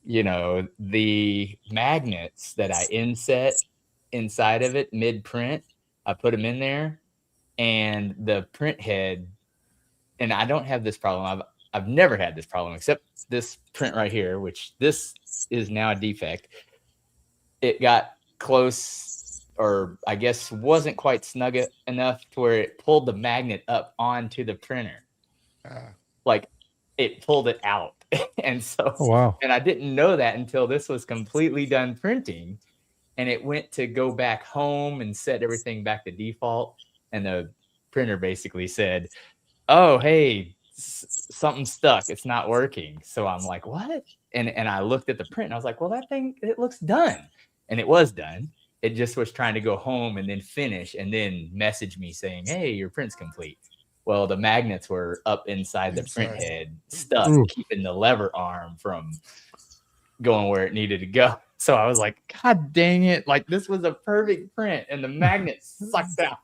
the magnets that I inset inside of it mid print, I put them in there, and the print head, and I don't have this problem. I've never had this problem except this print right here, which this is now a defect. It got close, or I guess wasn't quite snug enough to where it pulled the magnet up onto the printer. Like it pulled it out. And so, and I didn't know that until this was completely done printing, and it went to go back home and set everything back to default. And the printer basically said, "Oh, hey, something stuck. It's not working." So I'm like, "What?" And I looked at the print and I was like, "Well, that thing, it looks done." And it was done. It just was trying to go home and then finish and then message me saying, "Hey, your print's complete." Well, the magnets were up inside the print head, stuck, keeping the lever arm from going where it needed to go. So I was like, "God dang it. Like, this was a perfect print and the magnet sucked out."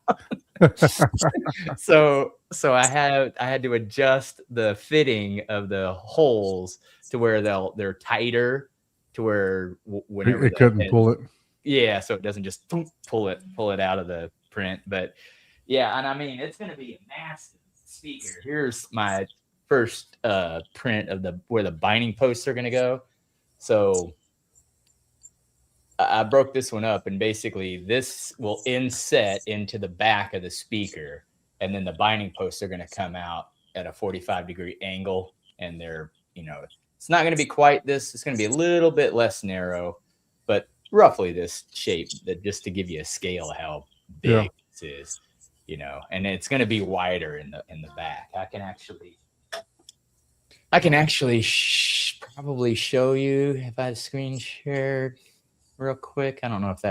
So I had to adjust the fitting of the holes to where they're tighter, to where whenever it couldn't pull it. Yeah, so it doesn't just pull it out of the print. But yeah, and I mean, it's going to be a massive speaker. Here's my first print of where the binding posts are going to go. So I broke this one up, and basically this will inset into the back of the speaker, and then the binding posts are going to come out at a 45-degree angle, and they're, it's not going to be quite this. It's going to be a little bit less narrow, but roughly this shape, that just to give you a scale of how big this is, and it's going to be wider in the back. I can actually probably show you if I screen shared real quick. I don't know if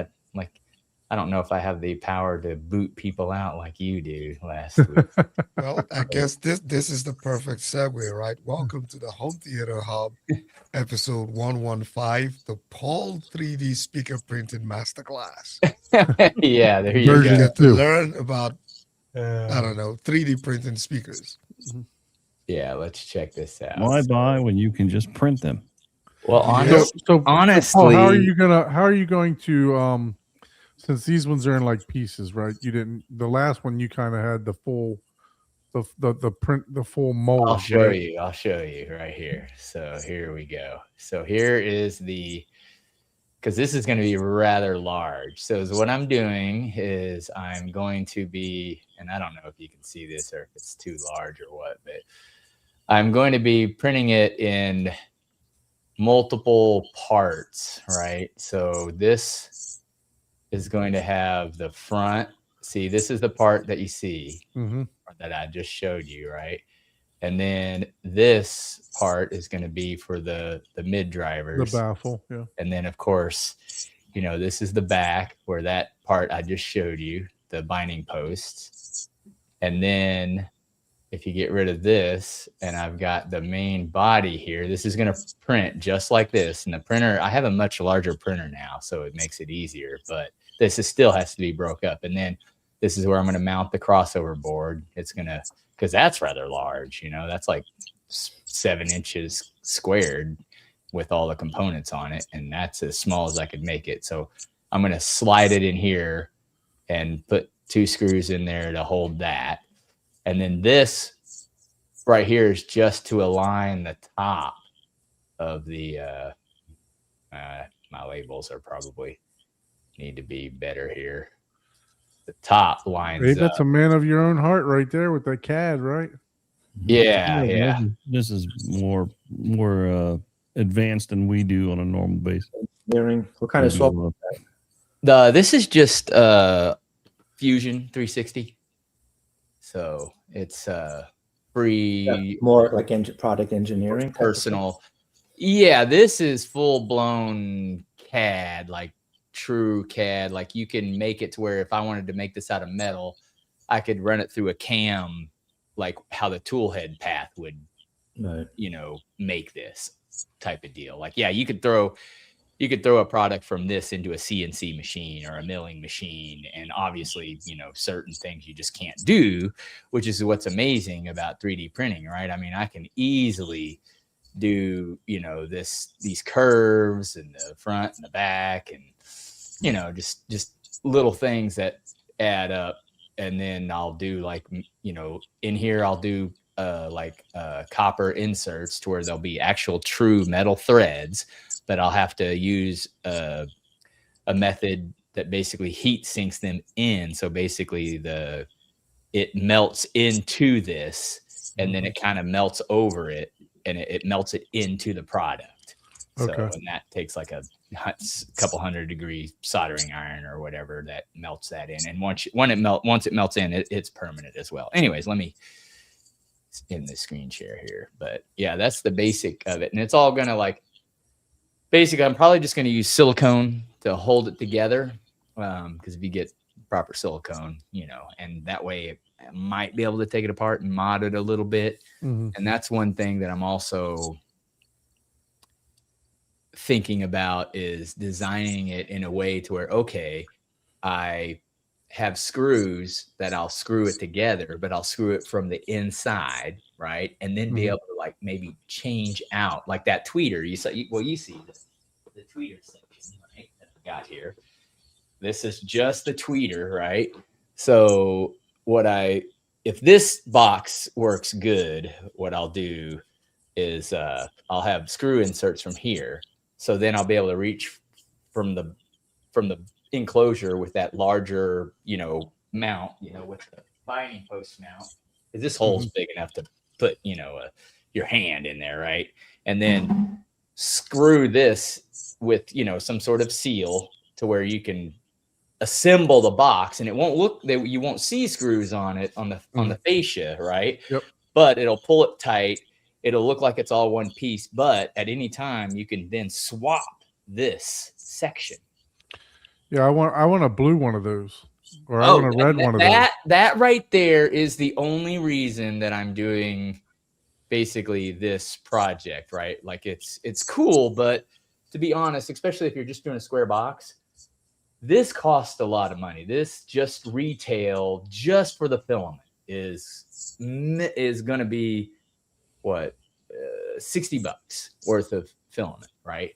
I have the power to boot people out like you do last week. Well, I guess this is the perfect segue, right? Welcome to the Home Theater Hub, episode 115, the Paul 3D Speaker Printing Masterclass. Yeah, there you go. You get to learn about, 3D printing speakers. Yeah, let's check this out. Why buy when you can just print them? Well, honestly, Paul, how are you going to since these ones are in like pieces, right? The last one you kind of had the full the full mold. I'll show you right here. So here we go. So here is because this is going to be rather large. So what I'm doing is I'm going to be, and I don't know if you can see this or if it's too large or what, but I'm going to be printing it in multiple parts, right? So this is going to have the front. See, this is the part that you see that I just showed you, right? And then this part is going to be for the mid drivers, the baffle, yeah. And then of course, this is the back where that part I just showed you, the binding posts. And then if you get rid of this, and I've got the main body here, this is going to print just like this. And the printer, I have a much larger printer now, so it makes it easier, but this still has to be broke up. And then this is where I'm going to mount the crossover board. It's going to, because that's rather large, that's like 7 inches squared with all the components on it. And that's as small as I could make it. So I'm going to slide it in here and put 2 screws in there to hold that. And then this right here is just to align the top of the, my labels are probably need to be better here. The top lines that's a man of your own heart right there with that CAD, right? Yeah. This is more advanced than we do on a normal basis. What kind of software? This is just Fusion 360. So it's free, more like product engineering, personal. Yeah, this is full blown CAD, like true CAD. Like you can make it to where if I wanted to make this out of metal, I could run it through a cam, like how the tool head path would, make this type of deal. Like, yeah, you could throw a product from this into a CNC machine or a milling machine. And obviously, certain things you just can't do, which is what's amazing about 3D printing, right? I mean, I can easily do, these curves and the front and the back, and just little things that add up. And then I'll do like, in here I'll do copper inserts to where there'll be actual true metal threads, but I'll have to use a method that basically heat sinks them in. So basically it melts into this, and then it kind of melts over it, and it melts it into the product. So, Okay. and that takes like a couple 100-degree soldering iron or whatever that melts that in. And once it melts in, it's permanent as well. Anyways, let me in the screen share here. But yeah, that's the basic of it. And it's all going to basically, I'm probably just going to use silicone to hold it together. Because if you get proper silicone, and that way I might be able to take it apart and mod it a little bit. Mm-hmm. And that's one thing that I'm also thinking about, is designing it in a way to where, okay, I have screws that I'll screw it together, but I'll screw it from the inside, right? And then be able to maybe change out like that tweeter. You see the tweeter section, right? That I got here. This is just the tweeter, right? So if this box works good, what I'll do is I'll have screw inserts from here. So then I'll be able to reach from the enclosure with that larger, mount, with the binding post mount. Because this hole's big enough to put, your hand in there, right? And then screw this with, some sort of seal to where you can assemble the box, and it won't look that you won't see screws on it on the fascia, right? Yep. But it'll pull it tight. It'll look like it's all one piece, but at any time you can then swap this section. Yeah, I want a blue one of those, or I want a red one of those. That right there is the only reason that I'm doing basically this project, right? Like it's cool, but to be honest, especially if you're just doing a square box, this costs a lot of money. This just retail, just for the filament, is going to be what, $60 worth of filament, right?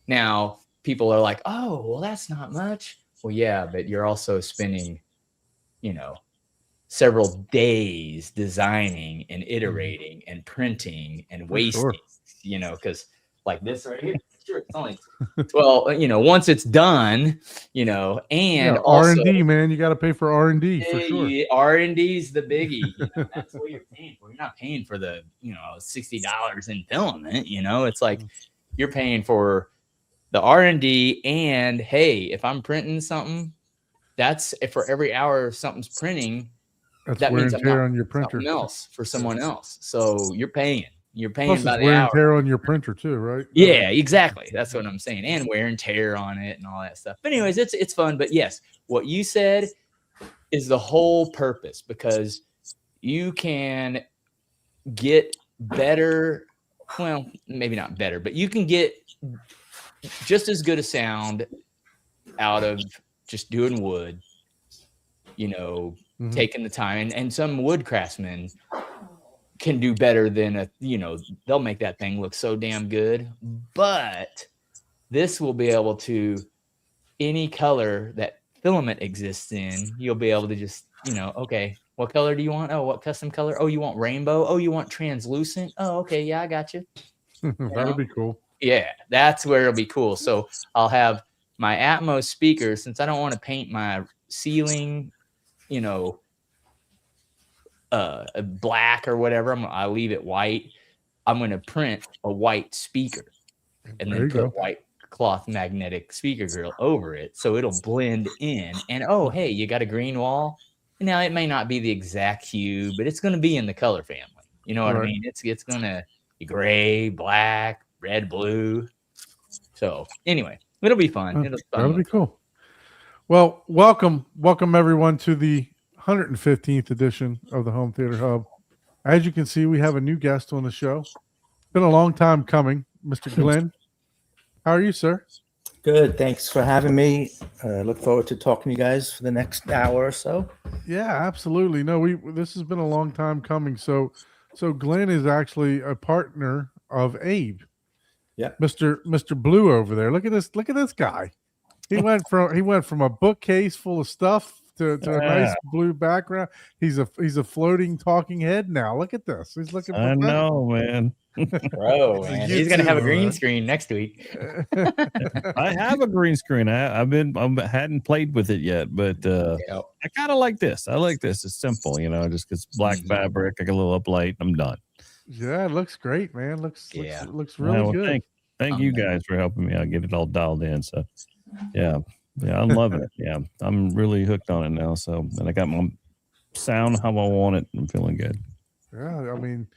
Now, people are like, oh, well, that's not much. Well, yeah, but you're also spending, several days designing and iterating and printing and wasting, because like this right here, sure, it's only 12, once it's done, and also R&D, man, you got to pay for R&D for sure. R&D is the biggie. That's what you're paying for. You're not paying for the, $60 in filament. It's like you're paying for the R&D, and hey, if I'm printing something, that's for every hour something's printing. That's that wear means and I'm tear not on your printer. something else for someone else. So you're paying. Plus, by it's the wear hour. and tear on your printer too, right? Yeah, exactly. That's what I'm saying. And wear and tear on it and all that stuff. But anyways, it's fun. But yes, what you said is the whole purpose, because you can get better. Well, maybe not better, but you can get just as good a sound out of just doing wood, taking the time. And some wood craftsmen can do better than they'll make that thing look so damn good. But this will be able to, any color that filament exists in, you'll be able to just, okay, what color do you want? Oh, what custom color? Oh, you want rainbow? Oh, you want translucent? Oh, okay, yeah, I got you. That'll be cool. Yeah, that's where it'll be cool. So I'll have my Atmos speaker, since I don't want to paint my ceiling, black or whatever. I'll leave it white. I'm going to print a white speaker and then put white cloth magnetic speaker grill over it, so it'll blend in. And oh, hey, you got a green wall. Now it may not be the exact hue, but it's going to be in the color family. You know what I mean? It's going to be gray, black, red, blue. So anyway, it'll be fun. That'll be cool. Well, welcome everyone to the 115th edition of the Home Theater Hub. As you can see, we have a new guest on the show. It's been a long time coming, Mr. Glenn. How are you, sir? Good. Thanks for having me. Look forward to talking to you guys for the next hour or so. Yeah, absolutely. No, this has been a long time coming. So Glenn is actually a partner of Abe. Yeah. Mr. Blue over there. Look at this guy. He went from a bookcase full of stuff to a nice blue background. He's a floating talking head now. Look at this. He's looking I know, man. Bro, It's a man. He's gonna have a YouTuber, green man. screen next week. I have a green screen. I hadn't played with it yet, but Yep. I kind of like this. I like this. It's simple, just because black fabric, I get a little uplight, I'm done. Yeah, it looks great, man. Looks Yeah. really well, good. Thank you guys for helping me out get it all dialed in. So, yeah, I'm loving it. Yeah, I'm really hooked on it now. So, and I got my sound how I want it. I'm feeling good. Yeah, I mean,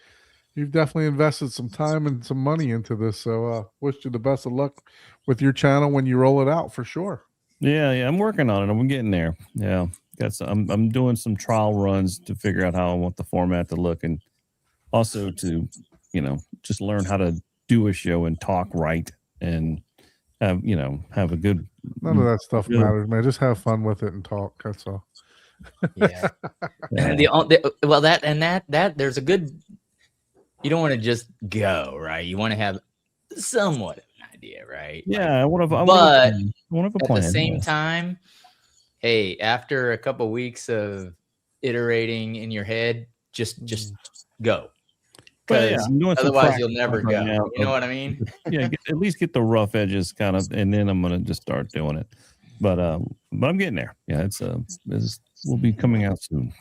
you've definitely invested some time and some money into this. So, wish you the best of luck with your channel when you roll it out for sure. Yeah, I'm working on it. I'm getting there. Yeah, I'm doing some trial runs to figure out how I want the format to look, and also to, just learn how to do a show and talk right and have a good. None of that stuff Yeah. matters, man. Just have fun with it and talk. That's all. Yeah. There's a good. You don't want to just go, right? You want to have somewhat of an idea, right? Yeah, I want to. But I want to at plan. the same yeah. time, hey, after a couple weeks of iterating in your head, just go. Well, yeah, Because I'm doing some otherwise you'll practice never right go. now, You know what I mean? Yeah, at least get the rough edges kind of, and then I'm gonna just start doing it. But I'm getting there. Yeah, it's will be coming out soon.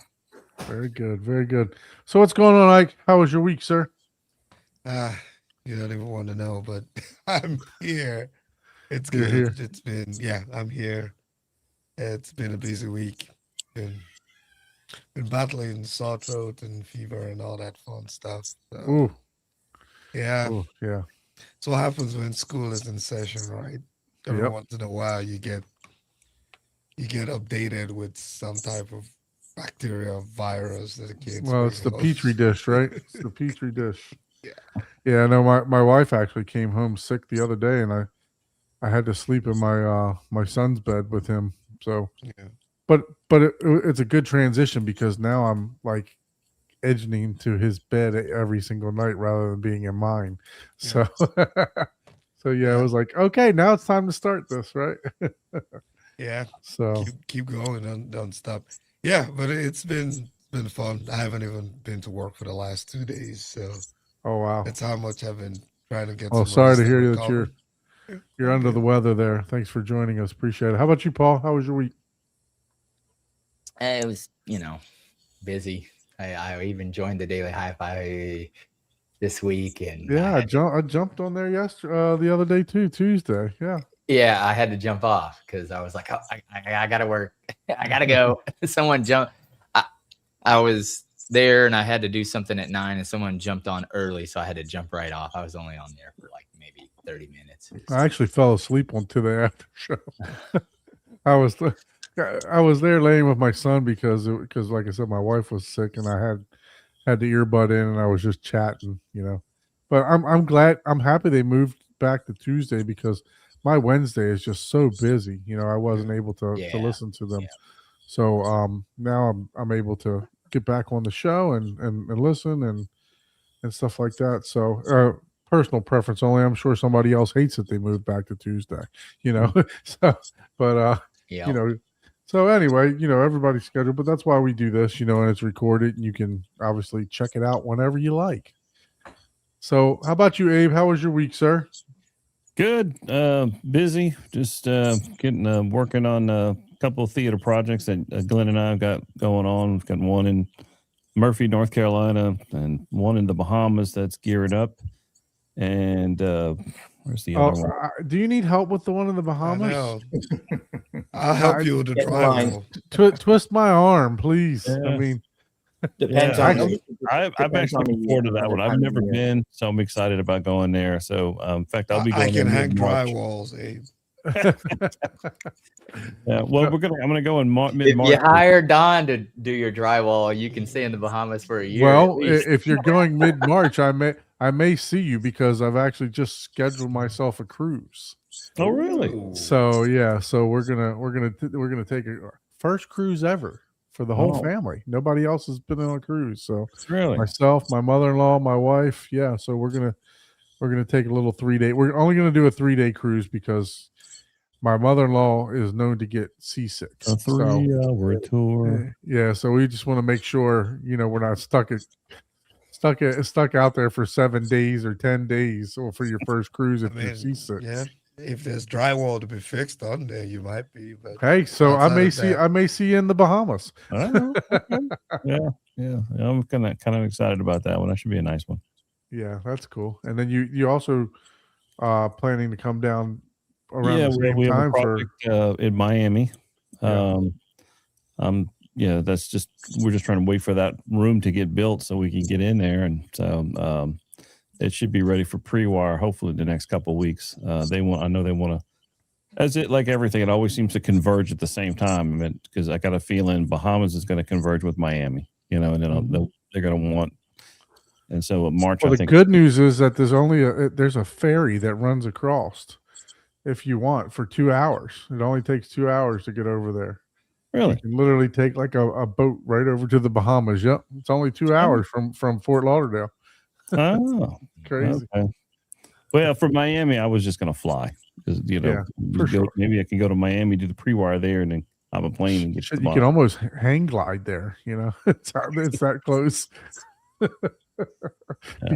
Very good, very good. So, what's going on, Ike? How was your week, sir? You don't even want to know, but I'm here. It's You're good. here. It's been, yeah, I'm here. It's been a busy week. Been battling sore throat and fever and all that fun stuff. So, Ooh, yeah. ooh, yeah. So what happens when school is in session, right? Every Yep. once in a while you get updated with some type of bacteria, virus that the kids. Well, it's the bring home. petri dish, right? It's the petri dish. Yeah. Yeah, I know. My wife actually came home sick the other day, and I had to sleep in my son's bed with him. So, Yeah. but it's a good transition because now I'm like edging to his bed every single night rather than being in mine. So, so yeah, it was like, okay, now it's time to start this, right? Yeah. So, Keep going, don't stop. Yeah, but it's been fun. I haven't even been to work for the last 2 days, so oh wow. that's how much I've been trying to get. Oh, some sorry rest to and hear that recover. you're under the weather there. Thanks for joining us. Appreciate it. How about you, Paul? How was your week? It was, busy. I even joined the Daily Hi-Fi this week, and Yeah, I jumped on there yesterday, the other day too, Tuesday. Yeah. I had to jump off because I was like, oh, I gotta work. I gotta go. Someone jumped. I was there and I had to do something at 9, and someone jumped on early, so I had to jump right off. I was only on there for like maybe 30 minutes. I actually fell asleep on to the after show. I was there laying with my son because like I said, my wife was sick and I had the earbud in and I was just chatting, But I'm glad, I'm happy they moved back to Tuesday because my Wednesday is just so busy. I wasn't able to listen to them. Yeah. So now I'm able to get back on the show and listen and stuff like that. So personal preference only. I'm sure somebody else hates that they moved back to Tuesday, So, but Yeah. So anyway, everybody's scheduled, but that's why we do this, and it's recorded and you can obviously check it out whenever you like. So how about you, Abe? How was your week, sir? Good. Busy. Just working on a couple of theater projects that Glenn and I have got going on. We've got one in Murphy, North Carolina, and one in the Bahamas that's geared up. And where's the other one? Do you need help with the one in the I Bahamas? know. I'll help you with the Get in line. drywall. Twist my arm, please. I Yeah. mean, Depends Yeah, on. I've actually looking forward to that one. I've never been, so I'm excited about going there. So, in fact, I'll be going. I can there hang mid-March. drywalls, Abe. Yeah, well, I'm gonna go in If mid-March. you hire Don to do your drywall, you can stay in the Bahamas for a year. well, at least. if you're going mid-March, I may see you because I've actually just scheduled myself a cruise. Oh, really? So yeah, so we're gonna take a first cruise ever for the whole Oh. family. Nobody else has been on a cruise. So Really? myself, my mother-in-law, my wife, yeah. So we're gonna we're going to take a little 3-day. We're only going to do a 3-day cruise because my mother-in-law is known to get seasick. A 3-hour tour. Yeah, so we just want to make sure, we're not stuck out there for 7 days or 10 days or for your first cruise if you're seasick. Yeah. If there's drywall to be fixed on there, you might be. But hey, so I may outside see you in the Bahamas. Oh, okay. Yeah. I'm kind of excited about that one. That should be a nice one. Yeah, that's cool. And then you also planning to come down around the same we have time a project in Miami. That's just we're just trying to wait for that room to get built so we can get in there, and so it should be ready for pre-wire hopefully the next couple of weeks. I know they want to, as it like everything, it always seems to converge at the same time, because I got a feeling Bahamas is going to converge with Miami, and then they're going to want. And so March. Well, I the think good news is that there's a ferry that runs across, if you want, for 2 hours. It only takes 2 hours to get over there. really. You can literally take like a boat right over to the Bahamas. Yep, it's only 2 hours from Fort Lauderdale. Oh, Crazy. okay. Well, from Miami, I was just going to fly because sure. maybe I can go to Miami, do the pre-wire there, and then hop a plane and get to the You can almost hang glide there. It's that close. You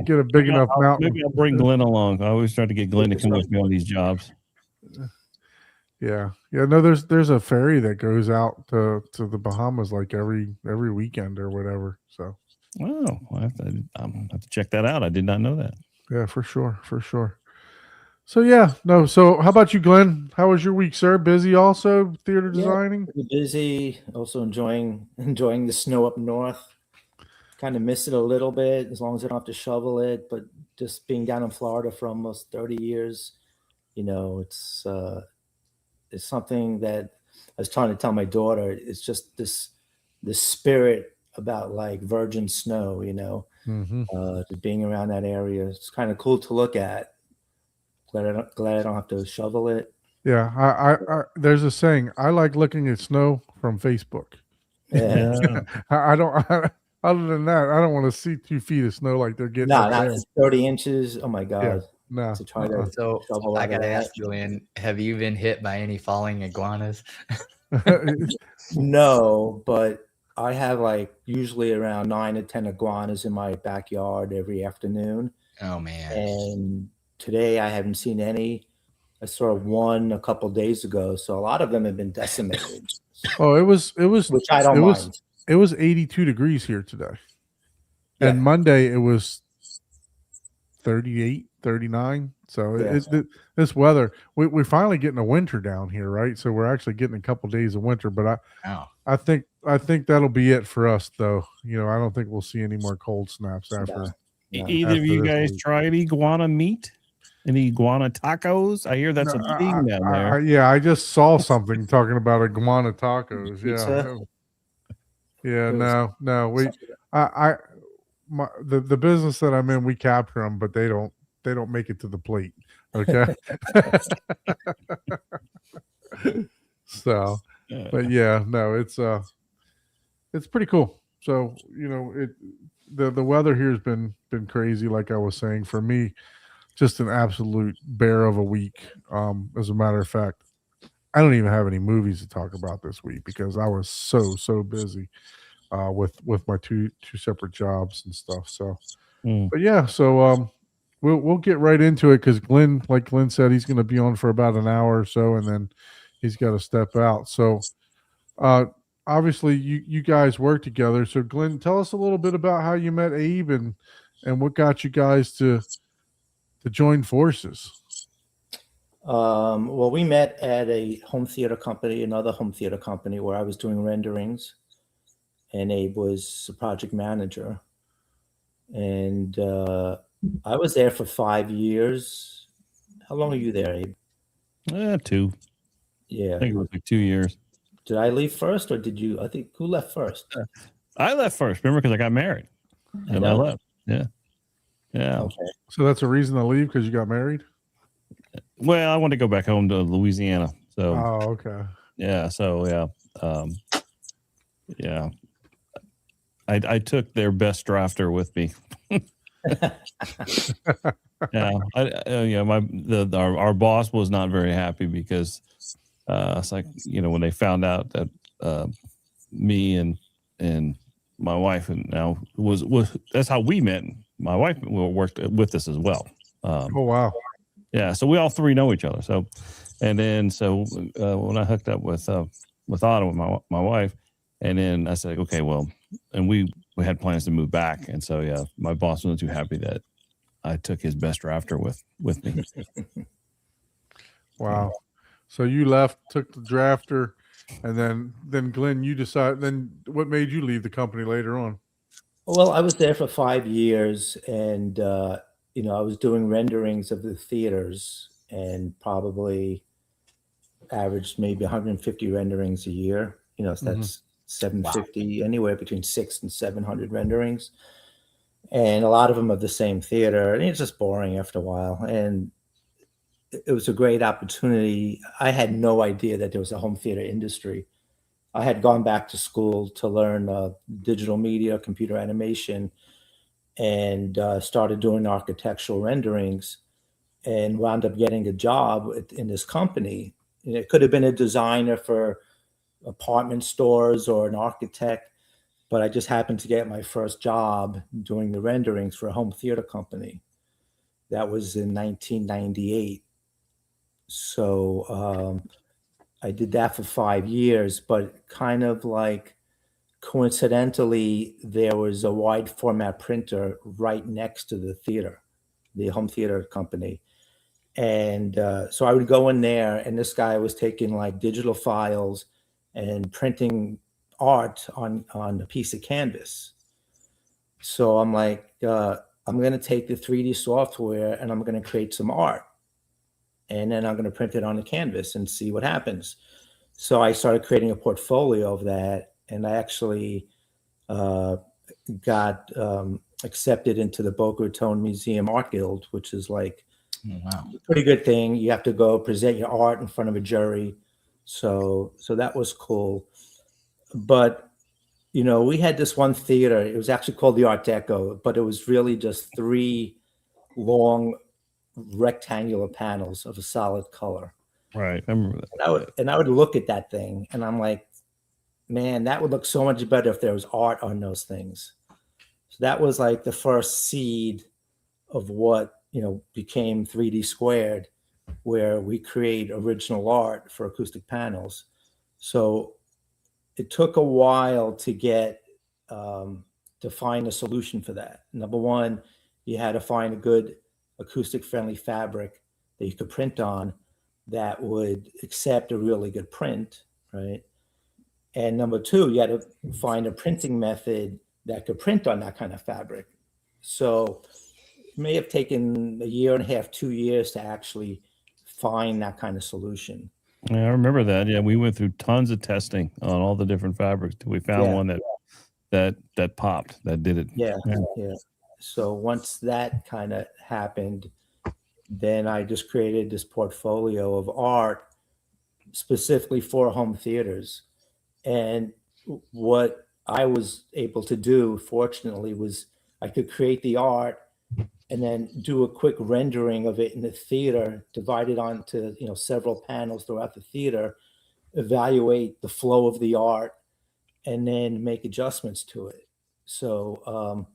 get a big enough mountain. Maybe I'll bring Glenn along. I always try to get Glenn to come with me on these jobs. Yeah. No, there's a ferry that goes out to the Bahamas like every weekend or whatever. So. Oh, I have to check that out. I did not know that. Yeah, for sure. So So how about you, Glenn? How was your week, sir? Busy also theater designing? Pretty busy. Also enjoying the snow up north. Kind of miss it a little bit as long as I don't have to shovel it. But just being down in Florida for almost 30 years, it's something that I was trying to tell my daughter. It's just this spirit about like virgin snow, just being around that area. It's kind of cool to look at. Glad I don't have to shovel it. Yeah, I there's a saying. I like looking at snow from Facebook. Yeah. I don't. Other than that, I don't want to see 2 feet of snow like they're getting. No, not 30 inches. Oh my God. Yeah, no. To try to So shovel I out gotta of ask that. Julian, have you been hit by any falling iguanas? No, but I have like usually around 9 to 10 iguanas in my backyard every afternoon. Oh man. And today I haven't seen any. I saw one a couple days ago, so a lot of them have been decimated. Oh, it was Which I don't mind. It was 82 degrees here today. Yeah. And Monday it was 38, 39. So this weather, we're finally getting a winter down here, right? So we're actually getting a couple days of winter, but I think that'll be it for us though. I don't think we'll see any more cold snaps after. No. Either of you guys week. tried iguana meat? Any iguana tacos? I hear that's a thing down there. I just saw something talking about iguana tacos. Yeah. Yeah, no. The business that I'm in, we capture them, but they don't make it to the plate. Okay. So, but yeah, no, it's pretty cool. So, the weather here has been crazy. Like I was saying, for me, just an absolute bear of a week. As a matter of fact, I don't even have any movies to talk about this week because I was so busy with my two separate jobs and stuff. So, but yeah, so we'll get right into it because Glenn, like Glenn said, he's going to be on for about an hour or so, and then he's got to step out. So, obviously, you guys work together. So, Glenn, tell us a little bit about how you met Abe and what got you guys to join forces. Well, we met at a another home theater company where I was doing renderings, and Abe was the project manager. And I was there for 5 years. How long were you there, Abe? 2. Yeah. I think it was like 2 years. Did I leave first or did you? I think who left first? I left first, remember, because I got married. And I left. Yeah. Okay. So that's a reason to leave because you got married? Well, I wanted to go back home to Louisiana. So okay. Yeah. So yeah. I took their best drafter with me. Yeah, our boss was not very happy because it's like, when they found out that me and my wife and now was that's how we met. My wife worked with us as well. Oh wow. Yeah, so we all three know each other. So, and then when I hooked up with Otto, with my wife, and then I said, okay, well, and we had plans to move back, and so yeah, my boss wasn't too happy that I took his best drafter with me. Wow. So you left, took the drafter, and then Glenn, you decided. Then what made you leave the company later on? Well, I was there for 5 years, and I was doing renderings of the theaters, and probably averaged maybe 150 renderings a year. So that's 750, anywhere between 600 and 700 renderings, and a lot of them of the same theater, and it's just boring after a while. And it was a great opportunity. I had no idea that there was a home theater industry. I had gone back to school to learn digital media, computer animation, and started doing architectural renderings, and wound up getting a job in this company. And it could have been a designer for apartment stores or an architect, but I just happened to get my first job doing the renderings for a home theater company. That was in 1998. So I did that for 5 years, but kind of like coincidentally, there was a wide format printer right next to the theater, the home theater company. And so I would go in there, and this guy was taking like digital files and printing art on a piece of canvas. So I'm like, I'm going to take the 3D software and I'm going to create some art. And then I'm going to print it on the canvas and see what happens. So I started creating a portfolio of that, and I actually got accepted into the Boca Raton Museum Art Guild, which is like a pretty good thing. You have to go present your art in front of a jury. So that was cool. But, we had this one theater. It was actually called the Art Deco, but it was really just 3 long rectangular panels of a solid color. Right. I remember that. And I would look at that thing, and I'm like, man, that would look so much better if there was art on those things. So that was like the first seed of what, became 3D Squared, where we create original art for acoustic panels. So it took a while to get, to find a solution for that. Number one, you had to find a good acoustic friendly fabric that you could print on that would accept a really good print, right? And number two, you had to find a printing method that could print on that kind of fabric. So it may have taken 1.5 years, 2 years to actually find that kind of solution. Yeah, I remember that. Yeah, we went through tons of testing on all the different fabrics till we found one that popped, that did it. Yeah. So once that kind of happened, then I just created this portfolio of art specifically for home theaters. And what I was able to do, fortunately, was I could create the art and then do a quick rendering of it in the theater, divide it onto several panels throughout the theater, evaluate the flow of the art, and then make adjustments to it. So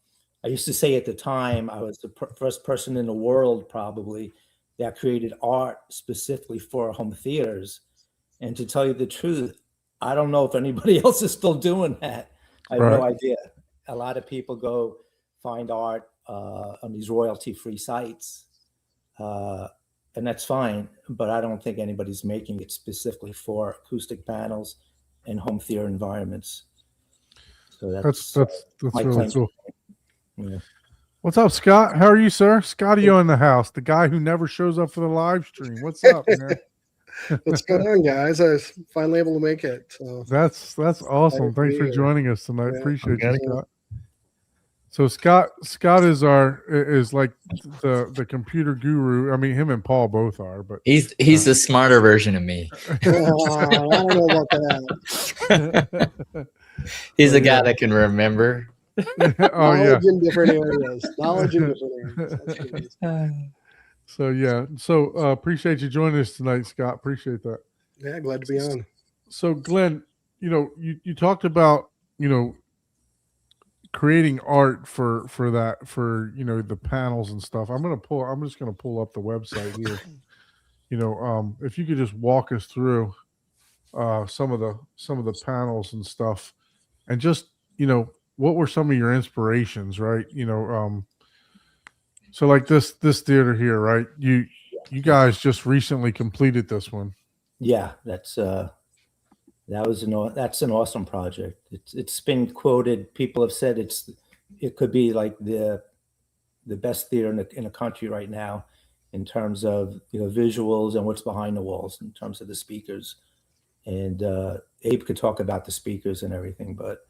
I used to say at the time I was the first person in the world probably that created art specifically for home theaters. And to tell you the truth, I don't know if anybody else is still doing that. I have no idea. A lot of people go find art on these royalty-free sites, and that's fine. But I don't think anybody's making it specifically for acoustic panels and home theater environments. So that's really cool. Yeah. What's up, Scott? How are you, sir? Scotty in the house, the guy who never shows up for the live stream. What's up, man? What's going on, guys? I was finally able to make it. So that's awesome. Thanks for joining us tonight. Yeah, appreciate you, Scott. So Scott is like the computer guru. I mean, him and Paul both are, but he's the smarter version of me. I don't know about that. He's the guy that can remember Oh yeah. Knowledge in different areas. Knowledge in different areas. That's great. So yeah. So appreciate you joining us tonight, Scott. Appreciate that. Yeah, glad to be on. So Glenn, you talked about, creating art for that, for the panels and stuff. I'm just gonna pull up the website here. If you could just walk us through some of the panels and stuff, and just what were some of your inspirations, right? So like this theater here, right? You guys just recently completed this one. Yeah, that's that's an awesome project. It's been quoted. People have said it could be like the best theater in the country right now, in terms of visuals and what's behind the walls, in terms of the speakers. And Abe could talk about the speakers and everything, but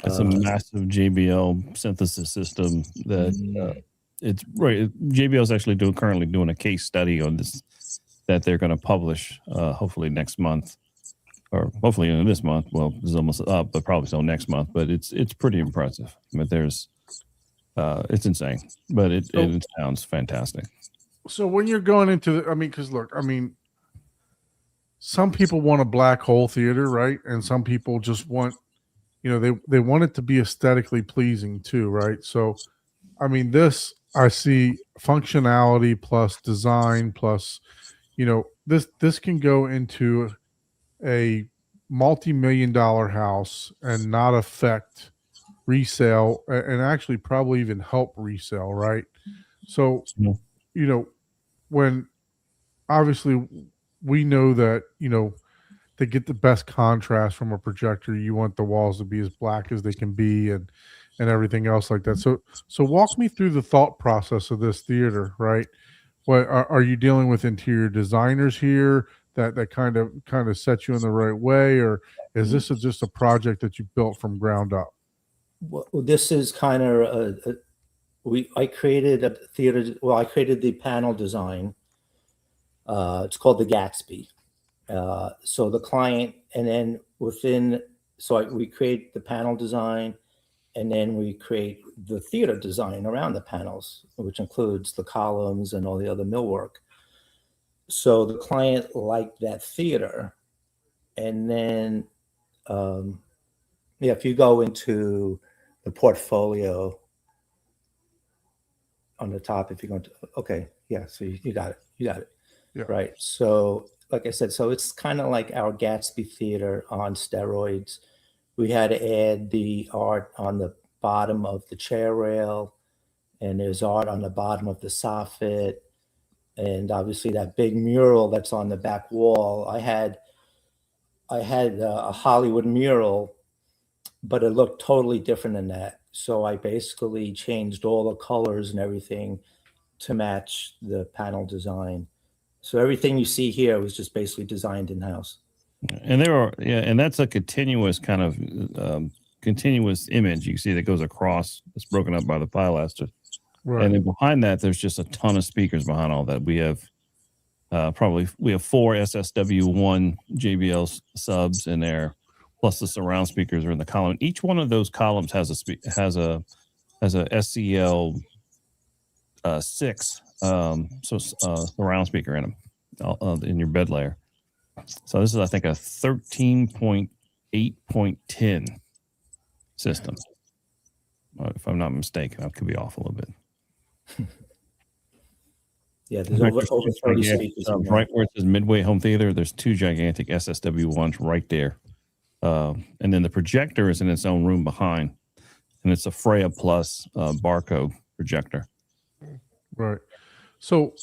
it's a massive JBL synthesis system that it's right. JBL is actually currently doing a case study on this that they're going to publish hopefully next month, or hopefully in this month. Well, it's almost up, but probably still next month. But it's pretty impressive. But it's insane, but it sounds fantastic. So when you're going into because look, some people want a black hole theater, right? And some people just want, they want it to be aesthetically pleasing too, right? So, this, I see functionality plus design plus, this can go into a multi-million-dollar house and not affect resale, and actually probably even help resale, right? So, when obviously we know that, to get the best contrast from a projector, you want the walls to be as black as they can be, and everything else like that. So walk me through the thought process of this theater, right? What are you dealing with interior designers here that kind of set you in the right way, or is this just a project that you built from ground up? Well, this is kind of I created a theater. Well, I created the panel design. It's called the Gatsby. So the client, and then we create the panel design, and then we create the theater design around the panels, which includes the columns and all the other millwork. So the client liked that theater. And then, if you go into the portfolio on the top, if you're going to, okay, yeah, so you got it. Yeah. Right. So, like I said, so it's kind of like our Gatsby theater on steroids. We had to add the art on the bottom of the chair rail, and there's art on the bottom of the soffit, and obviously that big mural that's on the back wall. I had a Hollywood mural, but it looked totally different than that. So I basically changed all the colors and everything to match the panel design. So everything you see here was just basically designed in-house. And and that's a continuous kind of continuous image you see that goes across. It's broken up by the pilaster, Right. and then behind that, there's just a ton of speakers behind all that. We have we have 4 SSW1 JBL subs in there, plus the surround speakers are in the column. Each one of those columns has a SCL 6 surround speaker in them in your bed layer. So this is, I think, a 13.8.10 system, if I'm not mistaken. I could be off a little bit. Yeah, there's over 30 speakers. Right where it says Midway Home Theater, there's 2 gigantic SSW1s right there. And then the projector is in its own room behind, and it's a Freya Plus barcode projector. Right. So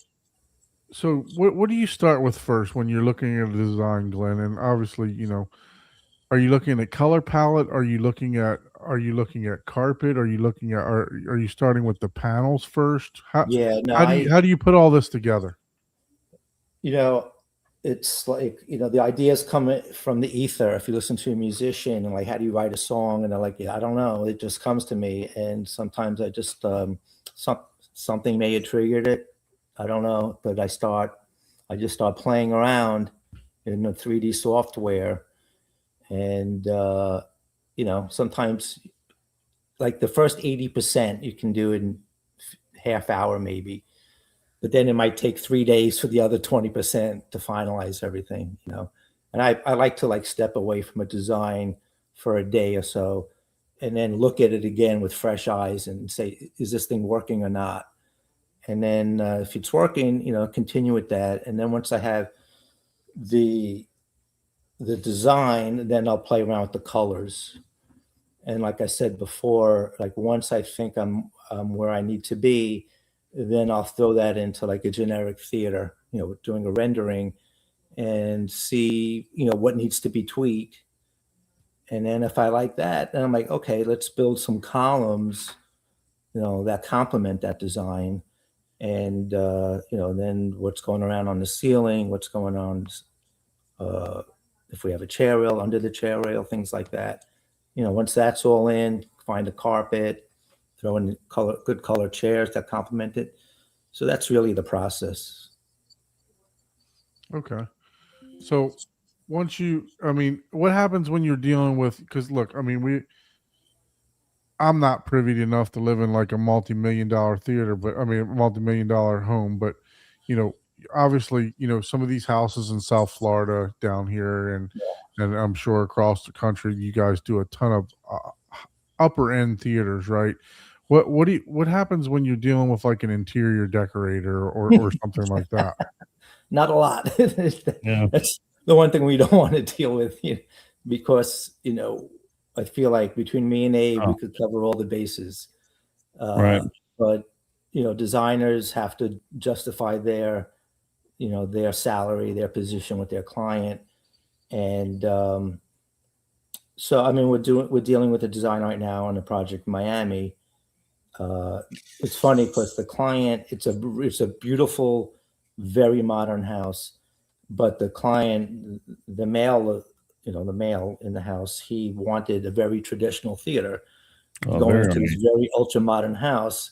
what do you start with first when you're looking at a design, Glenn? And obviously, are you looking at color palette? Are you looking at carpet? Are you starting with the panels first? How do you put all this together? It's like, the ideas come from the ether. If you listen to a musician and like, how do you write a song? And they're like, I don't know. It just comes to me. And sometimes I just, something may have triggered it. I don't know, but I just start playing around in the 3D software. And, sometimes like the first 80% you can do in half hour maybe, but then it might take 3 days for the other 20% to finalize everything, you know. And I like to like step away from a design for a day or so and then look at it again with fresh eyes and say, is this thing working or not? And then if it's working, you know, continue with that. And then once I have the design, then I'll play around with the colors. And like I said before, like once I think I'm where I need to be, then I'll throw that into like a generic theater, you know, doing a rendering and see, you know, what needs to be tweaked. And then if I like that, then I'm like, okay, let's build some columns, you know, that complement that design. And, you know, then what's going around on the ceiling, what's going on, if we have a chair rail, under the chair rail, things like that. You know, once that's all in, find a carpet, throw in good color chairs that complement it. So that's really the process. Okay. So once I mean, what happens when you're dealing with, because look, I mean, I'm not privy enough to live in like a multi-million-dollar theater, but I mean, multi-million-dollar home, but you know, obviously, you know, some of these houses in South Florida down here and I'm sure across the country, you guys do a ton of upper end theaters, right? What happens when you're dealing with like an interior decorator or something like that? Not a lot. Yeah. That's the one thing we don't want to deal with, you know, because, you know, I feel like between me and Abe, we could cover all the bases. Right. But, you know, designers have to justify their, you know, their salary, their position with their client. And so, I mean, we're dealing with a design right now on a project in Miami. It's funny because the client, it's a beautiful, very modern house, but the client, the male in the house, he wanted a very traditional theater going into this very ultra modern house,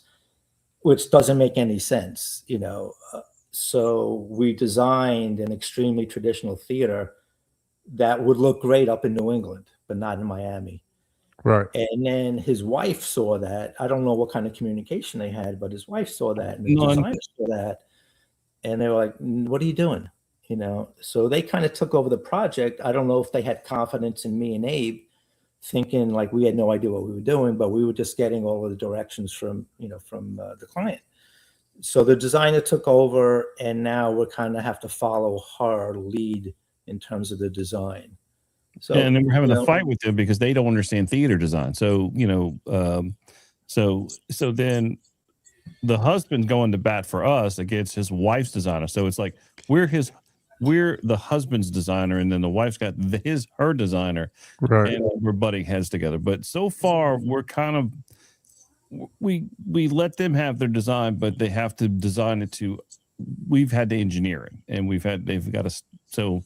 which doesn't make any sense, you know. So we designed an extremely traditional theater that would look great up in New England, but not in Miami. Right. And then his wife saw that. I don't know what kind of communication they had, but his wife saw that, and the designer saw that, and they were like, "What are you doing?" You know. So they kind of took over the project. I don't know if they had confidence in me and Abe, thinking like we had no idea what we were doing, but we were just getting all of the directions from the client. So the designer took over, and now we kind of have to follow her lead in terms of the design. So, and then we're having a fight with them because they don't understand theater design. So, you know, so then the husband's going to bat for us against his wife's designer. So it's like we're the husband's designer, and then the wife's got her designer, right? And we're butting heads together. But so far, we're kind of we let them have their design, but they have to design it to. We've had the engineering, and they've got to so.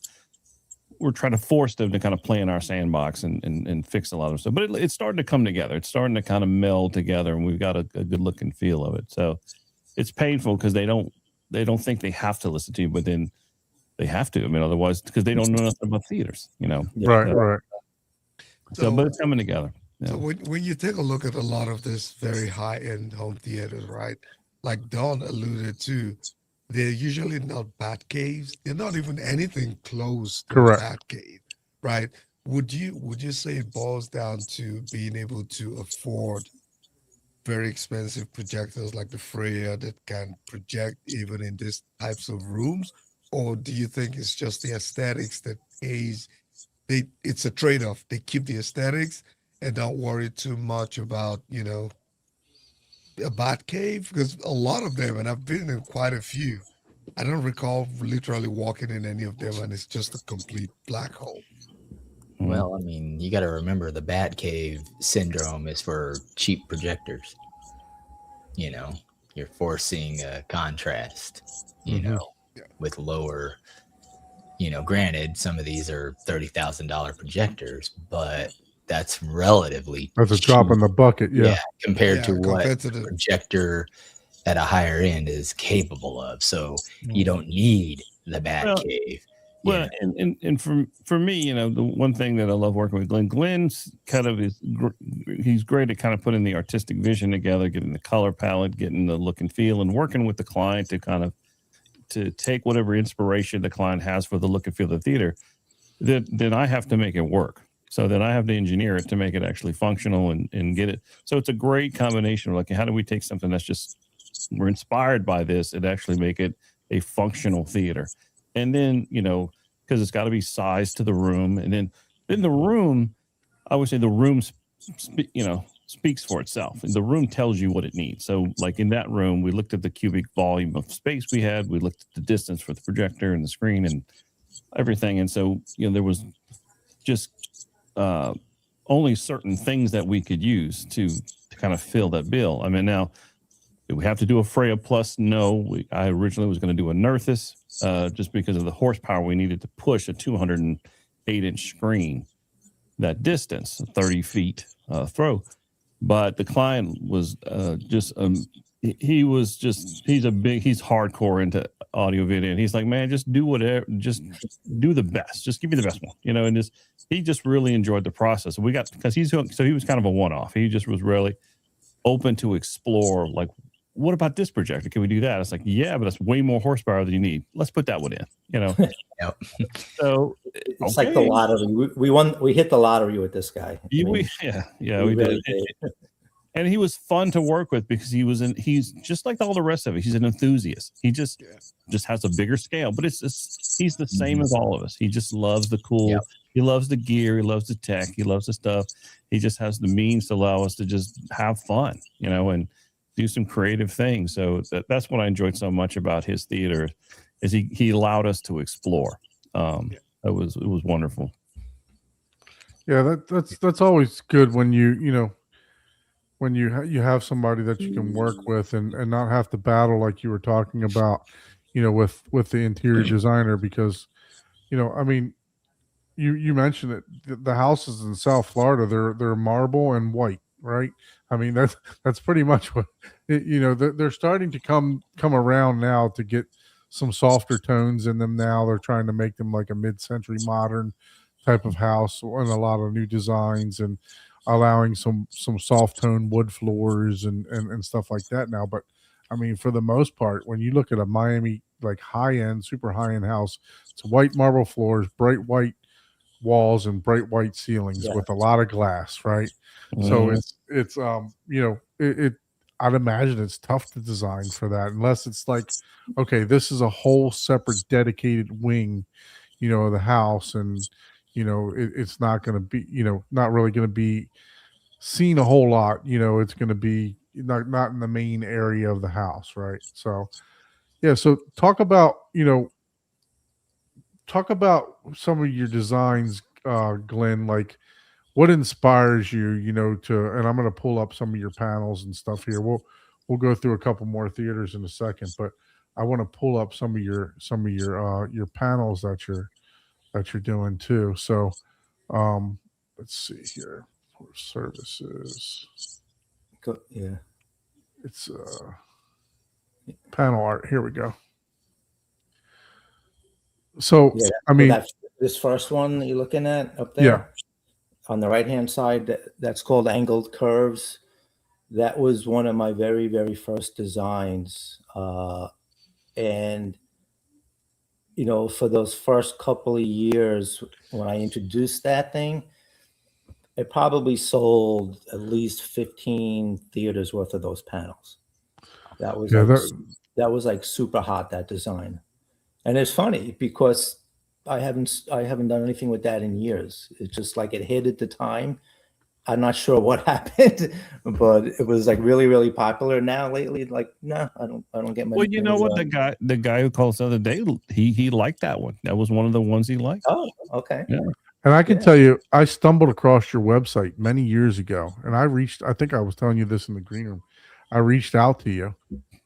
We're trying to force them to kind of play in our sandbox and fix a lot of stuff. But it's starting to come together. It's starting to kind of meld together, and we've got a good look and feel of it. So it's painful because they don't think they have to listen to you, but then they have to. I mean, otherwise, because they don't know nothing about theaters, you know. Right. So, but it's coming together. Yeah. So when you take a look at a lot of this very high-end home theaters, right? Like Don alluded to, they're usually not bat caves. They're not even anything close to a bat cave, right? Would you say it boils down to being able to afford very expensive projectors like the Freya that can project even in these types of rooms? Or do you think it's just the aesthetics that it's a trade-off? They keep the aesthetics and don't worry too much about, you know, a bat cave? Because a lot of them, and I've been in quite a few, I don't recall literally walking in any of them, and it's just a complete black hole. Well, I mean, you got to remember the bat cave syndrome is for cheap projectors. You know, you're forcing a contrast, you know, with lower, you know, granted, some of these are $30,000 projectors, but that's relatively that's a drop in the bucket, compared to what the projector at a higher end is capable of. So you don't need the bat cave. Well, and for me, you know, the one thing that I love working with Glenn's kind of he's great at kind of putting the artistic vision together, getting the color palette, getting the look and feel, and working with the client to kind of to take whatever inspiration the client has for the look and feel of the theater. Then I have to make it work. So then I have to engineer it to make it actually functional and get it. So it's a great combination of like, how do we take something that's just, we're inspired by this and actually make it a functional theater? And then, you know, because it's got to be sized to the room. And then the room, I would say the room, speaks for itself. And the room tells you what it needs. So like in that room, we looked at the cubic volume of space we had. We looked at the distance for the projector and the screen and everything. And so, you know, there was just only certain things that we could use to kind of fill that bill. I mean, now, do we have to do a Freya Plus? No. I originally was going to do a Nerthus just because of the horsepower we needed to push a 208-inch screen that distance, 30 feet throw. But the client was he's hardcore into audio video, and he's like, man, just do whatever, just do the best, just give me the best one, you know. And he just really enjoyed the process. We got, because he was kind of a one-off. He just was really open to explore, like, what about this projector? Can we do that? It's like, yeah, but that's way more horsepower than you need. Let's put that one in, you know. Yep. So it's like the lottery. We hit the lottery with this guy. We really did. And he was fun to work with because he's just like all the rest of it. He's an enthusiast. He just has a bigger scale, but he's the same as all of us. He just loves the cool. Yep. He loves the gear. He loves the tech. He loves the stuff. He just has the means to allow us to just have fun, you know, and do some creative things. So that's what I enjoyed so much about his theater, is he allowed us to explore. It was wonderful. Yeah, that's always good when when you have somebody that you can work with and not have to battle, like you were talking about, you know, with the interior designer, because, you know, I mean, you mentioned it, the houses in South Florida, they're marble and white, right? I mean, that's pretty much what you know. They're starting to come around now to get some softer tones in them. Now they're trying to make them like a mid-century modern type of house, and a lot of new designs, and allowing some soft tone wood floors and stuff like that now. But I mean, for the most part, when you look at a Miami like high-end, super high-end house, it's white marble floors, bright white walls, and bright white ceilings with a lot of glass, right? So it's you know, it I'd imagine it's tough to design for that, unless it's like, okay, this is a whole separate dedicated wing, you know, of the house, and you know, it's not going to be, you know, not really going to be seen a whole lot, you know. It's going to be not in the main area of the house, right? So yeah, so talk about some of your designs, Glenn, like what inspires you, you know, and I'm going to pull up some of your panels and stuff here. We'll go through a couple more theaters in a second, but I want to pull up some of your panels that you're doing too. So let's see here for services. Yeah. It's panel art. Here we go. So yeah, I mean, this first one that you're looking at up there on the right hand side, that's called Angled Curves. That was one of my very, very first designs. And you know, for those first couple of years when I introduced that thing, it probably sold at least 15 theaters worth of those panels. That was that was like super hot, that design. And it's funny because I haven't done anything with that in years. It's just like it hit at the time. I'm not sure what happened, but it was like really, really popular. Now lately, like, no, I don't get my. Well, you know what, the guy who called us the other day, he liked that one. That was one of the ones he liked. Oh, okay. Yeah. And I can tell you, I stumbled across your website many years ago, and I think I was telling you this in the green room. I reached out to you,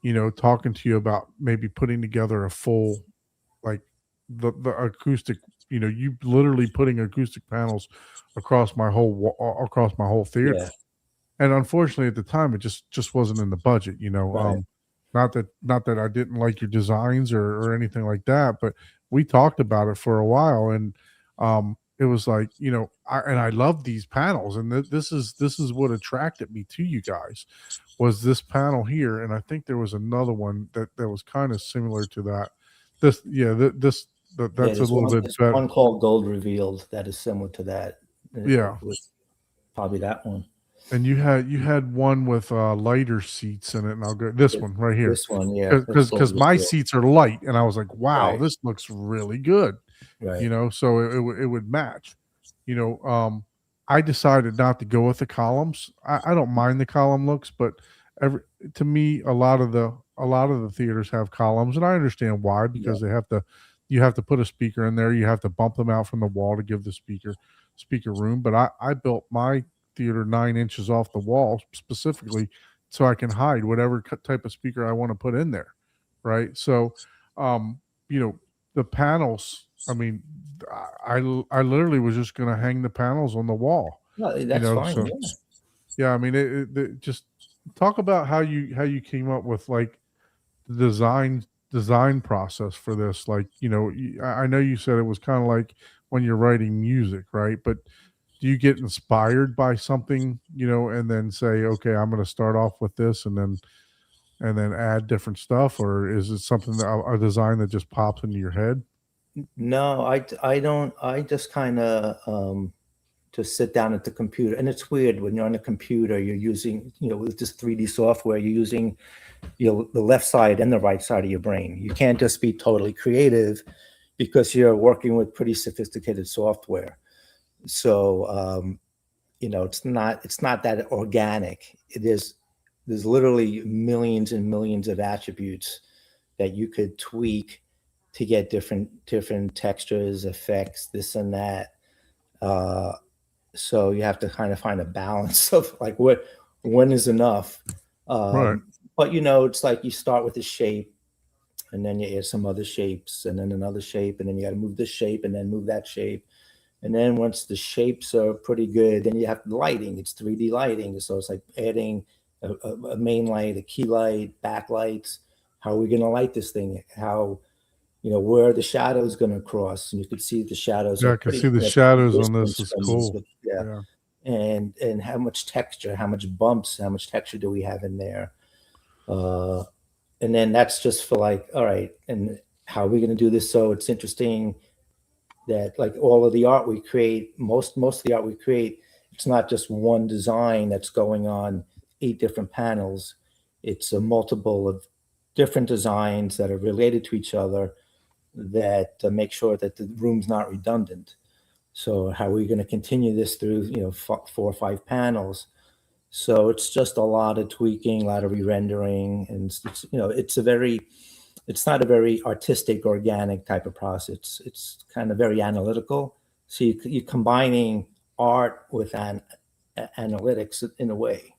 you know, talking to you about maybe putting together a full, like the acoustic, you know, you literally putting acoustic panels across my whole theater. Yeah. And unfortunately at the time it just wasn't in the budget, you know. Right. Not that I didn't like your designs or anything like that, but we talked about it for a while, and it was like, I love these panels, and this is what attracted me to you guys, was this panel here, and I think there was another one that was kind of similar to that. That's a little bit there's better. one called Gold Revealed that is similar to that. Yeah. It was probably that one. And you had one with lighter seats in it, and I'll go this one right here. This one, yeah. Because my seats are light, and I was like, wow, Right. this looks really good. Right. So it would match. I decided not to go with the columns. I don't mind the column looks, but to me, a lot of the theaters have columns, and I understand why, because you have to put a speaker in there, you have to bump them out from the wall to give the speaker room. But I built my theater 9 inches off the wall specifically so I can hide whatever type of speaker I want to put in there, right? So, the panels. I mean, I literally was just going to hang the panels on the wall. No, that's fine. So, yeah. I mean, it just talk about how you came up with like the design process for this. Like, I know you said it was kind of like when you're writing music, right? But do you get inspired by something, and then say, okay, I'm going to start off with this, and then add different stuff, or is it something a design that just pops into your head? No, I don't. I just kind of just sit down at the computer, and it's weird when you're on a computer. You're using, with this 3D software, you're using, the left side and the right side of your brain. You can't just be totally creative because you're working with pretty sophisticated software. So, it's not that organic. There's literally millions and millions of attributes that you could tweak to get different textures, effects, this and that. So you have to kind of find a balance of like when is enough. Right. But it's like you start with a shape, and then you add some other shapes, and then another shape, and then you got to move this shape, and then move that shape. And then once the shapes are pretty good, then you have lighting. It's 3D lighting. So it's like adding a main light, a key light, backlights. How are we going to light this thing? How, where are the shadows going to cross? And you could see the shadows. Yeah, I can see the shadows on this. Is cool. Yeah. And how much texture, how much bumps, how much texture do we have in there? And then that's just for like, all right, and how are we going to do this so it's interesting that like all of the art we create, most of the art we create, it's not just one design that's going on 8 different panels. It's a multiple of different designs that are related to each other that make sure that the room's not redundant. So how are we going to continue this through, 4 or 5 panels? So it's just a lot of tweaking, a lot of re-rendering, and it's not a very artistic, organic type of process. It's kind of very analytical. So you're combining art with analytics in a way.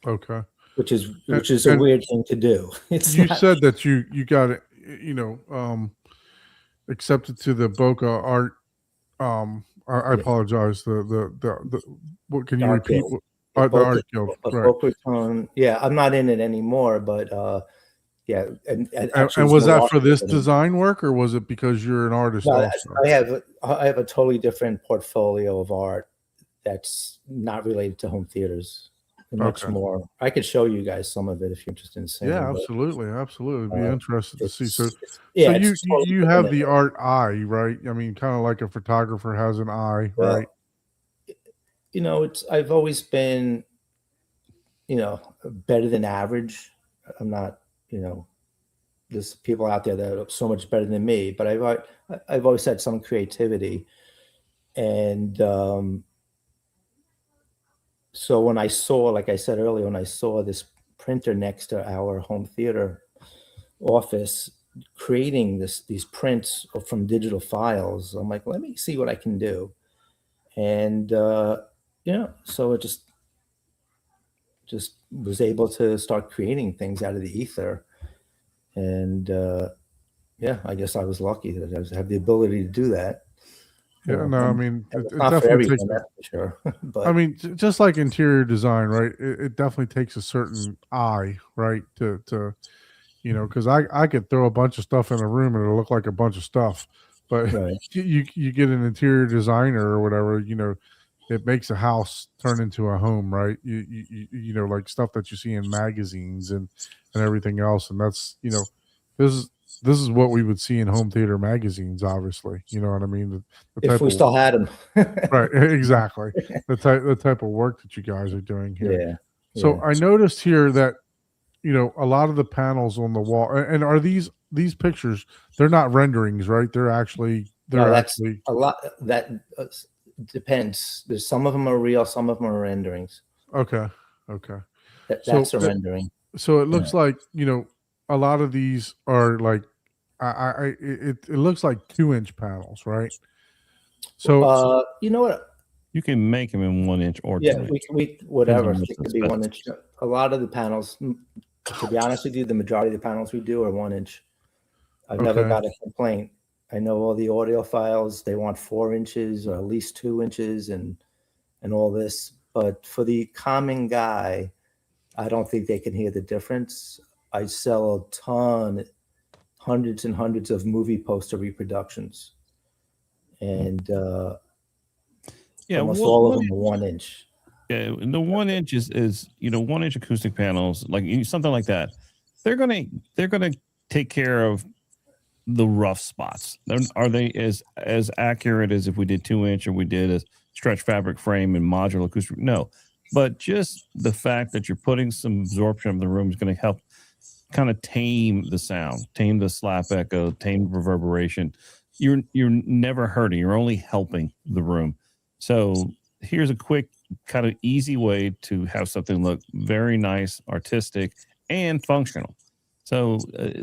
Okay. Which is a weird thing to do. You said that you got it, accepted to the Boca Art. I apologize. What can you repeat? The Art Guild. Right. Boca Raton. Yeah, I'm not in it anymore, but yeah. And was that for this design work, or was it because you're an artist? No, also? I have a totally different portfolio of art that's not related to home theaters. Much more. I could show you guys some of it if you're interested in seeing. Yeah, absolutely. Be interested to see. So totally you have the art eye, right? I mean, kind of like a photographer has an eye, right? I've always been, better than average. I'm not, there's people out there that are so much better than me, but I've always had some creativity, and so when I saw, like I said earlier, when I saw this printer next to our home theater office creating these prints from digital files, I'm like, let me see what I can do. And so it just was able to start creating things out of the ether. And I guess I was lucky that I have the ability to do that. Yeah, no, I mean, it definitely takes. That's for sure. But I mean, just like interior design, right? It definitely takes a certain eye, right, to because I could throw a bunch of stuff in a room and it'll look like a bunch of stuff, but Right. you get an interior designer or whatever, it makes a house turn into a home, right? Like stuff that you see in magazines and everything else, and that's this is what we would see in home theater magazines, obviously. You know what I mean? The If type we of, still had them. right, exactly. The type of work that you guys are doing here. Yeah. So yeah. I noticed here that a lot of the panels on the wall, and are these pictures? They're not renderings, right? They're actually No, that's actually a lot. That depends. There's some of them are real, some of them are renderings. okay. That's a rendering. So it looks like a lot of these are like it looks like 2-inch panels, right? So You know what? You can make them in 1 inch or 2 Yeah, inch. we whatever. Depends on It what's could be the 1 inch. A lot of the panels, to be honest with you, the majority of the panels we do are 1 inch. I've never Okay. got a complaint. I know all the audiophiles, they want 4 inches or at least 2 inches and all this. But for the common guy, I don't think they can hear the difference. I sell a ton, hundreds and hundreds of movie poster reproductions. And Yeah, almost well, all of them are 1 inch. Yeah, the 1 inch is 1 inch acoustic panels, like something like that. They're gonna take care of the rough spots. Are they as accurate as if we did 2 inch or we did a stretch fabric frame and modular acoustic? No, but just the fact that you're putting some absorption of the room is going to help kind of tame the sound, tame the slap echo, tame reverberation. You're never hurting. You're only helping the room. So here's a quick, kind of easy way to have something look very nice, artistic, and functional. So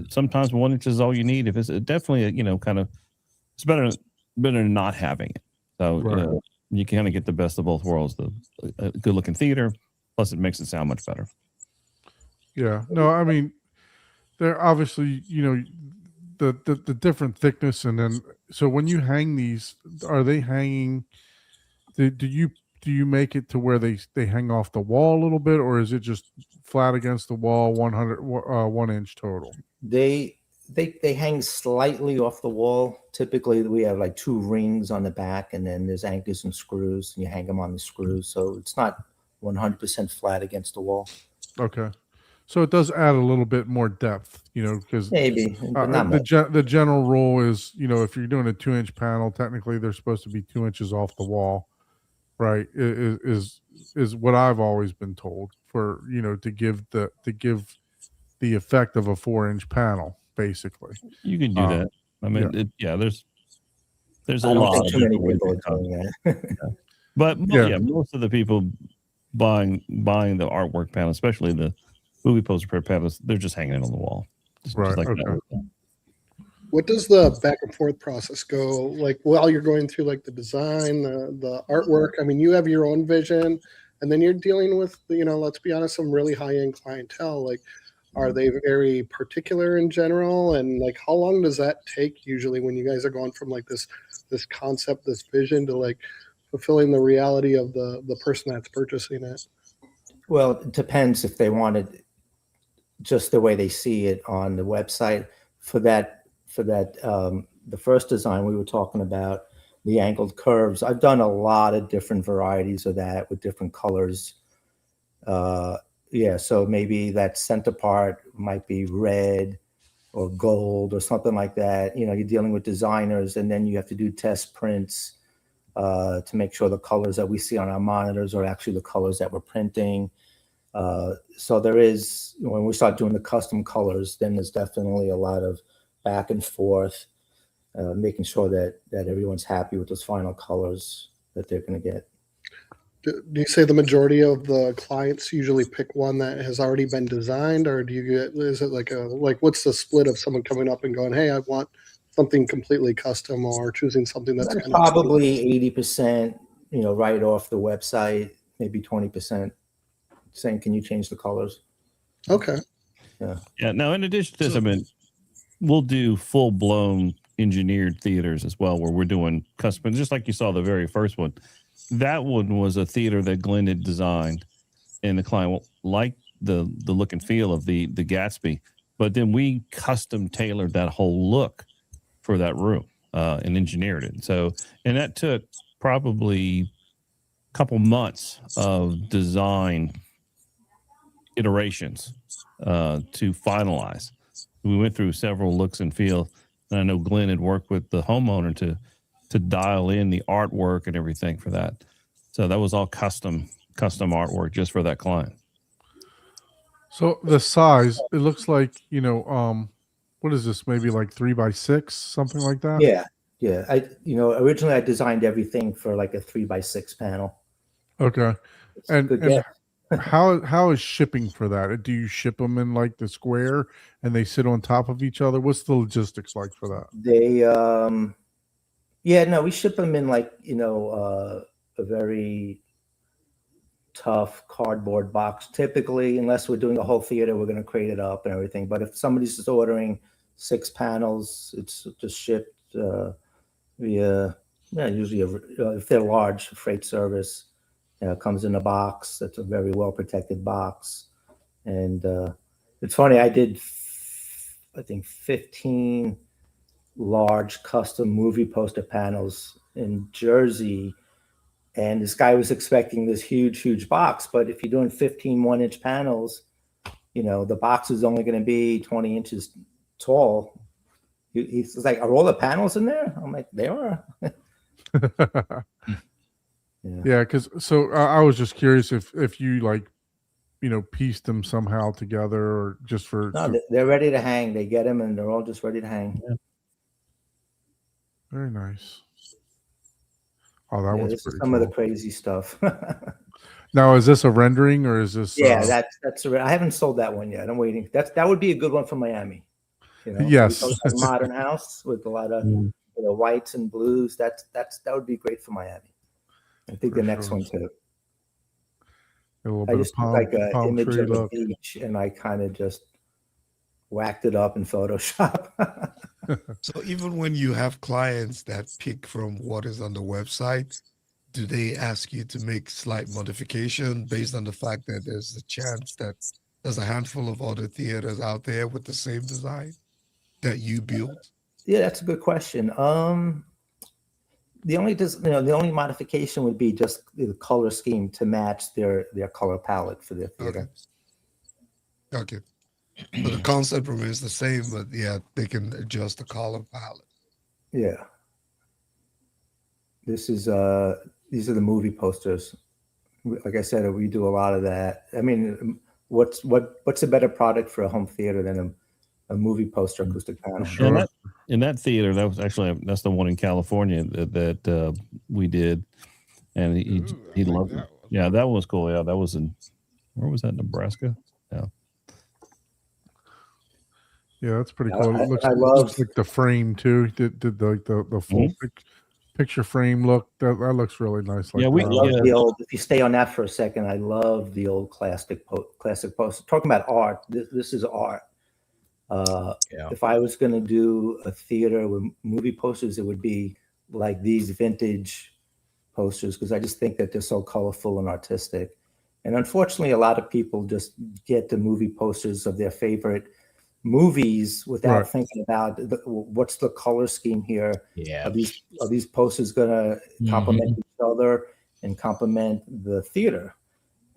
sometimes 1 inch is all you need. If it's definitely it's better than not having it. So Right. You kind of get the best of both worlds: the good looking theater, plus it makes it sound much better. Yeah. No, I mean, they're obviously, the different thickness, and then so when you hang these, are they hanging? Do you make it to where they hang off the wall a little bit, or is it just flat against the wall, 1 inch total? They hang slightly off the wall. Typically, we have like 2 rings on the back, and then there's anchors and screws, and you hang them on the screws. So it's not 100% flat against the wall. Okay. So it does add a little bit more depth, because Maybe, but not much. the general rule is, if you're doing a 2-inch panel, technically they're supposed to be 2 inches off the wall, right? Is what I've always been told for, to give the effect of a 4-inch panel, basically. You can do that. I mean, there's a I don't lot think of too many different ways people are to doing that. But Yeah. most of the people buying the artwork panel, especially the movie poster panels, they're just hanging it on the wall. Just Right, like okay. that. What does the back and forth process go like while you're going through like the design, the artwork? I mean, you have your own vision, and then you're dealing with, let's be honest, some really high end clientele. Like, are they very particular in general? And like, how long does that take usually when you guys are going from like this concept, this vision to like fulfilling the reality of the person that's purchasing it? Well, it depends if they wanted just the way they see it on the website. For that, the first design we were talking about, the angled curves, I've done a lot of different varieties of that with different colors. So maybe that center part might be red or gold or something like that. You're dealing with designers, and then you have to do test prints to make sure the colors that we see on our monitors are actually the colors that we're printing. So there is, when we start doing the custom colors, then there's definitely a lot of back and forth, making sure that everyone's happy with those final colors that they're going to get. Do you say the majority of the clients usually pick one that has already been designed, or is it like what's the split of someone coming up and going, hey, I want something completely custom, or choosing something that's kind of probably 80%, right off the website, maybe 20% saying, can you change the colors? okay? Yeah. Now, in addition to this, I mean, we'll do full blown engineered theaters as well, where we're doing custom, just like you saw the very first one. That one was a theater that Glenn had designed, and the client liked the look and feel of the Gatsby, but then we custom tailored that whole look for that room and engineered it. So, and that took probably a couple months of design iterations to finalize. We went through several looks and feels, and I know Glenn had worked with the homeowner to dial in the artwork and everything for that. So that was all custom artwork just for that client. So the size, it looks like, what is this? Maybe like 3x6, something like that. Yeah. Originally I designed everything for like a 3x6 panel. Okay. And Good guess. how is shipping for that? Do you ship them in like the square and they sit on top of each other? What's the logistics like for that? We ship them in like, a very tough cardboard box. Typically, unless we're doing a whole theater, we're going to crate it up and everything. But if somebody's just ordering 6 panels, it's just shipped via, usually if they're large, freight service. Comes in a box. That's a very well protected box. And it's funny, I did, I think, 15 large custom movie poster panels in Jersey. And this guy was expecting this huge box. But if you're doing 15 1-inch panels, the box is only going to be 20 inches tall. He's like, are all the panels in there? I'm like, they are. Yeah, because I was just curious if you pieced them somehow together or just for. No, they're ready to hang. They get them and they're all just ready to hang. Yeah. Very nice. Oh, that was this pretty is some cool. of the crazy stuff. Now, is this a rendering or is this? Yeah, that's. I haven't sold that one yet. I'm waiting. That would be a good one for Miami. Yes, a modern house with a lot of whites and blues. That would be great for Miami. I think the next one too. A little I bit just of palm, like an palm image tree of a look. beach, and I kind of just whacked it up in Photoshop. So even when you have clients that pick from what is on the website, do they ask you to make slight modification based on the fact that there's a chance that there's a handful of other theaters out there with the same design that you built? Yeah, that's a good question. The only modification would be just the color scheme to match their color palette for their theater. Okay. But the concept remains the same, but yeah, they can adjust the color palette. Yeah. These are the movie posters. Like I said, we do a lot of that. I mean, what's a better product for a home theater than a movie poster acoustic panel? Sure. In that theater, that's the one in California that we did, and he loved it. Yeah, that was cool. Yeah, that was where was that? Nebraska. Yeah. Yeah, that's pretty cool. It looks like the frame too. Did the full picture frame look? That looks really nice. I love the old. If you stay on that for a second, I love the old classic poster. Talking about art, this is art. If I was going to do a theater with movie posters, it would be like these vintage posters, because I just think that they're so colorful and artistic. And unfortunately, a lot of people just get the movie posters of their favorite movies without thinking about what's the color scheme here. Yeah. Are these posters going to complement each other and complement the theater?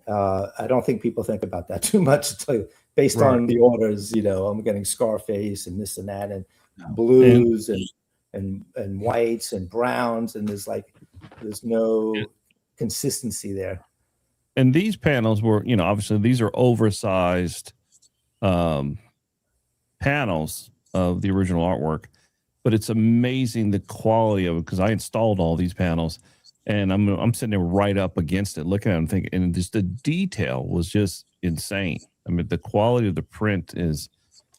I don't think people think about that too much. Based on the orders, I'm getting Scarface and this and that, and blues and whites and browns, and there's no consistency there. And these panels were, obviously these are oversized panels of the original artwork, but it's amazing the quality of it, because I installed all these panels and I'm sitting there right up against it, looking at them, thinking, and just the detail was just insane. I mean, the quality of the print and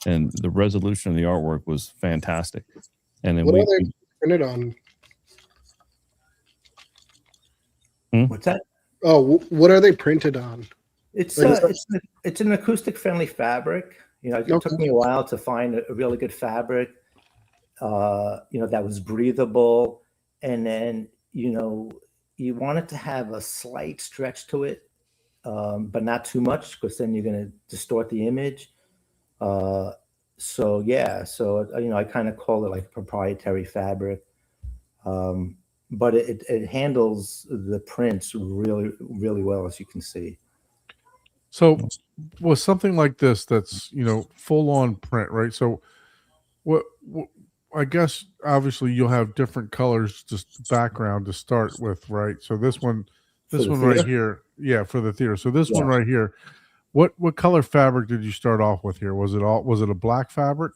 the resolution of the artwork was fantastic. And then what are they printed on? What's that? Oh, what are they printed on? It's an acoustic friendly fabric. It took me a while to find a really good fabric, that was breathable, and then you want it to have a slight stretch to it, but not too much, because then you're going to distort the image. So yeah, so I kind of call it like proprietary fabric, but it handles the prints really really well, as you can see. So, with something like this, that's full on print, right? So, what I guess obviously you'll have different colors, just background to start with, right? So this one For the right theater? here, yeah, for the theater. So this one Yeah. right here, what color fabric did you start off with here? Was it a black fabric?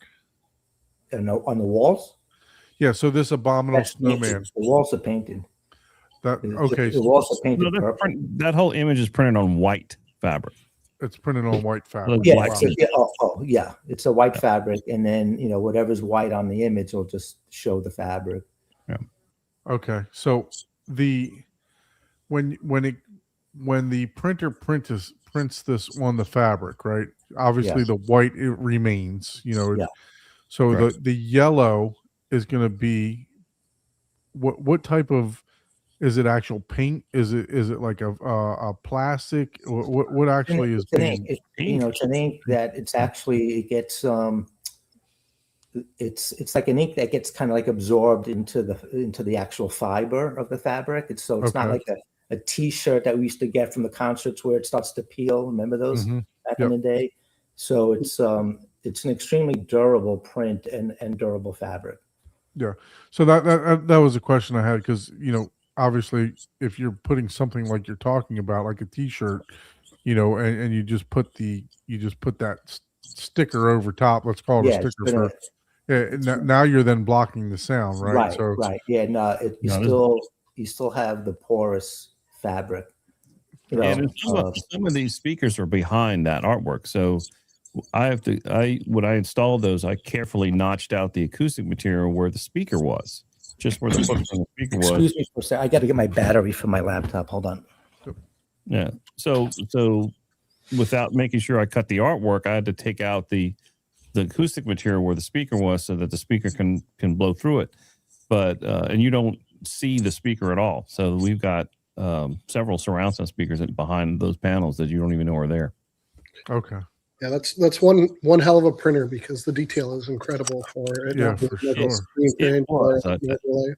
And on the walls, Yeah. So this abominable that's painted. snowman. The walls are painted. That The okay? walls are No, painted that's purple. that whole image is printed on white fabric. It's printed on white fabric. Yeah, Black Wow. yeah, it's a white fabric, and then whatever's white on the image will just show the fabric. Okay. So the when the printer prints this on the fabric, right? Obviously Yes. the white it remains, Yeah. So Correct. the yellow is going to be what type of, is it actual paint? Is it like a plastic? What actually is It's an ink. being? It's an ink that it gets it's like an ink that gets kind of like absorbed into the actual fiber of the fabric. It's not Okay. like a t-shirt that we used to get from the concerts where it starts to peel. Remember those Mhm. back Yep. in the day? So it's an extremely durable print and durable fabric. Yeah. So that was a question I had, because obviously if you're putting something like you're talking about, like a t-shirt, and you just put that sticker over top, let's call it a Yeah, it's sticker gonna, now you're then blocking the sound, right? right, So right. Yeah, no, you still have the porous fabric. And some of these speakers are behind that artwork, so when I installed those, I carefully notched out the acoustic material where the speaker was, just where the hook from the speaker was. Excuse me for a second. I got to get my battery for my laptop. Hold on. Yeah. So without making sure I cut the artwork, I had to take out the acoustic material where the speaker was, so that the speaker can blow through it. But and you don't see the speaker at all. So we've got several surround sound speakers behind those panels that you don't even know are there. okay. Yeah, that's one hell of a printer, because the detail is incredible for it. Yeah, Not for like a sure. screen print was. or overlay.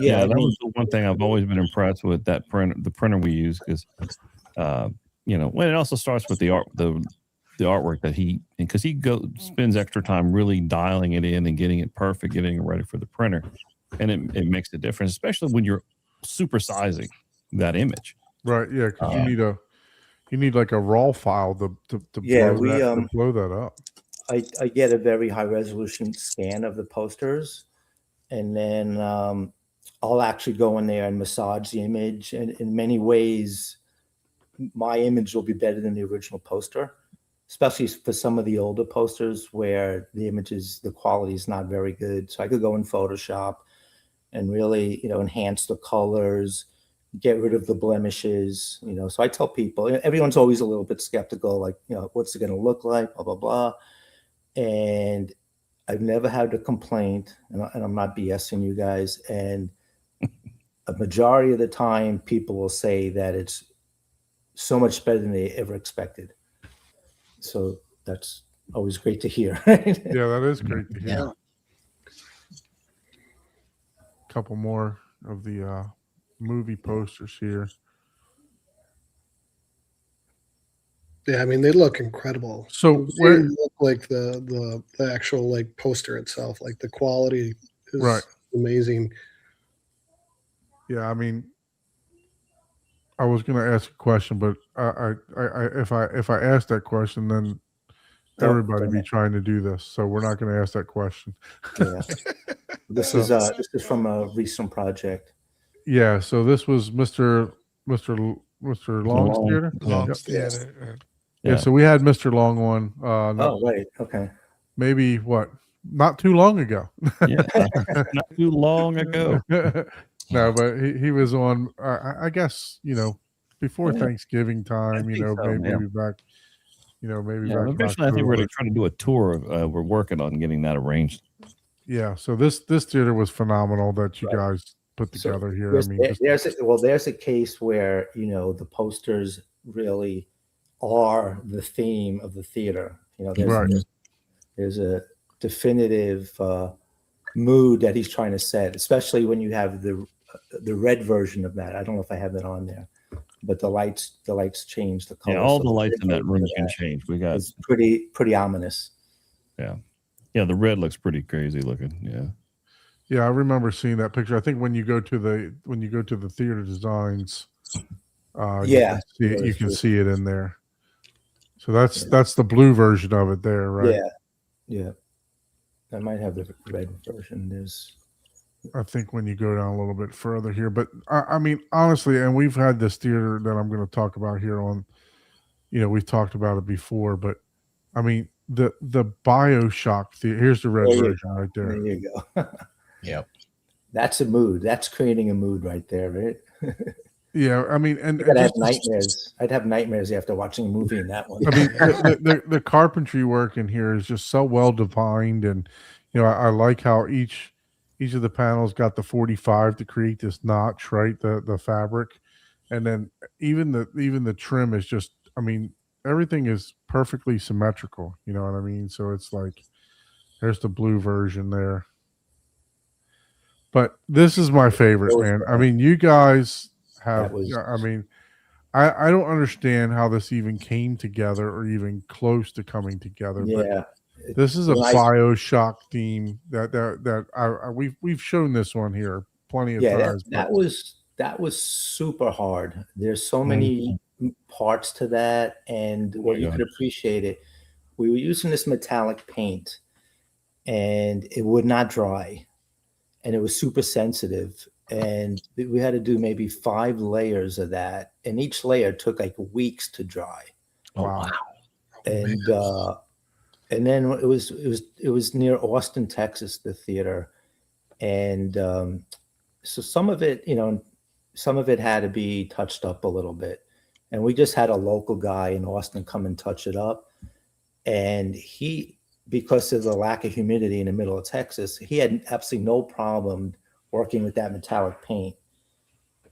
Yeah, that was the one thing I've always been impressed with, that the printer we use, because when it also starts with the artwork that because he spends extra time really dialing it in and getting it perfect, getting it ready for the printer, and it makes a difference, especially when you're supersizing that image. Right. Yeah, because you need like a raw file to Yeah, blow that up. I get a very high resolution scan of the posters, and then I'll actually go in there and massage the image. And in many ways, my image will be better than the original poster, especially for some of the older posters where the quality is not very good. So I could go in Photoshop and really, enhance the colors, get rid of the blemishes. So I tell people, everyone's always a little bit skeptical, like, what's it going to look like, blah, blah, blah. And I've never had a complaint, and I'm not BSing you guys. And a majority of the time, people will say that it's so much better than they ever expected. So that's always great to hear. Yeah, that is great to hear. Yeah. Couple more of the movie posters here. Yeah, I mean, they look incredible. So They where look like the actual like poster itself, like the quality is Right. amazing. Yeah, I mean, I was going to ask a question, but if I ask that question, then everybody be trying to do this, so we're not going to ask that question. Yeah. This is from a recent project. Yeah, so this was Mr. Long's theater. Long's Yep. Theater. Yeah, so we had Mr. Long on. Oh, right. Okay. Maybe not too long ago. Yeah, not too long ago. No, but he was on. I guess before Thanksgiving time. think so, Maybe back. Maybe back. Eventually, I think we're going to try to do a tour. We're working on getting that arranged. Yeah. So this theater was phenomenal that you guys put together here. I mean, there's a case where the posters really are the theme of the theater. Right. there's a definitive mood that he's trying to set, especially when you have the red version of that. I don't know if I have it on there, but the lights change the color. Yeah, all So the lights in that room red can version change. We got is pretty ominous. yeah, the red looks pretty crazy looking. Yeah. Yeah, I remember seeing that picture. I think when you go to the theater designs, Yeah, you can see it in there. So that's the blue version of it there, right? Yeah. I might have the red version. There's I think when you go down a little bit further here, but I mean, honestly, and we've had this theater that I'm going to talk about here on, we've talked about it before, but I mean, the BioShock theater, here's the red version right there. There you go. Yep. That's a mood. That's creating a mood right there, right? Yeah, I mean, and I'd have nightmares. I'd have nightmares after watching a movie in that one. I mean, the carpentry work in here is just so well defined, and I like how each of the panels got the 45 to create this notch, right? The fabric, and then even the trim is just, I mean, everything is perfectly symmetrical. You know what I mean? So it's like, there's the blue version there. But this is my favorite, man. I mean, you guys have. I mean, I don't understand how this even came together or even close to coming together. Yeah, but this is a BioShock theme that we've shown this one here plenty of times. That was super hard. There's so many parts to that, and what you could appreciate it. We were using this metallic paint, and it would not dry. And it was super sensitive, and we had to do maybe 5 layers of that, and each layer took like weeks to dry. Oh, wow! And then it was near Austin, Texas, the theater, and so some of it had to be touched up a little bit, and we just had a local guy in Austin come and touch it up, and because of the lack of humidity in the middle of Texas, he had absolutely no problem working with that metallic paint.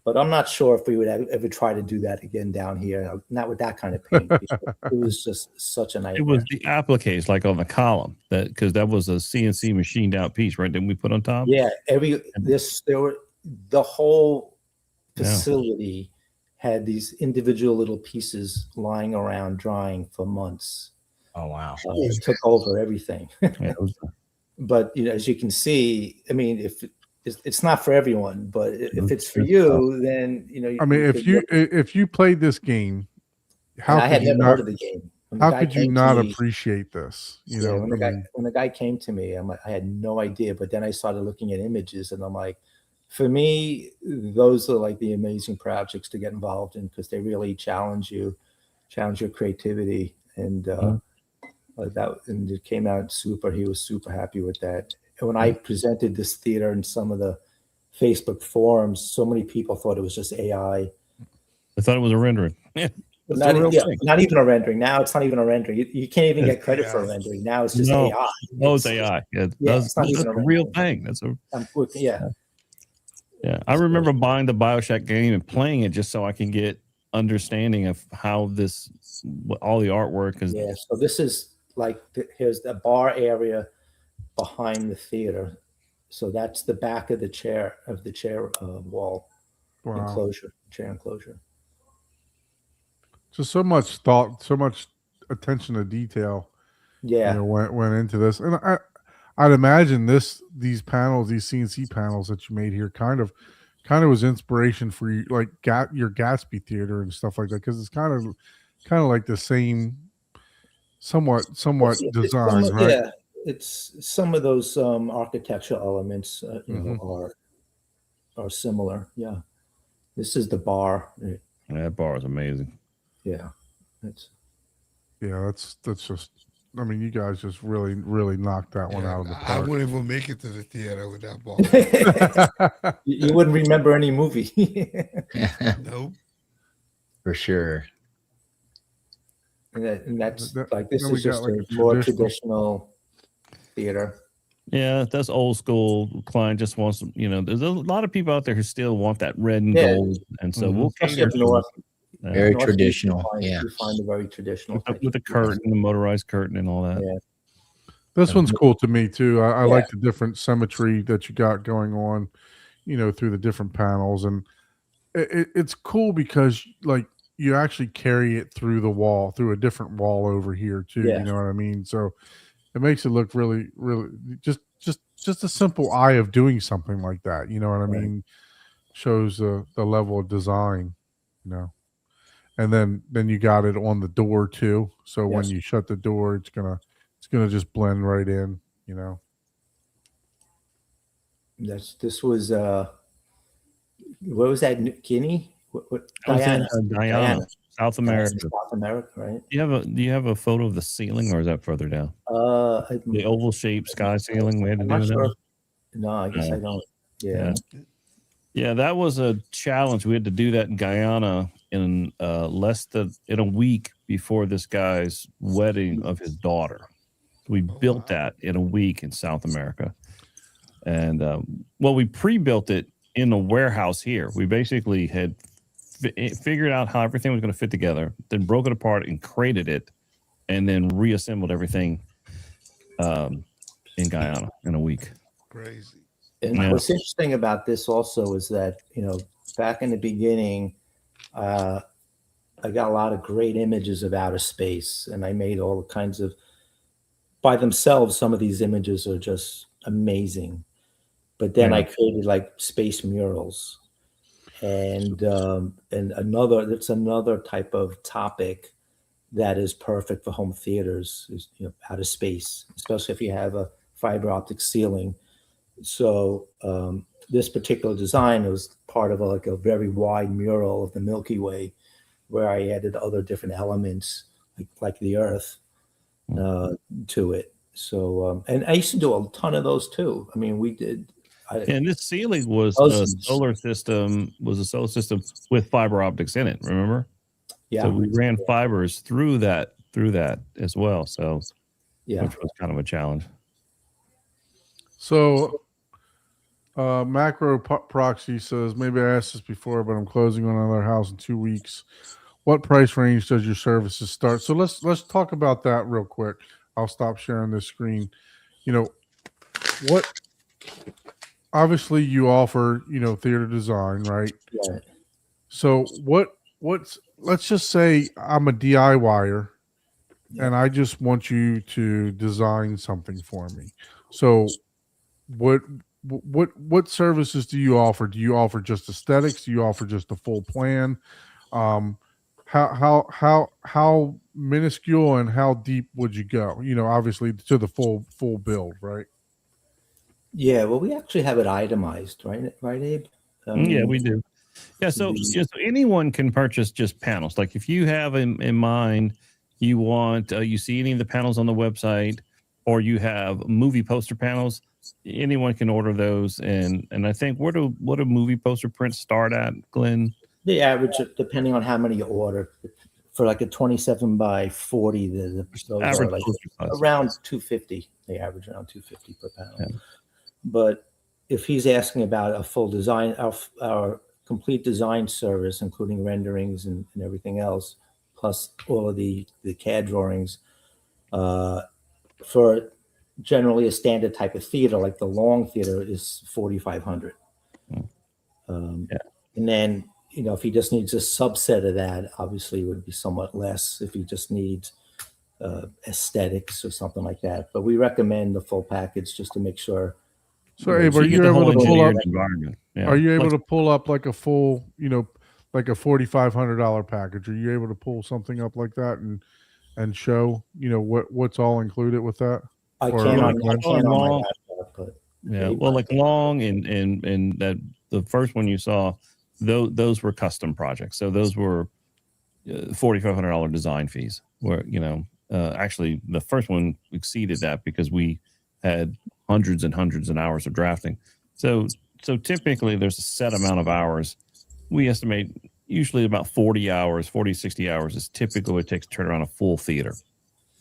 But I'm not sure if we would ever try to do that again down here, not with that kind of paint. It was just such a nightmare. It was the appliques, like on the column, because that was a CNC machined out piece, right? Didn't we put on top? Yeah, the whole facility had these individual little pieces lying around drying for months. Oh, wow. It took over everything. But as you can see, I mean, if it's not for everyone, but if it's for you, then I mean, if you played this game, I had never heard of the game. How could you not appreciate this? When the guy came to me, I had no idea. But then I started looking at images, and I'm like, for me, those are like the amazing projects to get involved in, because they really challenge your creativity, and and it came out super. He was super happy with that. And when I presented this theater in some of the Facebook forums, so many people thought it was just AI. I thought it was a rendering. Yeah. Not even a rendering. Now it's not even a rendering. You can't even get credit for a rendering. Now it's just AI. No, it's AI. Yeah, that's a real thing. That's yeah. I remember buying the BioShock game and playing it just so I can get understanding of how all the artwork is. Yeah. So this is like here's the bar area behind the theater. So that's the back of the chair wall enclosure, chair enclosure. So much thought, so much attention to detail. Yeah, went into this, and I'd imagine these panels, these CNC panels that you made here, kind of was inspiration for you, like your Gatsby theater and stuff like that, because it's kind of like the same, somewhat design, right? Yeah, it's some of those architectural elements, are similar. Yeah, this is the bar. Yeah, that bar is amazing. Yeah, that's just. I mean, you guys just really, really knocked that one out of the park. I wouldn't even make it to the theater with that ball. You wouldn't remember any movie. Nope. For sure. And that's like this is just a more traditional theater. Yeah, that's old school. Client just wants, there's a lot of people out there who still want that red and gold, and so we'll especially up north. Very traditional. You find a very traditional with the curtain, the motorized curtain, and all that. Yeah. This one's cool to me too. I Yeah. like the different symmetry that you got going on, through the different panels, and it's cool because like you actually carry it through the wall, through a different wall over here too. Yeah. You know what I mean? So it makes it look really, really just a simple eye of doing something like that. You know what I Right. mean? Shows the level of design, and then you got it on the door too. So when Yes. you shut the door, it's gonna just blend right in. This was what was that? Guinea? What I was in Guyana. Guyana, South America. South America, right? Do you have a photo of the ceiling, or is that further down? I'm The oval shaped sky ceiling we had to I'm do not that? sure. No, I guess No. I don't. Yeah. Yeah, that was a challenge. We had to do that in Guyana in in a week before this guy's wedding of his daughter. We built that in a week in South America, and we pre-built it in a warehouse here. We basically had figured out how everything was going to fit together, then broke it apart and crated it, and then reassembled everything in Guyana in a week. Crazy. And Yeah. what's interesting about this also is that, back in the beginning, I got a lot of great images of outer space, and I made all kinds of, by themselves, some of these images are just amazing. But then Yeah. I created like space murals, and that's another type of topic that is perfect for home theaters is outer space, especially if you have a fiber optic ceiling. So this particular design was part of a very wide mural of the Milky Way, where I added other different elements like the Earth to it. So and I used to do a ton of those too. I mean, we did. And this ceiling was Those- a solar system. Was a solar system with fiber optics in it. Remember? Yeah, So we ran fibers through that as well. So yeah. which was kind of a challenge. So, Macro Proxy says, maybe I asked this before, but I'm closing on another house in 2 weeks. What price range does your services start? So let's talk about that real quick. I'll stop sharing this screen. What? Obviously, you offer theater design, right? Right. So let's just say I'm a DIYer, and I just want you to design something for me. So what services do you offer? Do you offer just aesthetics? Do you offer just a full plan? How minuscule and how deep would you go? Obviously to the full build, right? Yeah, well, we actually have it itemized, right, Abe? Yeah, we do. Yeah, so anyone can purchase just panels. Like if you have in mind, you want you see any of the panels on the website, or you have movie poster panels, anyone can order those. And I think what do movie poster prints start at, Glenn? The average, depending on how many you order, for like a 27 by 40, those Average are like poster size. around 250. They average around 250 per panel. Yeah. But if he's asking about a full design, our complete design service, including renderings and everything else, plus all of the CAD drawings, for generally a standard type of theater, like the long theater, is 4,500. Yeah. And then, if he just needs a subset of that, obviously it would be somewhat less if he just needs aesthetics or something like that. But we recommend the full package just to make sure. So, Abe, are you you get the whole able to pull up? engineered environment. Yeah. Are you able Like, to pull up like a full, like a $4,500 package? Are you able to pull something up like that and show, what's all included with that? I Or can't like on one- my laptop, but yeah, well, like long and that the first one you saw, those were custom projects. So those were $4,500 design fees. Where actually the first one exceeded that because we had hundreds and hundreds of hours of drafting. So typically there's a set amount of hours. We estimate usually about 40 hours, 40, 60 hours is typically what it takes to turn around a full theater.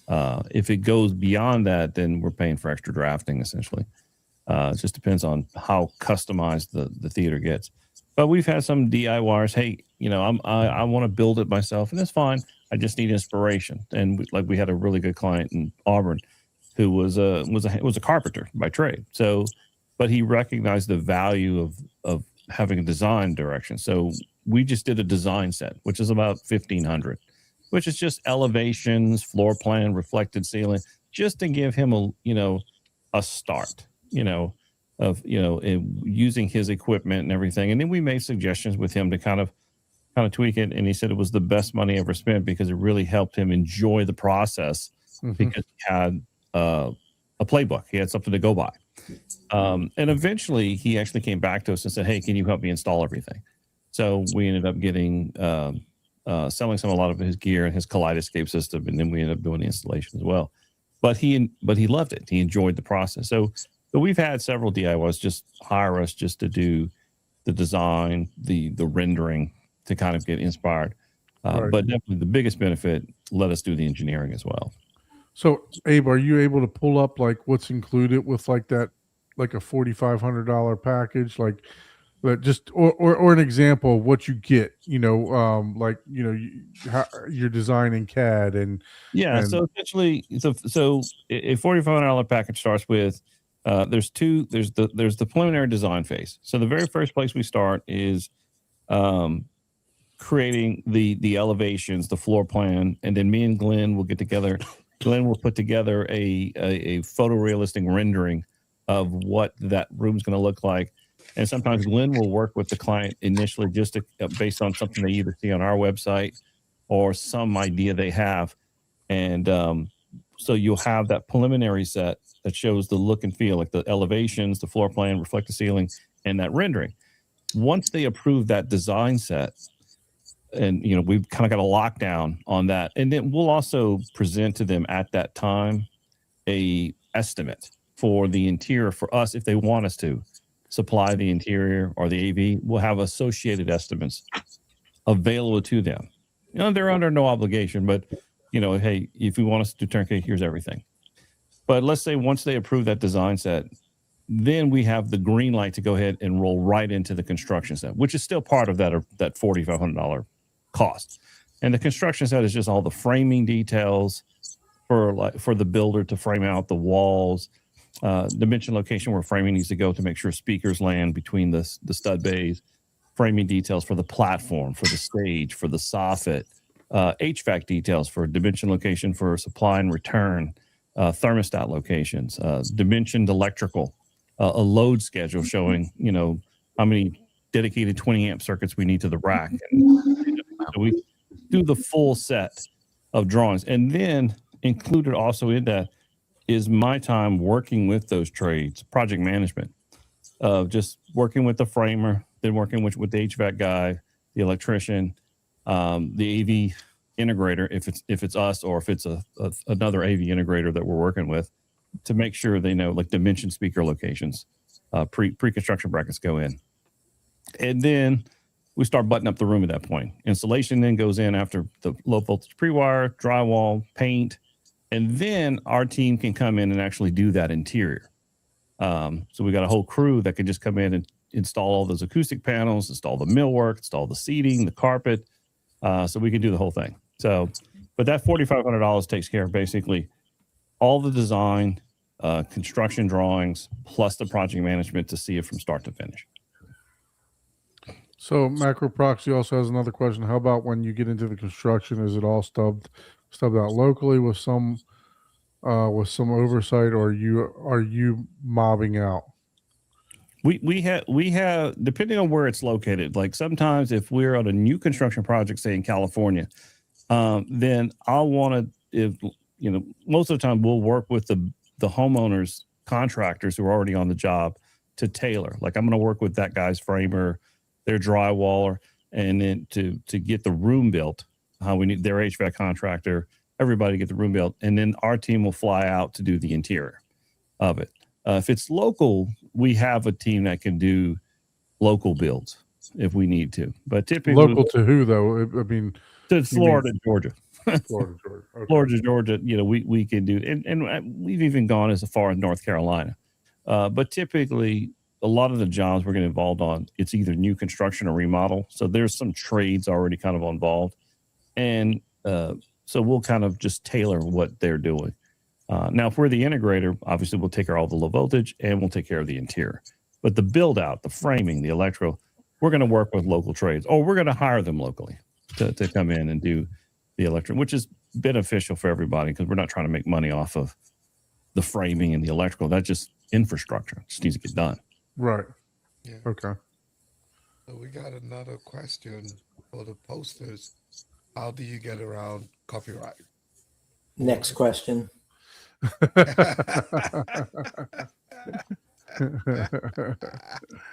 If it goes beyond that, then we're paying for extra drafting essentially. It just depends on how customized the theater gets. But we've had some DIYers. Hey, I want to build it myself, and that's fine. I just need inspiration. And we had a really good client in Auburn who was a carpenter by trade. So, but he recognized the value of having a design direction. So we just did a design set, which is about 1,500, which is just elevations, floor plan, reflected ceiling, just to give him a start, of using his equipment and everything. And then we made suggestions with him to kind of tweak it. And he said it was the best money ever spent because it really helped him enjoy the process because he had a playbook. He had something to go by. And eventually he actually came back to us and said, hey, can you help me install everything? So we ended up getting, selling a lot of his gear and his Kaleidoscape system. And then we ended up doing the installation as well. But he loved it. He enjoyed the process. So we've had several DIYs just hire us just to do the design, the rendering to kind of get inspired. Right. But definitely the biggest benefit, let us do the engineering as well. So, Abe, are you able to pull up like what's included with like that, like a $4,500 package, like that? Just or an example of what you get, like you're designing CAD and So essentially, so a $4,500 package starts with there's the preliminary design phase. So the very first place we start is creating the elevations, the floor plan, and then me and Glenn will get together. Glenn will put together a photorealistic rendering of what that room's going to look like. And sometimes Glenn will work with the client initially just based on something they either see on our website or some idea they have. And so you'll have that preliminary set that shows the look and feel, like the elevations, the floor plan, reflective ceiling, and that rendering. Once they approve that design set, and we've kind of got a lockdown on that, and then we'll also present to them at that time a estimate for the interior for us if they want us to supply the interior or the AV. We'll have associated estimates available to them. They're under no obligation, but hey, if you want us to do turnkey, here's everything. But let's say once they approve that design set, then we have the green light to go ahead and roll right into the construction set, which is still part of that $4,500 cost. And the construction set is just all the framing details for the builder to frame out the walls, dimension location where framing needs to go to make sure speakers land between the stud bays, framing details for the platform, for the stage, for the soffit, HVAC details for dimension location for supply and return, thermostat locations, dimensioned electrical, a load schedule showing, how many dedicated 20 amp circuits we need to the rack. And so we do the full set of drawings. And then included also in that is my time working with those trades, project management, just working with the framer, then working with the HVAC guy, the electrician, the AV integrator, if it's us or if it's another AV integrator that we're working with, to make sure they know like dimension speaker locations, pre-construction brackets go in. And then we start buttoning up the room at that point. Installation then goes in after the low voltage pre-wire, drywall, paint, and then our team can come in and actually do that interior. So we got a whole crew that can just come in and install all those acoustic panels, install the millwork, install the seating, the carpet. So we can do the whole thing. So, but that $4,500 takes care of basically all the design, construction drawings, plus the project management to see it from start to finish. So Macro Proxy also has another question. How about when you get into the construction, is it all stubbed out locally with some oversight, or are you mobbing out? We have depending on where it's located. Like sometimes if we're on a new construction project, say in California, then I'll want to, most of the time we'll work with the homeowners, contractors who are already on the job to tailor. Like I'm going to work with that guy's framer, their drywaller, and then to get the room built. How we need their HVAC contractor, everybody get the room built, and then our team will fly out to do the interior of it. If it's local, we have a team that can do local builds if we need to. But typically, local to who though? I mean, to Florida, Georgia. Florida, Georgia. Okay. Florida, Georgia. We can do, and we've even gone as far as North Carolina. But typically, a lot of the jobs we're getting involved on, it's either new construction or remodel. So there's some trades already kind of involved, and so we'll kind of just tailor what they're doing. Now, if we're the integrator, obviously we'll take care of all the low voltage and we'll take care of the interior. But the build out, the framing, the electro, we're going to work with local trades, or we're going to hire them locally to come in and do the electric, which is beneficial for everybody because we're not trying to make money off of the framing and the electrical. That's just infrastructure. It just needs to get done. Right. Yeah. Okay. So we got another question for the posters. How do you get around copyright? Next question.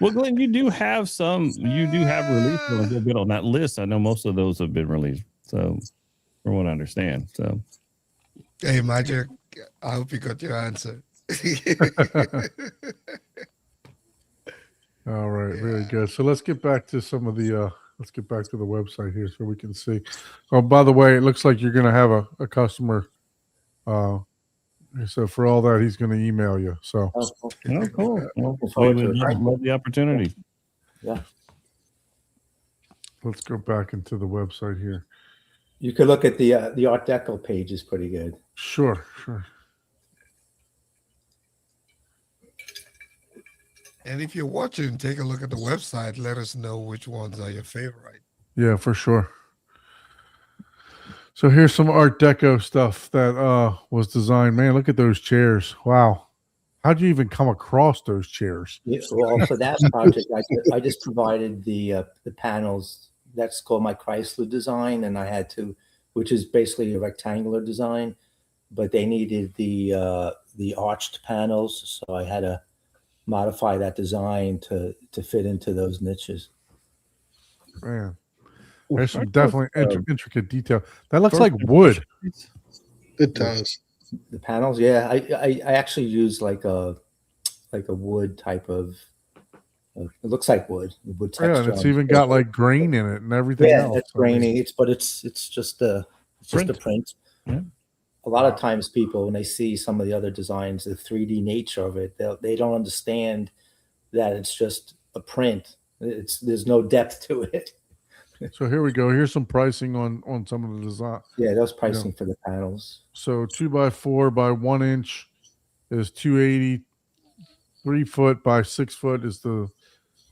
Well, Glenn, you do have released a little bit on that list. I know most of those have been released. So, from what I understand. So, Hey, Magic, I hope you got your answer. All right, very good. So let's get back to some of the let's get back to the website here so we can see. Oh, by the way, it looks like you're going to have a customer. So for all that, he's going to email you. So Oh, cool. oh, cool. Well, Looking forward we to would it. love the opportunity. Yeah. let's go back into the website here. You could look at the Art Deco page is pretty good. Sure. And if you're watching, take a look at the website. Let us know which ones are your favorite. Yeah, for sure. So here's some Art Deco stuff that was designed. Man, look at those chairs. Wow. How'd you even come across those chairs? Yeah, well, for that project, I just provided the panels. That's called my Chrysler design, and I had to, which is basically a rectangular design, but they needed the arched panels, so I had to modify that design to fit into those niches. Man, there's some definitely intricate detail. That looks like wood. It does. The panels, yeah, I actually use like a wood type of. It looks like wood texture. Yeah, and it's even got like grain in it and everything yeah, else. it's grainy. It's just a print. Yeah. A lot of times, people when they see some of the other designs, the 3D nature of it, they don't understand that it's just a print. There's no depth to it. So here we go. Here's some pricing on some of the design. Yeah, that's pricing for the panels. So 2x4 by 1 inch is $280. 3 foot by 6 foot is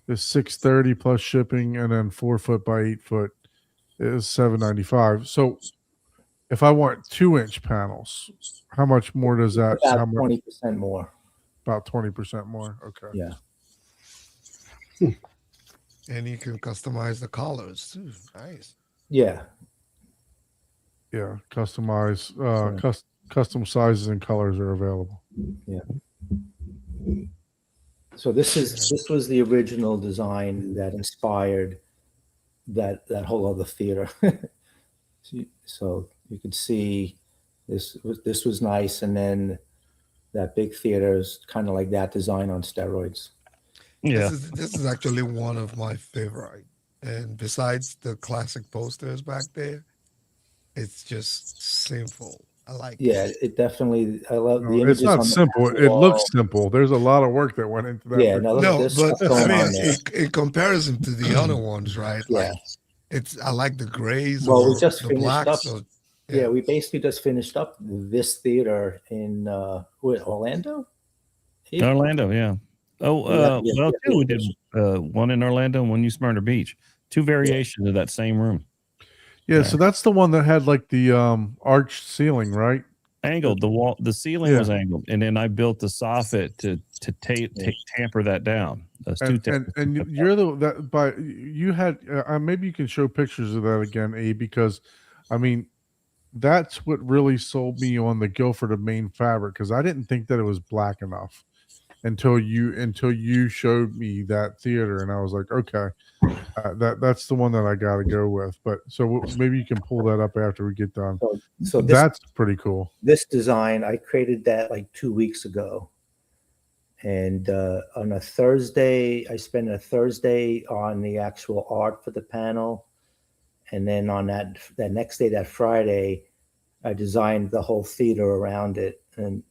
$630 plus shipping, and then 4 foot by 8 foot is $795. So if I want 2-inch panels, how much more does that? About 20% more. About 20% more. Okay. Yeah. And you can customize the colors too. Nice. Yeah. Yeah. Customize. Custom sizes and colors are available. Yeah. So this was the original design that inspired that whole other theater. So you could see this was nice, and then that big theater is kind of like that design on steroids. Yeah. This is actually one of my favorite. And besides the classic posters back there, it's just simple. I like it. It definitely. I love the No, images. it's not on the simple. back It wall. looks simple. There's a lot of work that went into that. Yeah, no, No, there's but stuff going I on mean, there. in comparison to the other ones, right? Yeah. Like I like the grays. Well, we or just the finished blacks. up. Or, Yeah, we basically just finished up this theater in Orlando. Orlando, yeah. Oh, Yeah. too, we did one in Orlando and one in Smyrna Beach. Two variations of that same room. Yeah, so that's the one that had like the arched ceiling, right? Angled the ceiling was angled, and then I built the soffit to tamper that down. Those two And you're you had maybe you can show pictures of that again, Abe, because I mean that's what really sold me on the Guilford of Maine fabric, because I didn't think that it was black enough until you showed me that theater, and I was like, okay, that's the one that I got to go with. But so maybe you can pull that up after we get done. So that's pretty cool. This design, I created that like 2 weeks ago, and on a Thursday, I spent a Thursday on the actual art for the panel, and then on that next day, that Friday, I designed the whole theater around it, and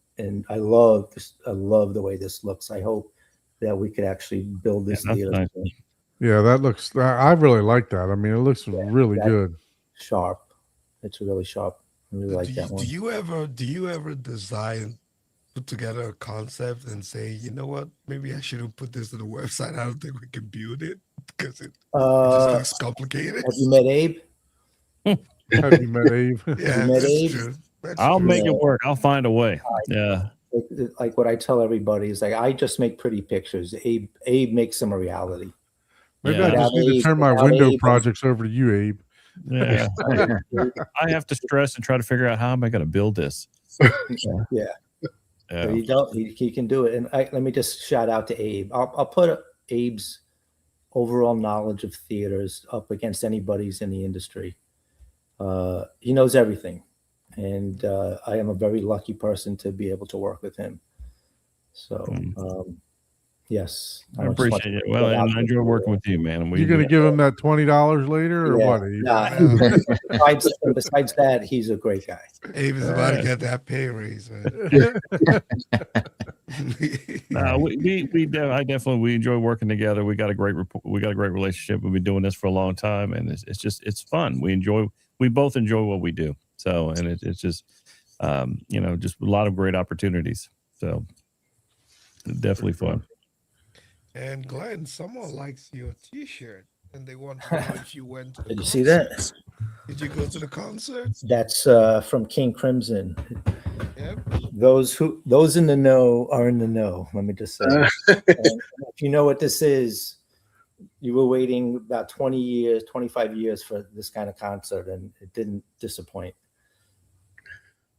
I love this. I love the way this looks. I hope that we could actually build this theater. Nice. Yeah, that looks. I really like that. I mean, it looks really good. Sharp. It's really sharp. I really like do, that you, one. do you ever design, put together a concept and say, you know what, maybe I shouldn't put this on the website. I don't think we can build it because it just looks complicated. Have you met Abe? Have you met Abe? Yeah, met that's Abe? true. That's I'll true. make Yeah. it work. I'll find a way. Yeah. Like what I tell everybody is like, I just make pretty pictures. Abe makes them a reality. Maybe Yeah. I just need to Abe- turn my without window Abe- projects over to you, Abe. Yeah. I have to stress and try to figure out how am I going to build this. Yeah. Yeah. But he can do it. And let me just shout out to Abe. I'll put Abe's overall knowledge of theaters up against anybody's in the industry. He knows everything. And I am a very lucky person to be able to work with him. So, yes. I just want appreciate to it. put Well, that out and I there. enjoy working with you, man. And You gonna give him that $20 later or Yeah. what, Abe? Nah, besides that, he's a great guy. Abe is about to get that pay raise, man. we enjoy working together. We got a great relationship. We've been doing this for a long time, and it's fun. We both enjoy what we do. So, and it's just just a lot of great opportunities. So, definitely fun. And Glenn, someone likes your T-shirt, and they want to know if you went to the Did you see that? concert. Did you go to the concert? That's from King Crimson. Yep. Those in the know are in the know. Let me just say. And if you know what this is, you were waiting about 20 years, 25 years for this kind of concert, and it didn't disappoint.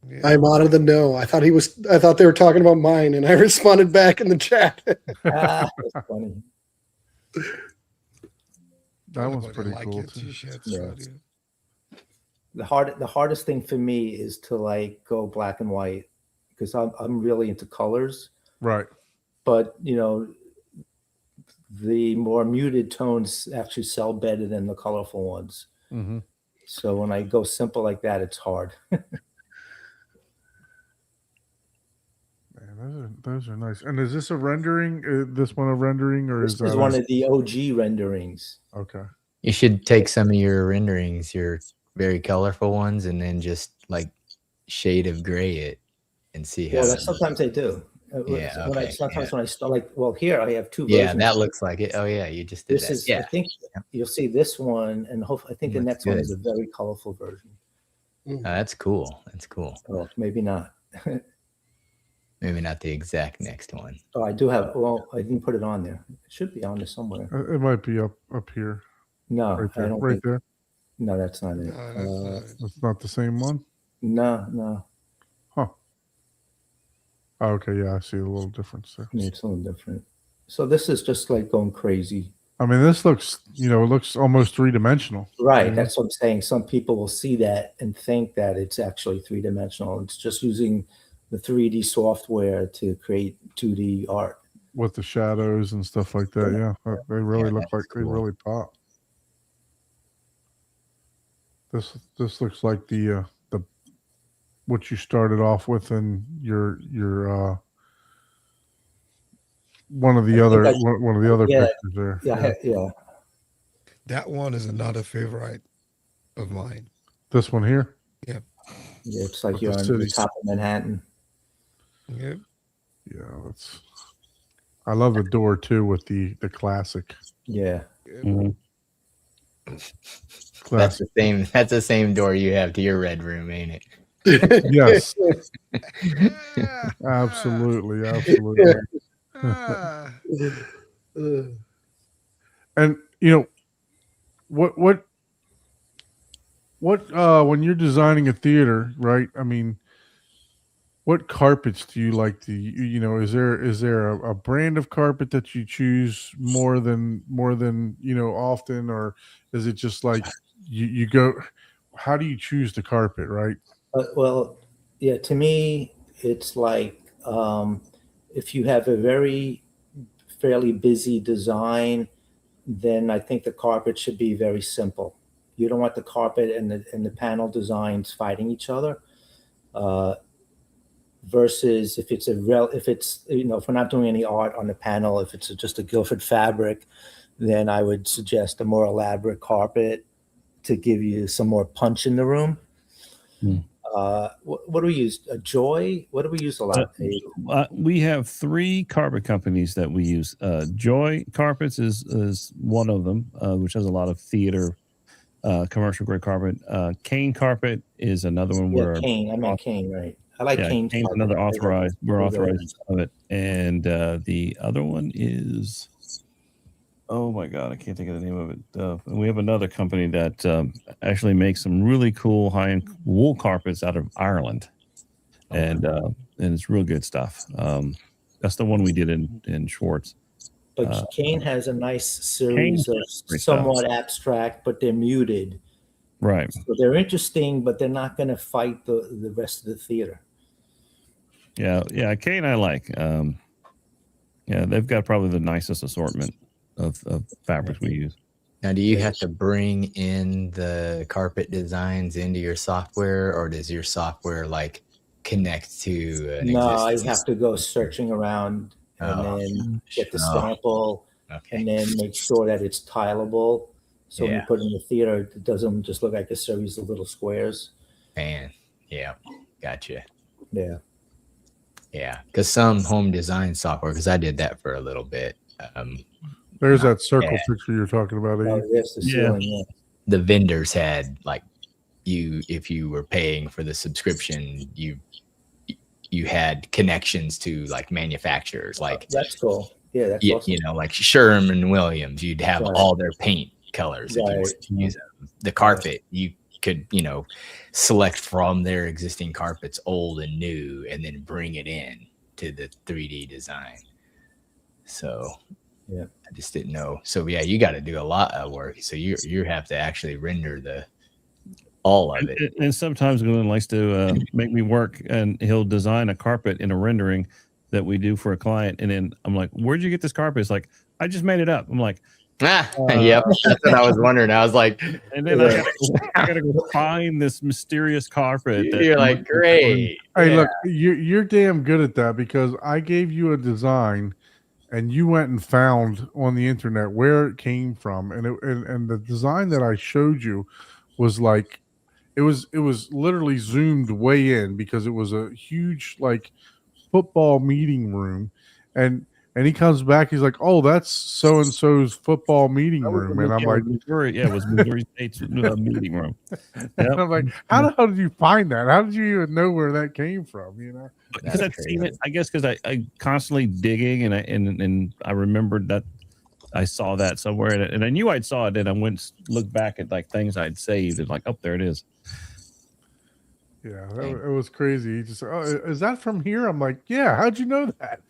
Yeah. I'm out of the know. I thought they were talking about mine, and I responded back in the chat. That's funny. That one's Everybody pretty like cool your too. T-shirts, Yeah. right? The hardest thing for me is to like go black and white because I'm really into colors. Right. But the more muted tones actually sell better than the colorful ones. Mm-hmm. So when I go simple like that, it's hard. Man, those are nice. And is this a rendering? This one a rendering, or This is that is one of the OG renderings. okay? You should take some of your renderings, your very colorful ones, and then just like shade of gray it and see how. Well, sometimes I do. Yeah, When okay, sometimes when I start here I have two Yeah, versions. that looks like it. Oh yeah, you just did This that. is Yeah, I think you'll see this one, and hopefully I think the Looks next one good. is a very colorful version. That's cool. That's cool. Well, maybe not. Maybe not the exact next one. Oh, I do have. Well, I didn't put it on there. It should be on there somewhere. It might be up here, No, right I there, don't right think. there. No, that's not it. No, that's not it. That's not the same one. No. Huh. Oh, okay, yeah, I see a little difference there. Yeah, it's a little different. So this is just like going crazy. I mean, this looks, it looks almost three-dimensional. Right. Mhm. That's what I'm saying. Some people will see that and think that it's actually three-dimensional. It's just using the 3D software to create 2D art. With the shadows and stuff like that. Yeah, they really Yeah, look that's like they cool. really pop. This looks like the what you started off with in your one of the I other think one of the other yeah, pictures there. Yeah. That one is another favorite of mine. This one here. Yeah, it's like With you're the on the cities. top of Manhattan. Yep. Yeah, that's. I love the door too with the classic. Yeah. Mhm. That's Classic. the same. That's the same door you have to your red room, ain't it? Yes, Yeah. absolutely, absolutely. Ah. And what when you're designing a theater, right? I mean, what carpets do you like to is there a brand of carpet that you choose more than often, or is it just like you go, how do you choose the carpet, right? Well, yeah, to me, it's like if you have a fairly busy design, then I think the carpet should be very simple. You don't want the carpet and the panel designs fighting each other. Versus if it's if we're not doing any art on the panel, if it's just a Guilford fabric, then I would suggest a more elaborate carpet to give you some more punch in the room. What do we use? A Joy? What do we use a lot? We have 3 carpet companies that we use. Joy Carpets is one of them, which has a lot of theater, commercial grade carpet. Kane Carpet is another one. Yeah, Kane. I meant Kane, right? I like Kane. Kane's another authorized. We're authorized of it, and the other one is. Oh my God, I can't think of the name of it. And we have another company that actually makes some really cool high-end wool carpets out of Ireland, and it's real good stuff. That's the one we did in Schwartz. But Kane has a nice series of somewhat abstract, but they're muted. Right. So they're interesting, but they're not going to fight the rest of the theater. Yeah, Kane I like. Yeah, they've got probably the nicest assortment of fabrics we use. Now, do you have to bring in the carpet designs into your software, or does your software like connect to an No, I existing? have to go searching around and then get the sample and then make sure that it's tileable. So when you put it in the theater, it doesn't just look like a series of little squares. Man, yeah, gotcha. Yeah. Yeah, because some home design software, because I did that for a little bit. There's that circle picture you're talking about. Oh, yes, the ceiling, The vendors had like if you were paying for the subscription, you had connections to like manufacturers, like that's cool. Yeah, that's awesome. You know, like Sherwin-Williams. You'd have all their paint colors. If you were to use them. The carpet, you could, select from their existing carpets, old and new, and then bring it in to the 3D design. So yeah, I just didn't know. So yeah, you got to do a lot of work. So you have to actually render all of it. And sometimes Glenn likes to make me work, and he'll design a carpet in a rendering that we do for a client. And then I'm like, "Where'd you get this carpet?" It's like, "I just made it up." I'm like, yep, that's what I was wondering. I was like, and then I gotta go find this mysterious carpet. You're like, great. Hey, look, you're damn good at that, because I gave you a design and you went and found on the internet where it came from, and and the design that I showed you was like, it was literally zoomed way in, because it was a huge like football meeting room, and he comes back, he's like, "Oh, that's so and so's football meeting room," and I'm like, Missouri, it was Missouri State's meeting room. And I'm like, how the hell did you find that? How did you even know where that came from? Because I've seen it, I guess, because I constantly digging, and I remembered that I saw that somewhere, and I knew I'd saw it, and I went looked back at like things I'd saved, and like, oh, there it is. Yeah, it was crazy. He just, "Oh, is that from here?" I'm like, "Yeah, how'd you know that?"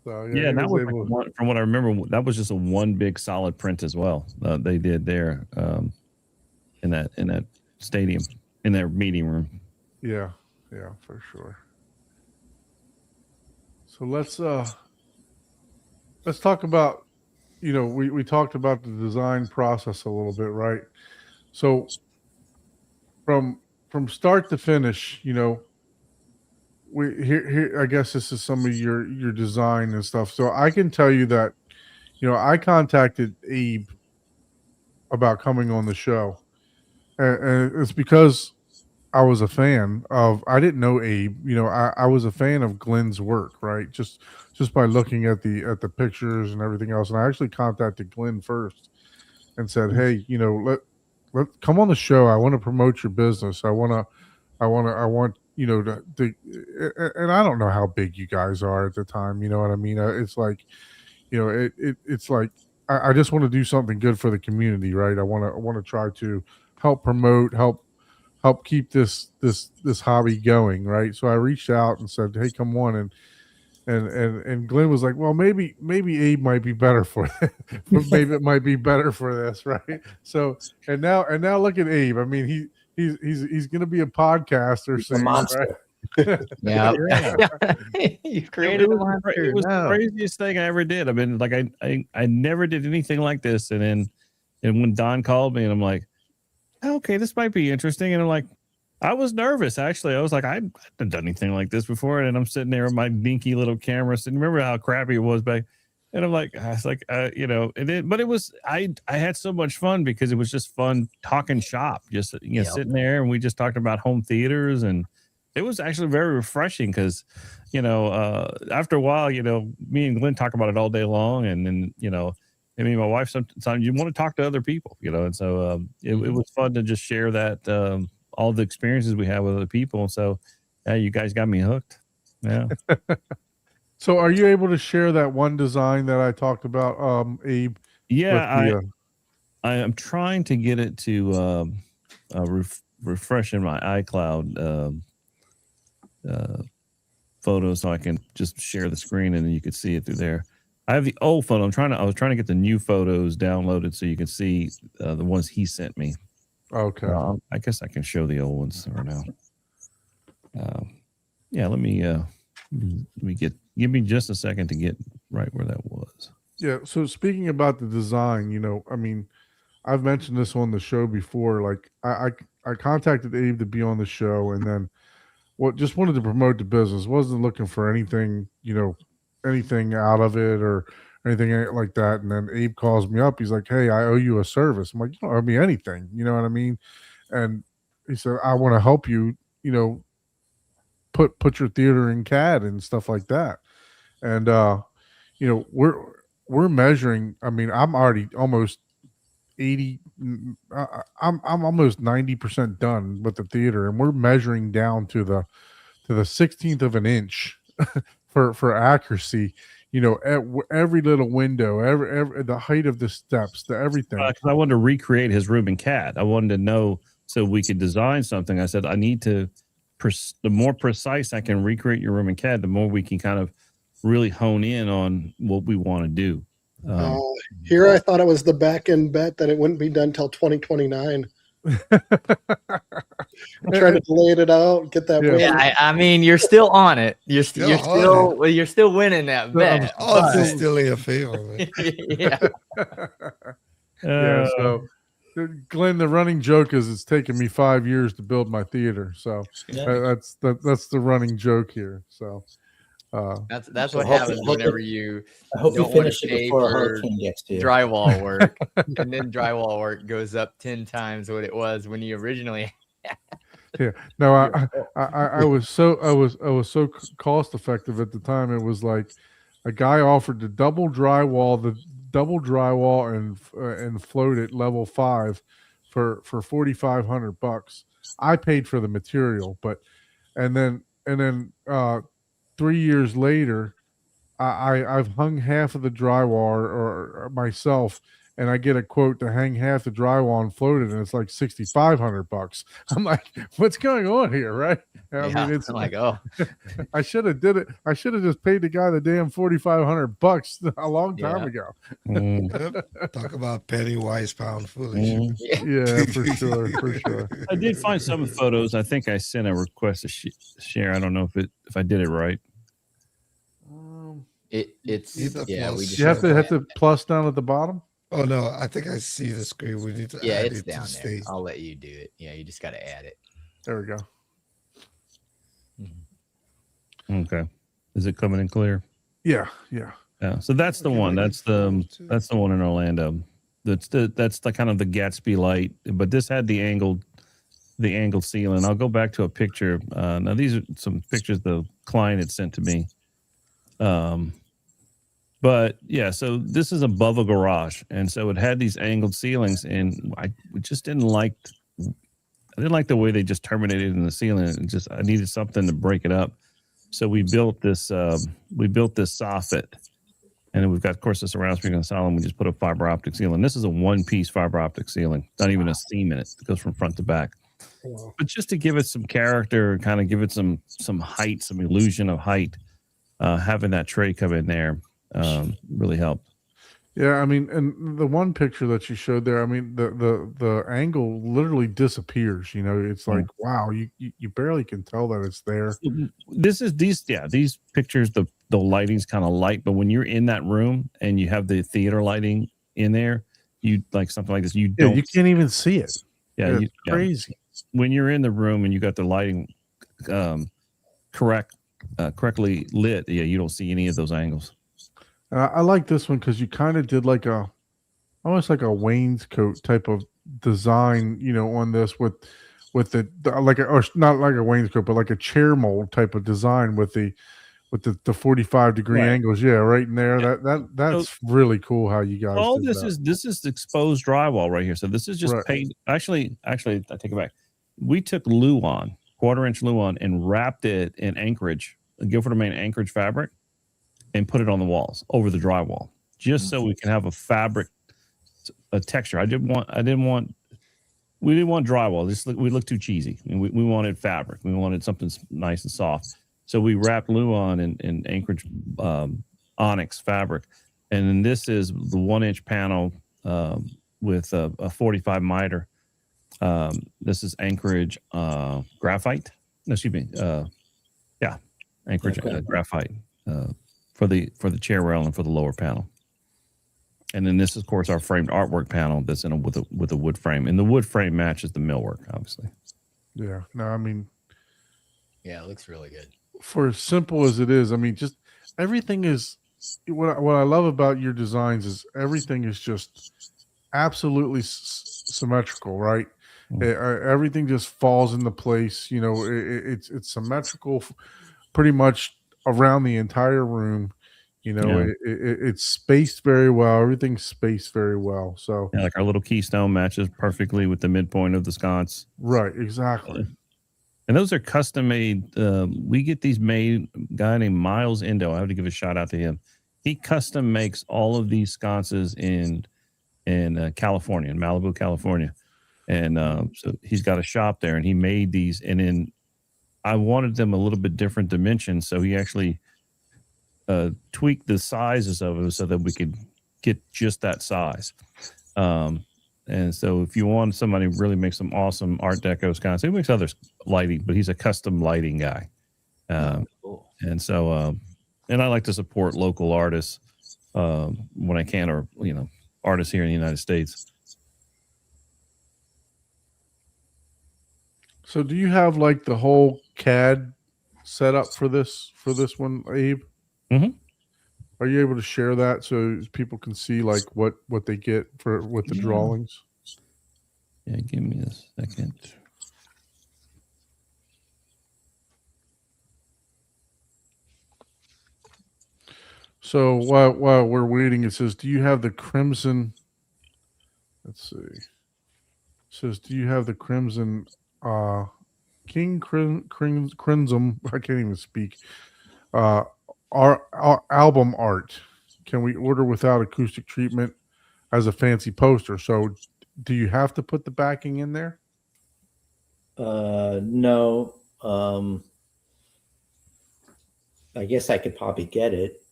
So yeah, that was like from what I remember, that was just a one big solid print as well. They did there in that stadium, in their meeting room. Yeah, for sure. So let's talk about, we talked about the design process a little bit, right? So from start to finish, we here I guess this is some of your design and stuff. So I can tell you that, I contacted Abe about coming on the show, and it's because I was a fan of, I didn't know Abe, I was a fan of Glenn's work, right? Just by looking at the pictures and everything else. And I actually contacted Glenn first and said, "Hey, let come on the show. I want to promote your business. I want, to, and I don't know how big you guys are at the time. You know what I mean? It's like, it's like, I just want to do something good for the community, right? I want to try to help promote, help keep this hobby going, right? So I reached out and said, "Hey, come on," and Glenn was like, "Well, maybe Abe might be better for it. Maybe it might be better for this," right? So and now look at Abe. I mean, he's going to be a podcaster soon, right? Yeah. You created it was the craziest thing I ever did. I mean, like I never did anything like this, and when Don called me, and I'm like, okay, this might be interesting. And I'm like, I was nervous, actually. I was like, I haven't done anything like this before. And I'm sitting there with my dinky little camera. And remember how crappy it was back? And I'm like, I was like, but it was, I had so much fun because it was just fun talking shop, just, Yep. sitting there, and we just talked about home theaters, and it was actually very refreshing because, after a while, me and Glenn talk about it all day long. And then, I mean, my wife, sometimes you want to talk to other people, and so it was fun to just share that, all the experiences we have with other people. And so, yeah, you guys got me hooked. Yeah. So are you able to share that one design that I talked about, Abe? Yeah, with I am trying to get it to refresh in my iCloud photo so I can just share the screen and then you can see it through there. I have the old photo. I was trying to get the new photos downloaded so you can see the ones he sent me. Okay. I guess I can show the old ones right now. Yeah, let me give me just a second to get right where that was. Yeah. So speaking about the design, I mean, I've mentioned this on the show before. Like I contacted Abe to be on the show, and then just wanted to promote the business. Wasn't looking for anything, anything out of it or anything like that. And then Abe calls me up. He's like, "Hey, I owe you a service." I'm like, "You don't owe me anything." You know what I mean? And he said, "I want to help you. Put your theater in CAD and stuff like that." And we're measuring. I mean, I'm already almost 80. I'm almost 90% done with the theater, and we're measuring down to the 16th of an inch for accuracy. At every little window, every the height of the steps, the everything. 'Cause I wanted to recreate his room in CAD. I wanted to know so we could design something. I said I need to. The more precise I can recreate your room in CAD, the more we can kind of really hone in on what we want to do. Here I thought it was the back end bet that it wouldn't be done till 2029. I'm trying to delay it out, get that. Yeah. win. Yeah, I mean, you're still on it. You're still winning that bet. Odds is still in your favor, man. Yeah. Yeah. So, Glenn, the running joke is it's taken me 5 years to build my theater. So that's the running joke here. So that's So what hopefully- happens whenever you I hope you don't wanna finish it pay before a for hurricane gets to you. drywall work, and then drywall work goes up 10 times what it was when you originally. no, I was so cost effective at the time. It was like a guy offered to double drywall and float at level 5 for $4,500. I paid for the material, and then 3 years later, I've hung half of the drywall or myself, and I get a quote to hang half the drywall and float it, and it's like $6,500. I'm like, what's going on here, right? I mean, it's like, oh, I should have did it. I should have just paid the guy the damn $4,500 a long time ago. Yep. Talk about penny wise, pound foolish. Yeah, for sure. I did find some photos. I think I sent a request to share. I don't know if I did it right. it's Either yeah. We plus. just You have to plus down at the bottom. Oh no, I think I see the screen. We need to yeah, add it's it to down there. stage. I'll let you do it. Yeah, you just got to add it. There we go. Okay, is it coming in clear? Yeah. Yeah. So that's the Okay, one. we That's can the one in Orlando. That's the kind of the Gatsby light, but this had the angled ceiling. I'll go back to a picture. Now these are some pictures the client had sent to me. But yeah, so this is above a garage, and so it had these angled ceilings, and I just didn't like the way they just terminated in the ceiling. I needed something to break it up, so we built this soffit, and then we've got, of course, the surround speaker inside, and we just put a fiber optic ceiling. This is a one-piece fiber optic ceiling, not even a seam in it. It goes from front to back. Wow. But just to give it some character, kind of give it some height, some illusion of height, having that tray come in there really helped. Yeah, I mean, and the one picture that you showed there, I mean, the angle literally disappears. It's like, wow, you barely can tell that it's there. These pictures, the lighting's kind of light, but when you're in that room and you have the theater lighting in there, you like something like this, you can't even see it. Yeah, It's crazy. When you're in the room and you got the lighting correctly lit, you don't see any of those angles. I like this one because you kind of did like almost like a wainscot type of design, on this with the like or not like a wainscot, but like a chair mold type of design with the 45-degree Right. angles. Yeah, right in there. That's really cool how you guys All did this that. is exposed drywall right here. So this is just Right. paint. Actually, I take it back. We took Luan, 1/4-inch Luan, and wrapped it in Anchorage, Guilford Maine Anchorage fabric, and put it on the walls over the drywall, just so we can have a texture. We didn't want drywall. We looked too cheesy. We wanted fabric. We wanted something nice and soft. So we wrapped Luan in Anchorage onyx fabric, and then this is the 1-inch panel with a 45 miter. This is Anchorage graphite. No, excuse me. Anchorage graphite for the chair rail and for the lower panel. And then this, of course, our framed artwork panel that's with a wood frame, and the wood frame matches the millwork, obviously. Yeah. No, I mean, Yeah, it looks really good. for as simple as it is, I mean, just everything is what I love about your designs is everything is just absolutely symmetrical, right? Everything just falls into place. It's symmetrical, pretty much around the entire room. It's spaced very well. Everything's spaced very well. So Yeah, like our little keystone matches perfectly with the midpoint of the sconce. right, exactly. And those are custom made. We get these made. A guy named Miles Indo. I have to give a shout out to him. He custom makes all of these sconces in California, in Malibu, California. And so he's got a shop there, and he made these. And then I wanted them a little bit different dimensions, so he actually tweaked the sizes of them so that we could get just that size. And so if you want somebody to really make some awesome Art Deco sconces, he makes others lighting, but he's a custom lighting guy. Cool. And so, and I like to support local artists when I can, or, artists here in the United States. So do you have like the whole CAD set up for this one, Abe? Mhm. Are you able to share that so people can see like what they get with the Yeah. drawings? Yeah, give me a second. So while we're waiting, it says, "Do you have the crimson?" Let's see. It says, "Do you have the crimson King Crimson?" I can't even speak. Our album art. Can we order without acoustic treatment as a fancy poster? So, do you have to put the backing in there? No. I guess I could probably get it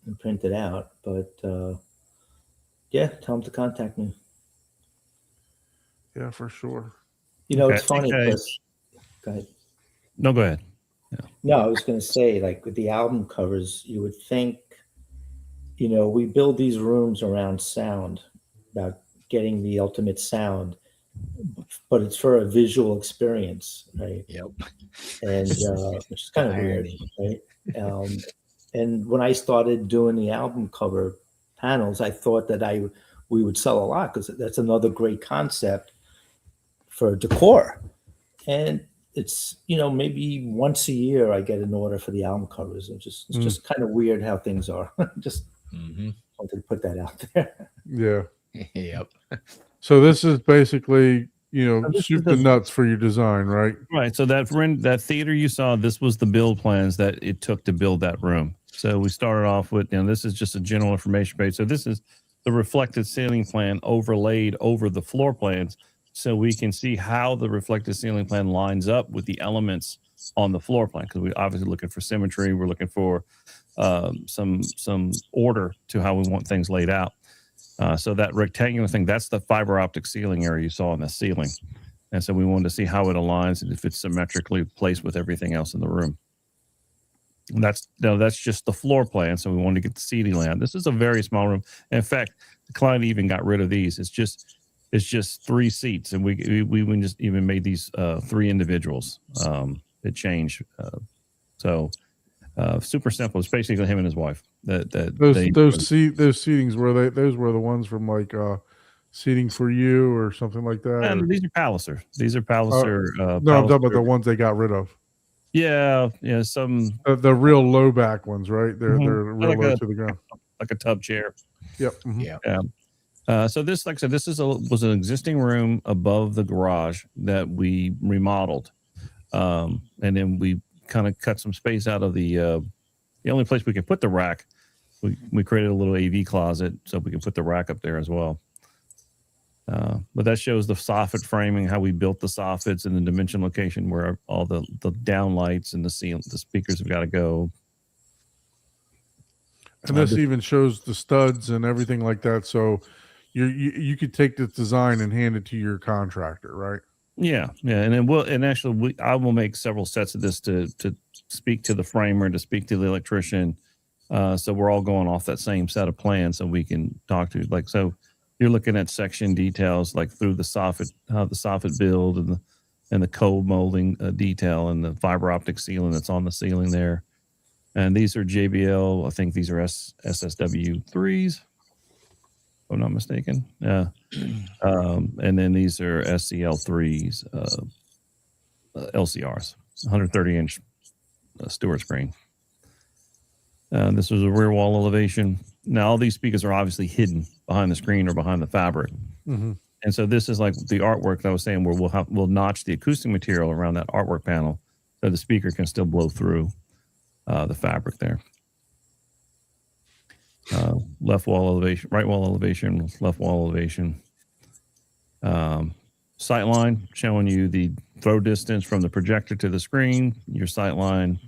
and print it out, but yeah, tell them to contact me. Yeah, for sure. Okay, It's funny okay. because, go ahead. No, go ahead. No, I was going to say, like with the album covers, you would think, we build these rooms around sound, about getting the ultimate sound, but it's for a visual experience, right? Yep. And which is kind of weird, right? And when I started doing the album cover panels, I thought that we would sell a lot because that's another great concept for decor. And it's maybe once a year I get an order for the album covers. It's just kind of weird how things are. Just wanted to put that out there. Yeah. Yep. So this is basically, this soup is to the- nuts for your design, right? Right. So that theater you saw, this was the build plans that it took to build that room. So we started off with, this is just a general information page. So this is the reflected ceiling plan overlaid over the floor plans, so we can see how the reflected ceiling plan lines up with the elements on the floor plan. Because we're obviously looking for symmetry. We're looking for some order to how we want things laid out. So that rectangular thing, that's the fiber optic ceiling area you saw on the ceiling. And so we wanted to see how it aligns and if it's symmetrically placed with everything else in the room. And that's just the floor plan. So we wanted to get the seating layout. This is a very small room. In fact, the client even got rid of these. It's just 3 seats, and we just even made these 3 individuals. It changed. So super simple. It's basically him and his wife. that Those they those seatings those were the ones from like Seating for You or something like that. and or- these are Palliser. These are Palliser. no, I'm talking about the Palliser- ones they got rid of. yeah, some The real low back ones, right? They're Mhm. real Like low a- to the ground. like a tub chair. Yep. mhm. Yeah. So this, like I said, was an existing room above the garage that we remodeled, and then we kind of cut some space out of the only place we could put the rack. We created a little AV closet so we can put the rack up there as well. But that shows the soffit framing, how we built the soffits, and the dimension location where all the down lights and the speakers have got to go. And this even shows the studs and everything like that. So you could take this design and hand it to your contractor, right? Yeah, and then I will make several sets of this to speak to the framer, to speak to the electrician. So we're all going off that same set of plans, so we can talk to so you're looking at section details like through the soffit, how the soffit build and the cold molding detail and the fiber optic ceiling that's on the ceiling there. And these are JBL. I think these are SSW3s, if I'm not mistaken. Yeah. And then these are SCL3s, LCRs, 130-inch Stewart screen. This was a rear wall elevation. Now, all these speakers are obviously hidden behind the screen or behind the fabric. Mm-hmm. And so this is like the artwork that I was saying, where we'll notch the acoustic material around that artwork panel so the speaker can still blow through the fabric there. Left wall elevation, right wall elevation, left wall elevation. Sight line showing you the throw distance from the projector to the screen, your sight line.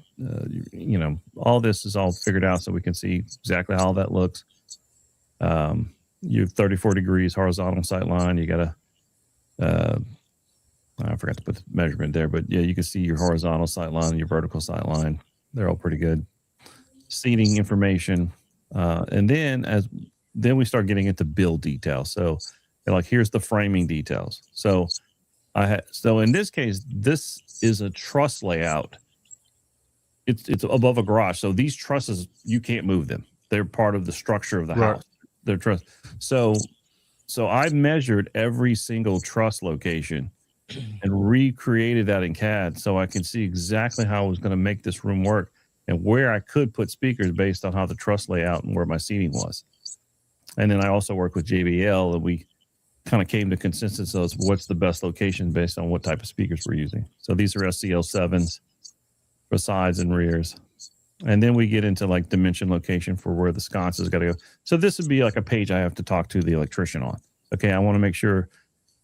All this is all figured out so we can see exactly how that looks. You have 34 degrees horizontal sight line. You got I forgot to put the measurement there, but yeah, you can see your horizontal sight line and your vertical sight line. They're all pretty good. Seating information. And then we start getting into build details. So like, here's the framing details. So so in this case, this is a truss layout. It's above a garage. So these trusses, you can't move them. They're part of the structure of the house. They're truss. So I measured every single truss location and recreated that in CAD so I can see exactly how I was going to make this room work and where I could put speakers based on how the truss layout and where my seating was. And then I also worked with JBL, and we kind of came to consensus of what's the best location based on what type of speakers we're using. So these are SCL7s for sides and rears. And then we get into like dimension location for where the sconce is got to go. So this would be like a page I have to talk to the electrician on. Okay, I want to make sure,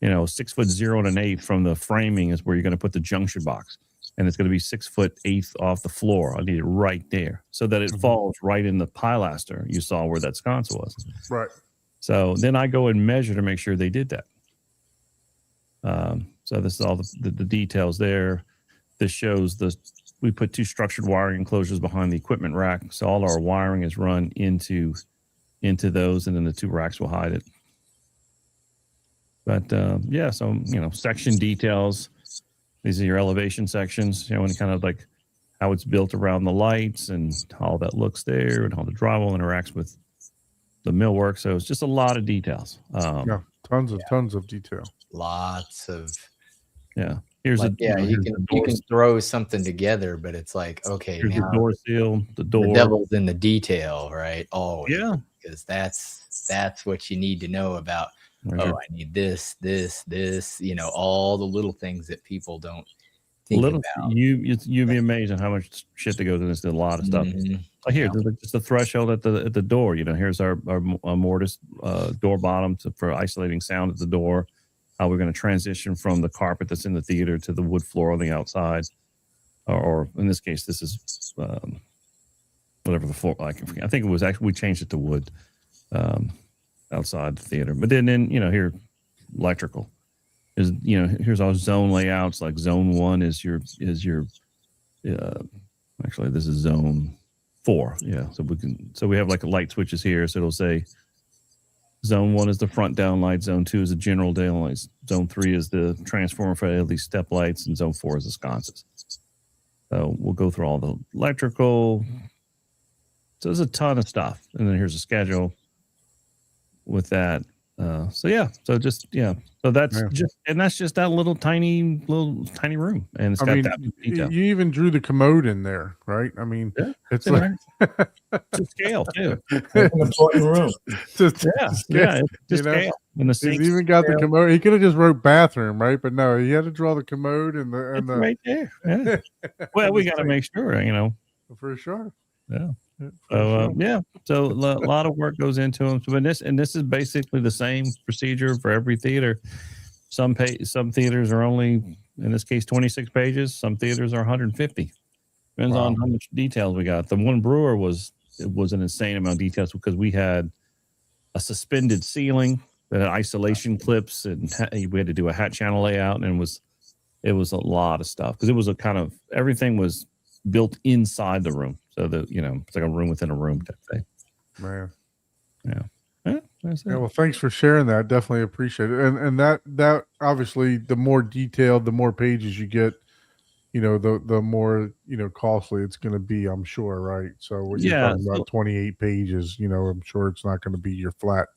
6 foot 0 1/8 from the framing is where you're going to put the junction box. And it's going to be 6 foot 1/8 off the floor. I need it right there so that it falls right in the pilaster you saw where that sconce was. Right. So then I go and measure to make sure they did that. So this is all the details there. This shows we put 2 structured wiring enclosures behind the equipment rack. So all our wiring is run into those, and then the 2 racks will hide it. But section details. These are your elevation sections, and kind of like how it's built around the lights and how that looks there and how the drywall interacts with the millwork. So it's just a lot of details. Tons of detail. Lots of. Yeah. Here's you can throw something together, but it's like, okay, here's now the door seal, the door. The devil's in the detail, right? Oh, yeah, because that's what you need to know about. I need this, all the little things that people don't think about. You'd be amazed at how much shit that goes into this. A lot of stuff. Like here, just the threshold at the door. Here's our mortise door bottom for isolating sound at the door. How we're going to transition from the carpet that's in the theater to the wood floor on the outside, or in this case, this is whatever the floor. I think it was actually we changed it to wood outside the theater. But then here, electrical is here's our zone layouts. Like zone 1 is your actually this is zone 4. Yeah, so we have like light switches here. So it'll say. Zone 1 is the front down light. Zone 2 is the general daylight. Zone 3 is the transformer for LED step lights, and Zone 4 is the sconces. So we'll go through all the electrical. So there's a ton of stuff, and then here's a schedule with that. So that's Yeah. just that little tiny room, and it's I got mean, that much detail. you even drew the commode in there, right? I mean, Yeah, it's in like to scale too. It's an important room. just Yeah, scale, yeah, it's you just know? scale. And the He's sinks even got the scale. commode. He could have just wrote bathroom, right? But no, he had to draw the commode and It's the right there. Yeah. Well, we got to make sure, for sure. Yeah. For So sure. so a lot of work goes into them. So, this is basically the same procedure for every theater. Some theaters are only, in this case, 26 pages. Some theaters are 150. Depends Wow. on how much details we got. The one brewer was an insane amount of details because we had a suspended ceiling that had isolation clips, and we had to do a hat channel layout, and it was a lot of stuff because it was a kind of everything was built inside the room. So that, it's like a room within a room type thing. Man. That's it. Yeah, well, thanks for sharing that. Definitely appreciate it. And that obviously, the more detailed, the more pages you get, the more costly it's going to be, I'm sure, right? So when you're Yeah, talking about 28 pages, I'm sure it's not going to be your flat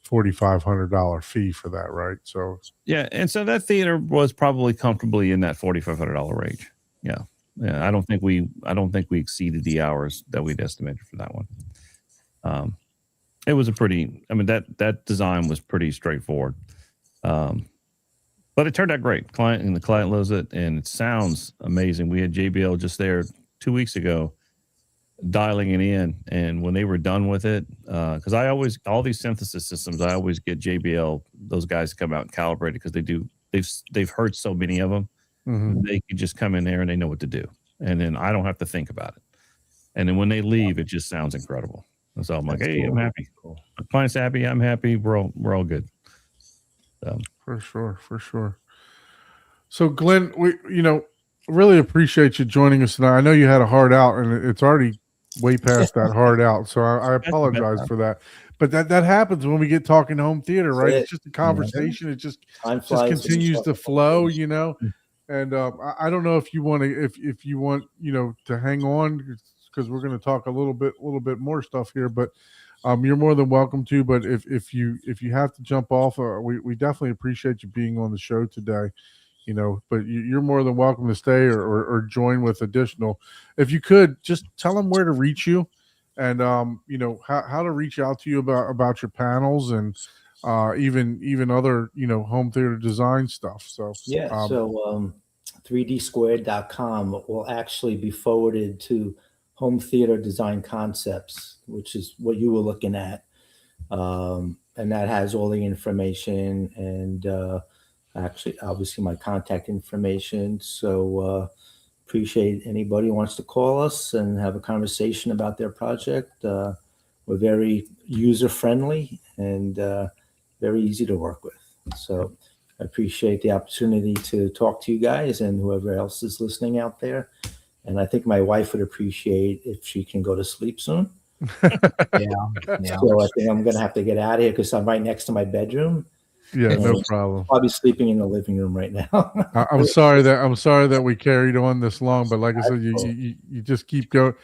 $4,500 fee for that, right? So Yeah, and so that theater was probably comfortably in that $4,500 range. Yeah. I don't think we exceeded the hours that we'd estimated for that one. It was that design was pretty straightforward. But it turned out great. The client loves it, and it sounds amazing. We had JBL just there 2 weeks ago dialing it in, and when they were done with it, because all these synthesis systems, I always get JBL, those guys to come out and calibrate it because they've heard so many of them. They can just come in there and they know what to do, and then I don't have to think about it. And then when they leave, it just sounds incredible. And so I'm like, hey, I'm happy. My client's happy. I'm happy. We're all good. So. For sure. So Glenn, we really appreciate you joining us tonight. I know you had a hard out, and it's already way past that hard out, so I apologize for that. But that happens when we get talking home theater, right? It's just a conversation. It just continues to flow, And I don't know if you want to hang on, because we're going to talk a little bit more stuff here, but you're more than welcome to. But if you have to jump off, we definitely appreciate you being on the show today. But you're more than welcome to stay or join with additional. If you could just tell them where to reach you, and how to reach out to you about your panels and even other home theater design stuff. So 3dsquared.com will actually be forwarded to Home Theater Design Concepts, which is what you were looking at, and that has all the information and actually obviously my contact information. So appreciate anybody who wants to call us and have a conversation about their project. We're very user friendly and very easy to work with. So I appreciate the opportunity to talk to you guys and whoever else is listening out there. And I think my wife would appreciate if she can go to sleep soon. Yeah. So I think I'm going to have to get out of here because I'm right next to my bedroom. Yeah, no problem. Probably sleeping in the living room right now. I'm sorry that we carried on this long, but like I said, you just keep going.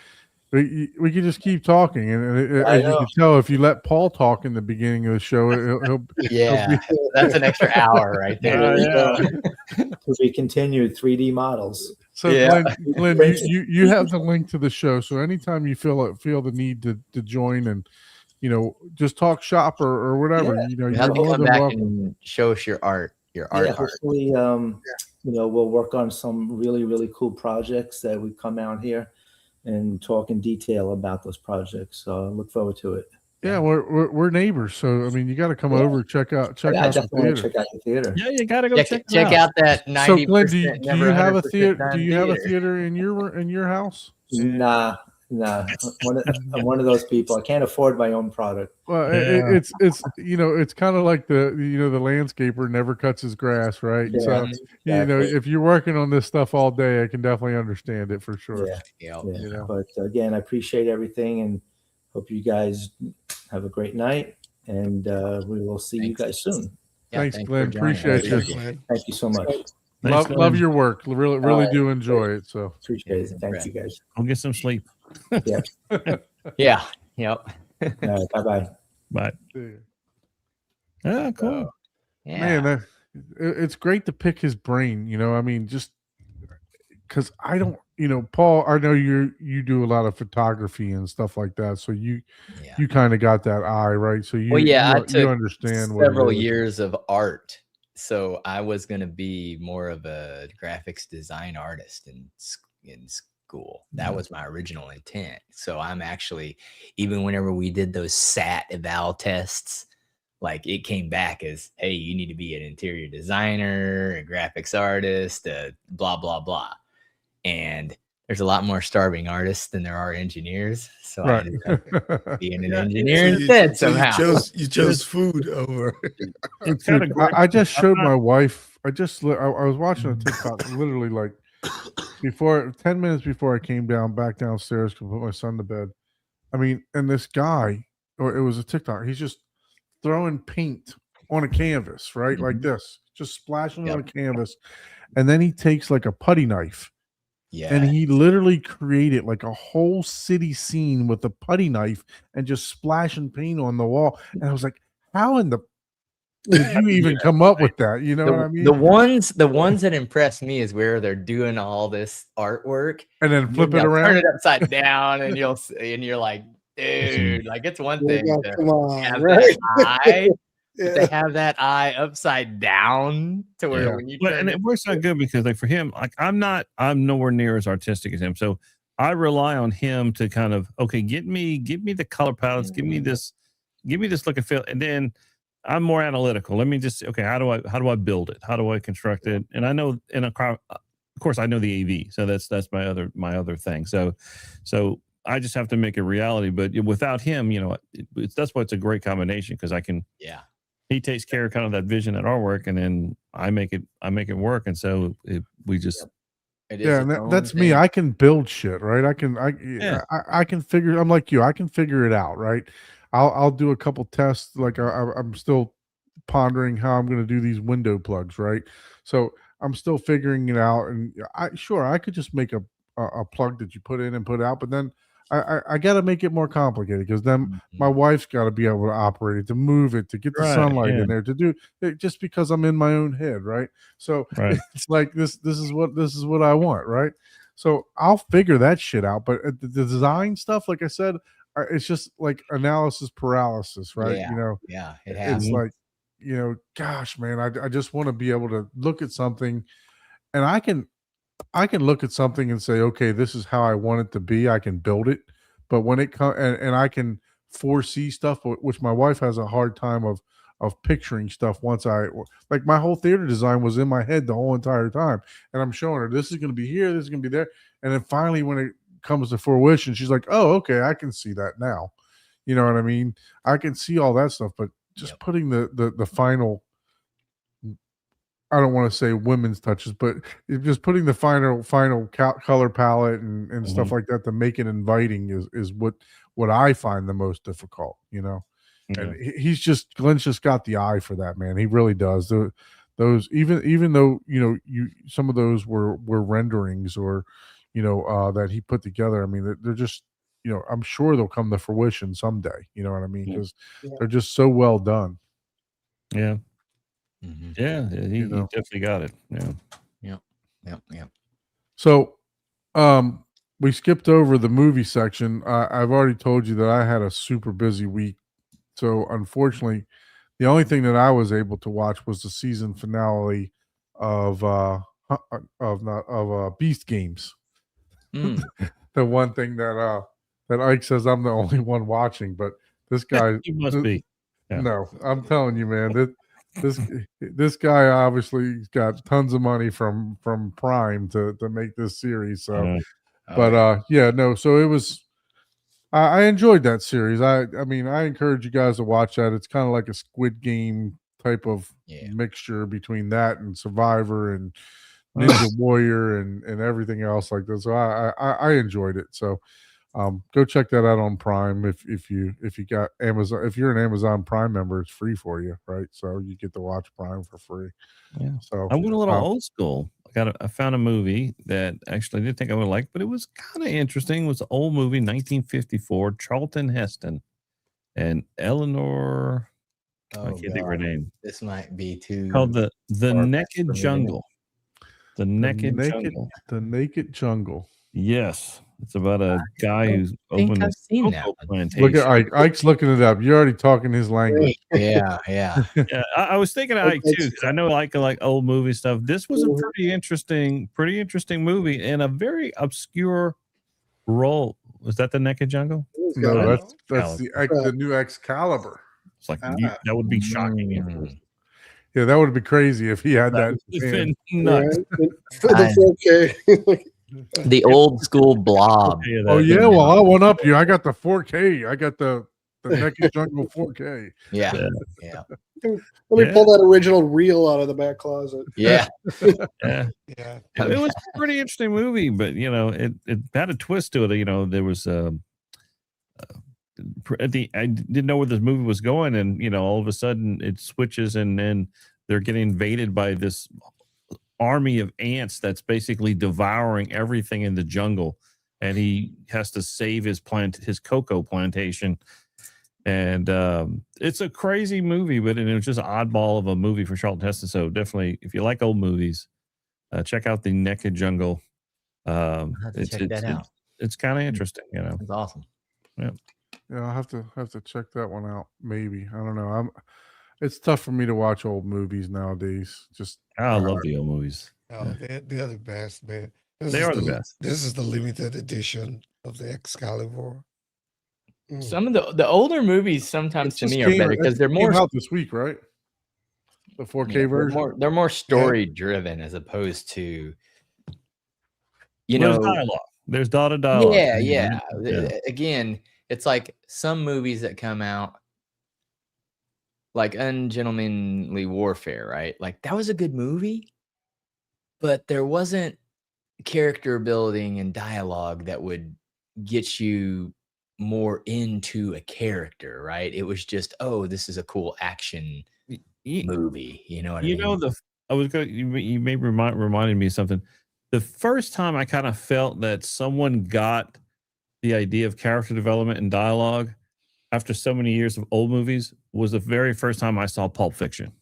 We can just keep talking, and as you can tell, if you let Paul talk in the beginning of the show, he'll that's an extra hour right there. To be continued. 3D models. So Glenn, you have the link to the show. So anytime you feel the need to join and just talk shop or whatever, you have to come back and show us your art. Hopefully, we'll work on some really, really cool projects that we come out here and talk in detail about those projects. So I look forward to it. Yeah, we're neighbors, so I mean, you got to come over, check out the theater. Check out the theater. Yeah, you got to go check out that 90%. So Glenn, do you have a theater? Do you have a theater in your house? Nah. I'm one of those people. I can't afford my own product. Well, it's it's kind of like the landscaper never cuts his grass, right? Yeah, so exactly. if you're working on this stuff all day, I can definitely understand it for sure. Yeah. But again, I appreciate everything and hope you guys have a great night. And we will see you guys soon. Thanks, Glenn. Appreciate you. Thank you so much. Love your work. Really do enjoy it. So appreciate it. Thank you guys. I'll get some sleep. Yeah. Yep. All right, bye-bye. But cool. So, yeah. Man, it's great to pick his brain. You know, I mean, just because I don't, you know, Paul, I know you do a lot of photography and stuff like that, so you kind of got that eye, right? So you, Well, yeah, I you took understand what it several is. years of art, so I was going to be more of a graphics design artist in school. That was my original intent. So I'm actually, even whenever we did those SAT eval tests, like it came back as, hey, you need to be an interior designer, a graphics artist, blah blah blah. And there's a lot more starving artists than there are engineers. So I Right. ended up being an Yeah. engineer So instead somehow. you chose food over. It's kind of Dude, great. I just showed my wife. I was watching a TikTok literally like 10 minutes before I came back downstairs to put my son to bed. I mean, and this guy, or it was a TikTok, he's just throwing paint on a canvas, right? Like this, just splashing on a canvas. And then he takes like a putty knife. Yeah. And he literally created like a whole city scene with a putty knife and just splashing paint on the wall. And I was like, how in the did you even come up with that? You know what I mean? The ones that impress me is where they're doing all this artworort And then flip it they'll around. turn it upside down, and you're like, dude, like it's one thing to Come on, have right? that eye, but Yeah. to have that eye upside down to where Yeah. when you Well, turn and it works out good because like for him, like I'm nowhere near as artistic as him. So I rely on him to kind of, okay, give me the color palettes, give me this look and feel. And then I'm more analytical. Let me just, okay, how do I build it? How do I construct it? And I know of course I know the AV. So that's my other thing. So I just have to make it reality. But without him, you know, that's why it's a great combination because I can, he takes care of kind of that vision at our work, and then I make it work. And so we just, and that's me. I can build shit, right? I can figure. I'm like you. I can figure it out, right? I'll do a couple tests. Like I'm still pondering how I'm going to do these window plugs, right? So I'm still figuring it out. And I could just make a plug that you put in and put out, but then I got to make it more complicated because then my wife's got to be able to operate it, to move it, to get the sunlight in there, to do it, just because I'm in my own head, right? So it's like this is what I want, right? So I'll figure that shit out. But the design stuff, like I said, it's just like analysis paralysis, right? Yeah. You know, it happens. it's like, you know, gosh, man, I just want to be able to look at something, and I can look at something and say, okay, this is how I want it to be. I can build it. But when it comes and I can foresee stuff, which my wife has a hard time of picturing stuff. Once like my whole theater design was in my head the whole entire time. And I'm showing her, this is going to be here, this is going to be there. And then finally, when it comes to fruition, she's like, oh, okay, I can see that now. You know what I mean? I can see all that stuff, but just putting the final, I don't want to say women's touches, but just putting the final color palette and stuff like that to make it inviting is what I find the most difficult, you know. And Glenn's just got the eye for that, man. He really does. Those even though, you know, some of those were renderings or, you know, that he put together. I mean, they're just, you know, I'm sure they'll come to fruition someday. You know what I mean? Because they're just so well done. Yeah. He definitely got it. Yeah. So, we skipped over the movie section. I've already told you that I had a super busy week, so unfortunately, the only thing that I was able to watch was the season finale of Beast Games. The one thing that Ike says I'm the only one watching, but this guy he must be. Yeah. No, I'm telling you, man. This guy obviously got tons of money from Prime to make this series. So, so it was. I enjoyed that series. I mean, I encourage you guys to watch that. It's kind of like a Squid Game type of mixture between that and Survivor and Ninja Warrior and everything else like this. So I enjoyed it. So go check that out on Prime if you got Amazon. If you're an Amazon Prime member, it's free for you, right? So you get to watch Prime for free. Yeah. So I went a little old school. I found a movie that actually I didn't think I would like, but it was kind of interesting. It was an old movie, 1954, Charlton Heston and Eleanor. I Oh, can't think of her God. name. This might be too Called the far back Naked for me to Jungle. The Naked Naked, Jungle. the Naked Jungle. Yes, it's about a guy don't who's think opened I've a seen that cocoa one. plantation. Look at Ike. Ike's looking it up. You're already talking his language. Yeah. Yeah, I was thinking of Ike too, It's- 'cause I know I like old movie stuff. This was a Mhm. pretty interesting movie and a very obscure role. Was that the Naked Jungle? It's No, got- that's the new Excalibur. It's like Ah. that would be shocking if it was. Yeah, that would be crazy if he had that. That would in have his been hand. nuts. Right? For the 4K. The old school blob. Yeah, Oh that- yeah, well I went up you. I got the 4K. I got the Naked Jungle 4K. Yeah. Yeah. Yeah. Let me Yeah. pull that original reel out of the back closet. Yeah. yeah. Yeah. It was a pretty interesting movie, but it had a twist to it. There was I didn't know where this movie was going, and all of a sudden it switches, and then they're getting invaded by this army of ants that's basically devouring everything in the jungle, and he has to save his cocoa plantation. And it's a crazy movie, but it was just an oddball of a movie for Charlton Heston. So definitely, if you like old movies, check out the Naked Jungle. I'll have to check that out. It's kind of interesting, That's awesome. Yeah, I'll have to check that one out. Maybe. I don't know. It's tough for me to watch old movies nowadays. Just I love the old movies. Oh, they're the best, man. They are the best. This is the limited edition of the Excalibur. Some of the older movies sometimes to just me are better it because they're came more out this week, right? The 4K version. they're more story driven as opposed to There's dialogue. There's dotted dialogue. yeah. Again, it's like some movies that come out like Ungentlemanly Warfare, right? Like that was a good movie, but there wasn't character building and dialogue that would get you more into a character, right? It was just, oh, this is a cool action movie. You know what I mean? I was going. You may reminded me of something. The first time I kind of felt that someone got the idea of character development and dialogue after so many years of old movies was the very first time I saw Pulp Fiction.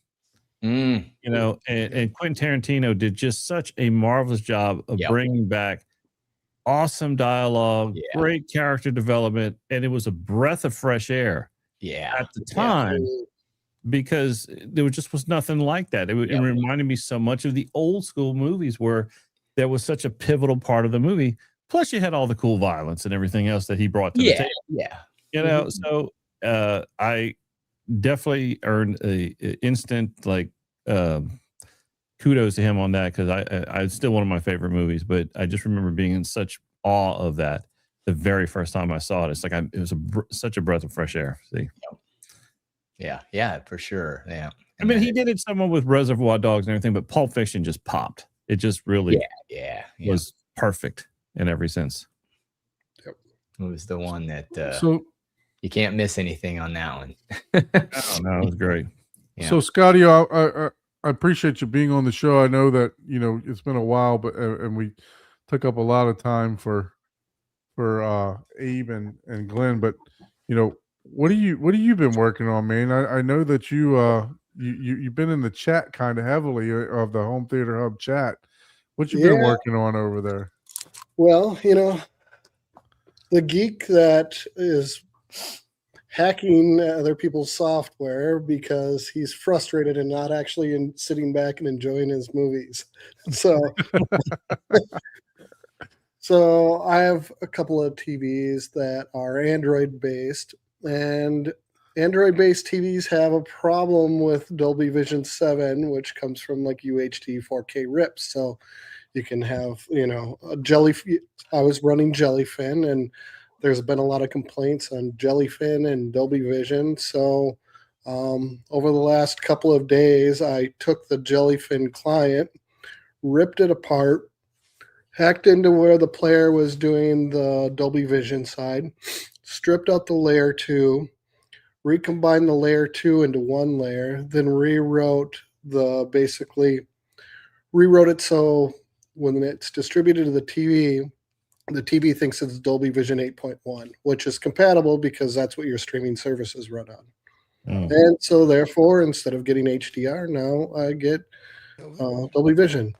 And Quentin Tarantino did just such a marvelous job of bringing back awesome dialogue, great character development, and it was a breath of fresh air at the time because there was nothing like that. It reminded me so much of the old school movies where there was such a pivotal part of the movie. Plus, you had all the cool violence and everything else that he brought to the table. So I definitely earned a instant kudos to him on that because it's still one of my favorite movies. But I just remember being in such awe of that the very first time I saw it. It's like it was such a breath of fresh air. See, yeah, for sure. Yeah, I mean, he did it somewhat with Reservoir Dogs and everything, but Pulp Fiction just popped. It just really was perfect in every sense. It was the one that so you can't miss anything on that one. No, it was great. Yeah. So Scotty, I appreciate you being on the show. I know that it's been a while, but and we took up a lot of time for Abe and Glenn. But what have you been working on, man? I know that you've been in the chat kind of heavily of the Home Theater Hub chat. What you been working on over there? Well, the geek that is hacking other people's software because he's frustrated and not actually sitting back and enjoying his movies. So I have a couple of TVs that are Android based, and Android based TVs have a problem with Dolby Vision 7, which comes from like UHD 4K rips. So you can have, I was running Jellyfin, and there's been a lot of complaints on Jellyfin and Dolby Vision. So over the last couple of days, I took the Jellyfin client, ripped it apart, hacked into where the player was doing the Dolby Vision side, stripped out the layer 2, recombined the layer 2 into one layer, then rewrote rewrote it so when it's distributed to the TV thinks it's Dolby Vision 8.1, which is compatible because that's what your streaming services run on. Oh. And so therefore, instead of getting HDR, now I get Dolby Vision.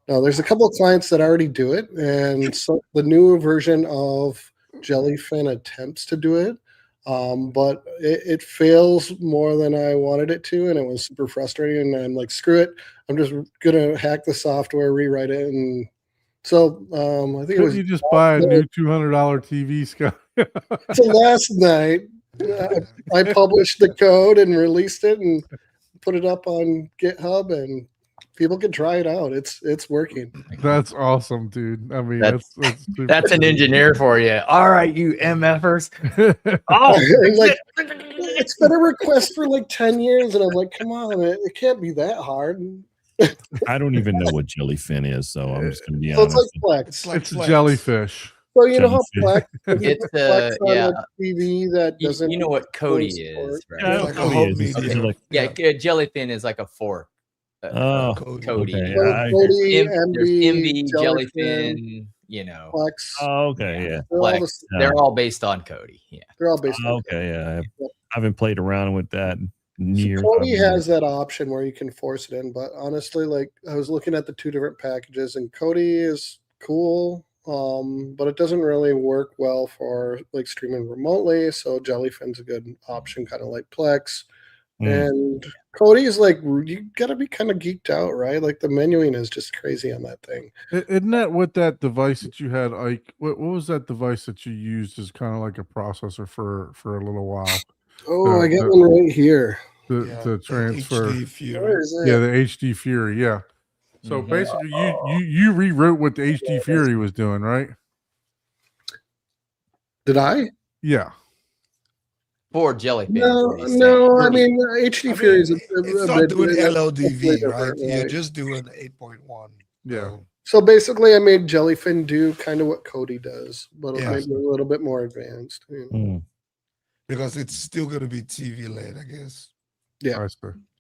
Now, there's a couple of clients that already do it, and so the new version of Jellyfin attempts to do it, but it fails more than I wanted it to, and it was super frustrating. And I'm like, screw it, I'm just gonna hack the software, rewrite it, and so I think it Could was you just buy a new $200 TV, Scott? so last night. I published the code and released it and put it up on GitHub, and people can try it out. It's working. That's awesome, dude. I mean, That's- that's super That's an cool. engineer for you. All right, you MFers. Oh, And like it's been a request for like 10 years, and I'm like, come on, it can't be that hard. I don't even know what jellyfin is, so I'm just going to be So it's honest. like Plex. It's like It's a Plex. jellyfish. So you know how Plex, It's Plex on yeah. a TV that doesn't. You know what Cody support. is, right? Yeah, I know Like a what home it is. It's media. like- Yeah, Jellyfin is like a fork. Oh, Cody. okay. So I- Cody, There's MB, MV, Jellyfin, you know. Plex. Oh, okay, yeah. They're all, Plex. They're all based on Cody. Yeah. they're all based on Okay, yeah. I haven't played around with that in So years. Cody has that option where you can force it in, but honestly, like I was looking at the two different packages, and Cody is cool, but it doesn't really work well for like streaming remotely. So Jellyfin's a good option, kind of like Plex. And Cody's like you gotta be kind of geeked out, right? Like the menuing is just crazy on that thing. Isn't that what that device that you had, Ike? What was that device that you used as kind of like a processor for a little while Oh, I got one right here. to Yeah, to the transfer? HD Fury. Where is it? Yeah, the HD Fury. Yeah. So Mhm. basically, you rewrote what the HD Fury was doing, right? Did I? Yeah. For Jellyfin. No, is what he's no. saying. I mean, HD I Fury mean, is it's a not bit doing different, LODV, right? right? You're just doing 8.1. Yeah. So, So basically, I made Jellyfin do kind of what Cody does, but Yeah. maybe a little bit more advanced. You know? because it's still going to be TV led, I guess, Yeah. I see.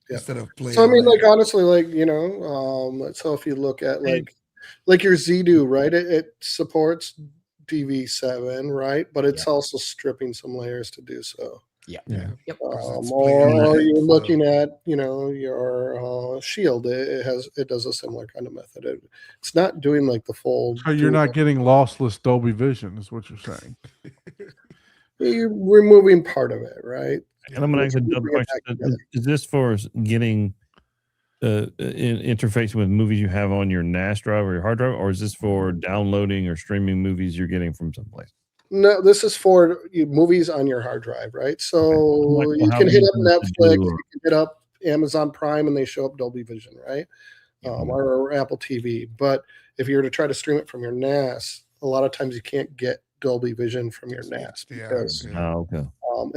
Yeah. instead of playing. So I mean, like LED. honestly, like so if you look at like your ZDoo, right? It supports DV7, right? But it's also stripping some layers to do so. Yeah. Yeah. Yep. It's Or playing you're LED, so- looking at your Shield. It does a similar kind of method. It's not doing like the full. So you're not getting lossless Dolby Vision, is what you're saying? You're removing part of it, right? And I'm going to ask a Bring double it back question. together. Is this for getting interfacing with movies you have on your NAS drive or your hard drive, or is this for downloading or streaming movies you're getting from someplace? No, this is for movies on your hard drive, right? So Like, you how can hit easy up is it to Netflix, do, you can hit up Amazon Prime, and they show up Dolby Vision, right? Or Apple TV. But if you were to try to stream it from your NAS, a lot of times you can't get Dolby Vision from your NAS because Oh, okay.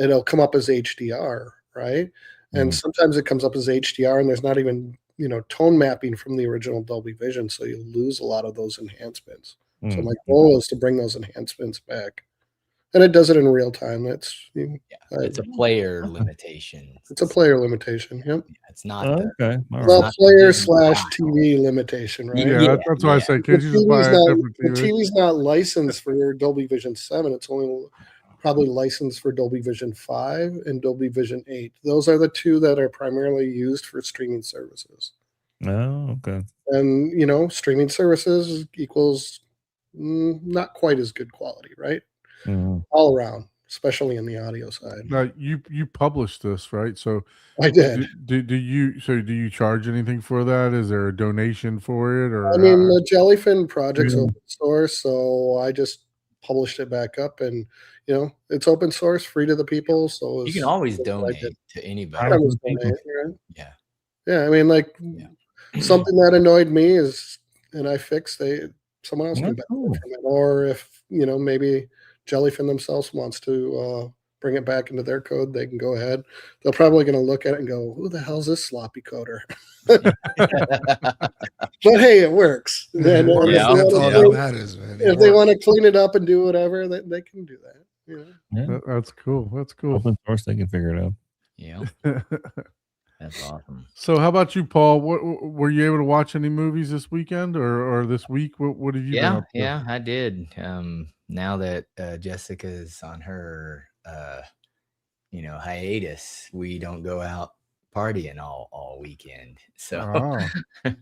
it'll come up as HDR, right? And sometimes it comes up as HDR, and there's not even tone mapping from the original Dolby Vision, so you lose a lot of those enhancements. So my goal is to bring those enhancements back, and it does it in real time. It's a player limitation. it's a player limitation. Yep, It's not. Oh, the, okay. All well, right. player / TV limitation, right? Yeah, Yeah, that's why I yeah. say, The can't you just buy a different the TV? TV's not licensed for your Dolby Vision 7. It's only probably licensed for Dolby Vision 5 and Dolby Vision 8. Those are the two that are primarily used for streaming services. Oh, okay. And streaming services equals not quite as good quality, right? All around, especially in the audio side. Now you published this, right? So I did. do you charge anything for that? Is there a donation for it, or I mean, the Jellyfin project's open source, so I just published it back up, and it's open source, free to the people. So You can always that's what I donate did. to I anybody. can always donate, right? Yeah. Yeah, I mean, like something that annoyed me is, and I fixed. Someone else can benefit from it, or if maybe Jellyfin themselves wants to bring it back into their code, they can go ahead. They're probably going to look at it and go, "Who the hell's this sloppy coder?" But hey, it works. Then Yeah, That's all yeah. that matters, man. if they want to clean it up and do whatever, they can do that. Yeah. that's cool. That's cool. Open source, they can figure it out. Yeah. That's awesome. So, how about you, Paul? What were you able to watch any movies this weekend or this week? What have you been Yeah, up to? yeah, I did. Now that Jessica's on her hiatus, we don't go out partying all weekend. So we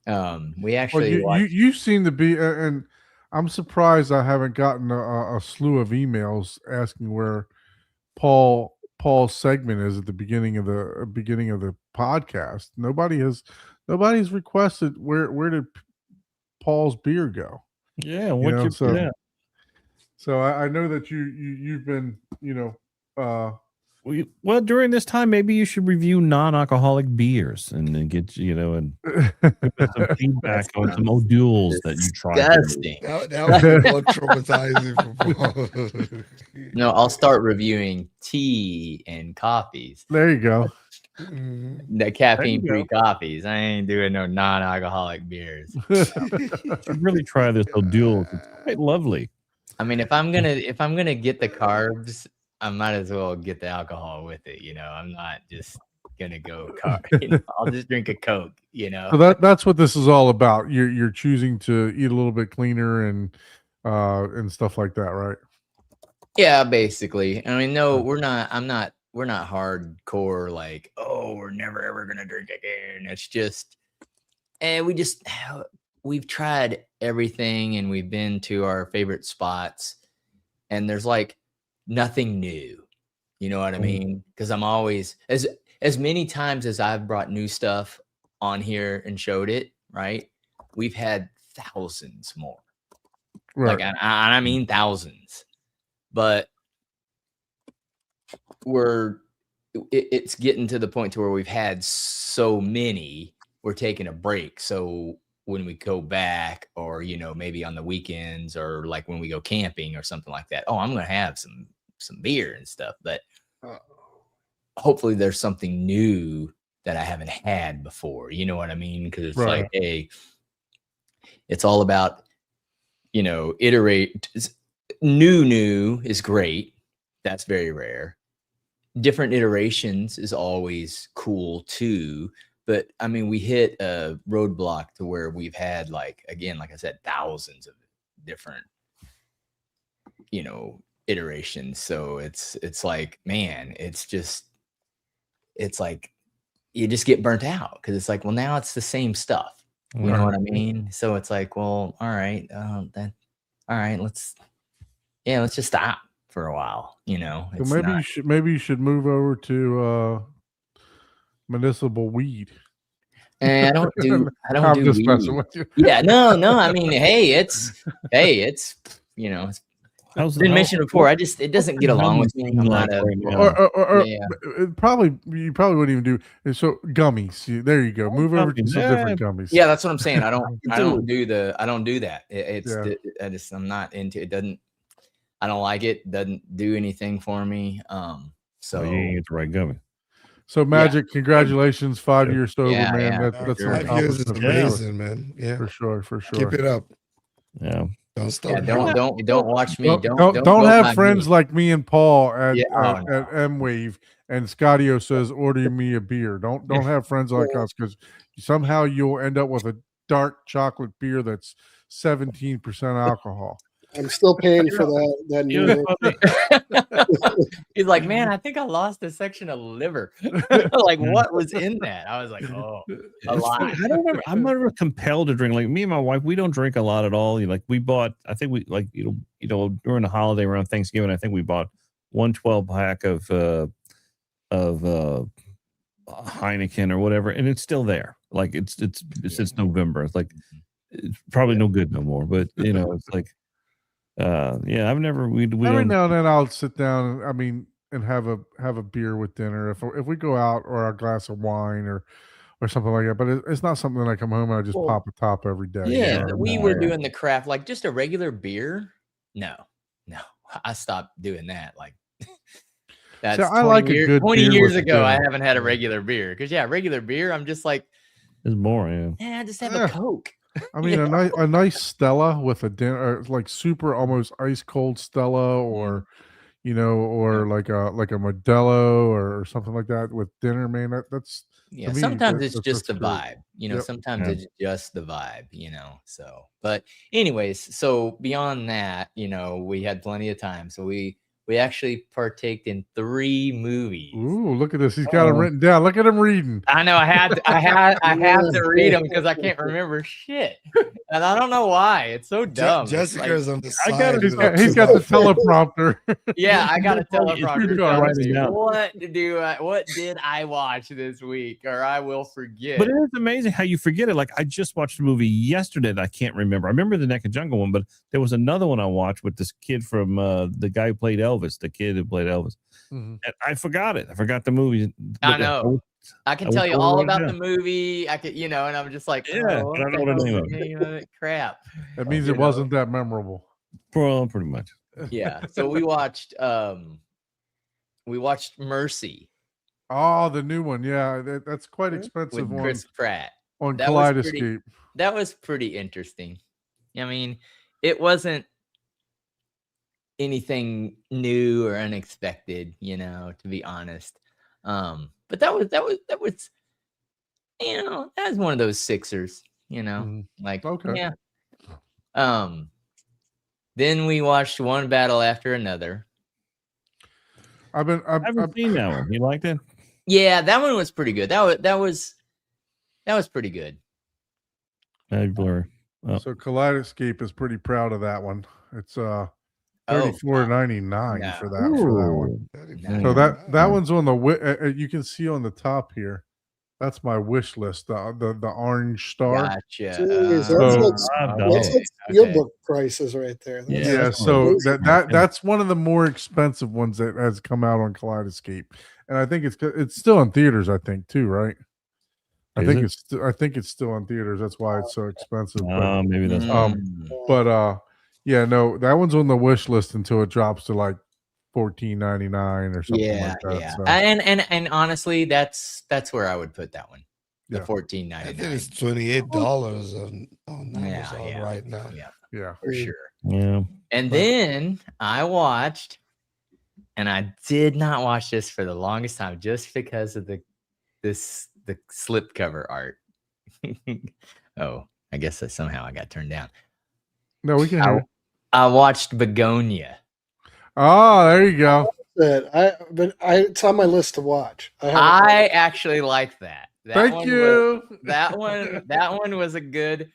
Well, actually watched. you seem to be, and I'm surprised I haven't gotten a slew of emails asking where Paul's segment is at the beginning of the podcast. Nobody's requested where did Paul's beer go? Yeah, You know, so I know that you've been well, during this time, maybe you should review non-alcoholic beers and then get and give us some feedback on some O'Douls that you tried. Disgusting. That would be more traumatizing for Paul. No, I'll start reviewing tea and coffees. There you go. The caffeine-free coffees. I ain't doing no non-alcoholic beers. I'd really try this O'Doul. It's quite lovely. I mean, if I'm gonna get the carbs, I might as well get the alcohol with it. I'm not just gonna go I'll just drink a Coke. So that's what this is all about. You're choosing to eat a little bit cleaner and stuff like that, right? Yeah, basically. I mean, no, we're not hardcore like, oh, we're never ever gonna drink again. It's just, we've tried everything and we've been to our favorite spots, and there's like nothing new. You know what I mean? Because I'm always as many times as I've brought new stuff on here and showed it, right? We've had thousands more. Right. Like, I mean thousands. But it's getting to the point to where we've had so many, we're taking a break. So when we go back, or maybe on the weekends, or like when we go camping or something like that, I'm gonna have some beer and stuff. But hopefully there's something new that I haven't had before. You know what I mean? Because it's like, hey, it's all about iterate. New is great. That's very rare. Different iterations is always cool too. But I mean, we hit a roadblock to where we've had, like I said, thousands of different, iterations. So it's like, man, it's like you just get burnt out, because it's like, well, now it's the same stuff. You know what I mean? So it's like, well, all right, then, all right, let's just stop for a while. So maybe you should move over to municipal weed. And I don't do I'm just weed. messing with you. Yeah, no. I mean, it's it's been mentioned before. It doesn't get along with me. I'm not you probably wouldn't even do so. Gummies. There you go. Move over to some different gummies. Yeah, that's what I'm saying. I don't do that. I'm not into it. I don't like it. Doesn't do anything for me. So you ain't get the right gummy. So Magic, congratulations, 5 years sober, man. Yeah. That's an 5 years is accomplishment. amazing, man. Yeah, for sure. keep it up. Yeah. Don't stop. Yeah, don't watch me. Don't have friends like me and Paul at no. M Wave, and Scottio says order me a beer. Don't have friends like us, because somehow you'll end up with a dark chocolate beer that's 17% alcohol. I'm still paying for that new. He's like, man, I think I lost a section of liver. Like, what was in that? I was like, oh, a lot. I'm never compelled to drink. Like, me and my wife, we don't drink a lot at all. Like, we bought, I think we like, during the holiday around Thanksgiving, I think we bought 1 12-pack of Heineken or whatever, and it's still there. Like, it's since November. It's like, it's probably no good no more. But it's like, I've never. We every now and then I'll sit down. And have a beer with dinner if we go out, or a glass of wine or something like that. But it's not something that I come home and I just pop a top every day. Yeah, we were doing the craft, like just a regular beer. No, I stopped doing that. Like, that's I like a good 20 beer years with ago. dinner. I haven't had a regular beer, because regular beer, I'm just like, it's boring. I just have a Coke. I mean, a nice Stella with a dinner, like super almost ice cold Stella, or or like a Modelo or something like that with dinner, man. Yeah, me, sometimes it's that's just the great. vibe, Yep. sometimes Yeah. it's just the vibe, so but anyways, so beyond that, we had plenty of time, so we actually partaked in 3 movies. Ooh, look at this. He's got them written down. Look at him reading. I know I have to read them because I can't remember shit, and I don't know why. It's so dumb. It's Jessica's on the side. I gotta- He's got the teleprompter. yeah, I got a It's teleprompter good telling writing me down. what did I watch this week, or I will forget. But it is amazing how you forget it. Like I just watched a movie yesterday that I can't remember. I remember the Neck of Jungle one, but there was another one I watched with this kid from the guy who played Elvis, the kid who played Elvis. Mhm. And I forgot it. I forgot the movie. I know. I can I tell wish you I all would've about wrote the it movie. I could, and I'm just like, Yeah, oh, but I don't know what what the the name hell's of the name of it? Crap. That means You it wasn't that memorable. Well, pretty much. Yeah. So we watched Mercy Oh, the new one. Yeah, that's quite with expensive Chris Pratt. on That was pretty- Kaleidoscape. That was pretty interesting. I mean, it wasn't anything new or unexpected, to be honest. But that was that was one of those sixers, Mhm. like Okay. yeah. Then we watched One Battle After Another. I haven't seen that one. You liked it? Yeah, that one was pretty good. That was pretty good. Maybe blur. Oh. So Kaleidoscape is pretty proud of that one. It's $34.99 no. for that one. No. So that one's on the you can see on the top here. That's my wish list. The orange star. Gotcha. Jeez, So- that's Okay. like steelbook prices right there. That's- Yeah, that's so amazing. that's one of the more expensive ones that has come out on Kaleidoscape, and I think it's still in theaters. I think too, right? I Is think it? I think it's still in theaters. That's why it's so expensive. Maybe that's Yeah, no, that one's on the wish list until it drops to like $14.99 or something yeah, like that. yeah. So, And honestly, that's where I would put that one. The Yeah. I $14.99. think it's $28 on Yeah, Amazon yeah. right now. Yeah, yeah. for sure. yeah. And But- then I watched, and I did not watch this for the longest time just because of the slipcover art. Oh, I guess that somehow I got turned down. No, we can hear. I watched Begonia. Oh, there you go. It's on my list to watch. I actually liked that. Thank you. That one was a good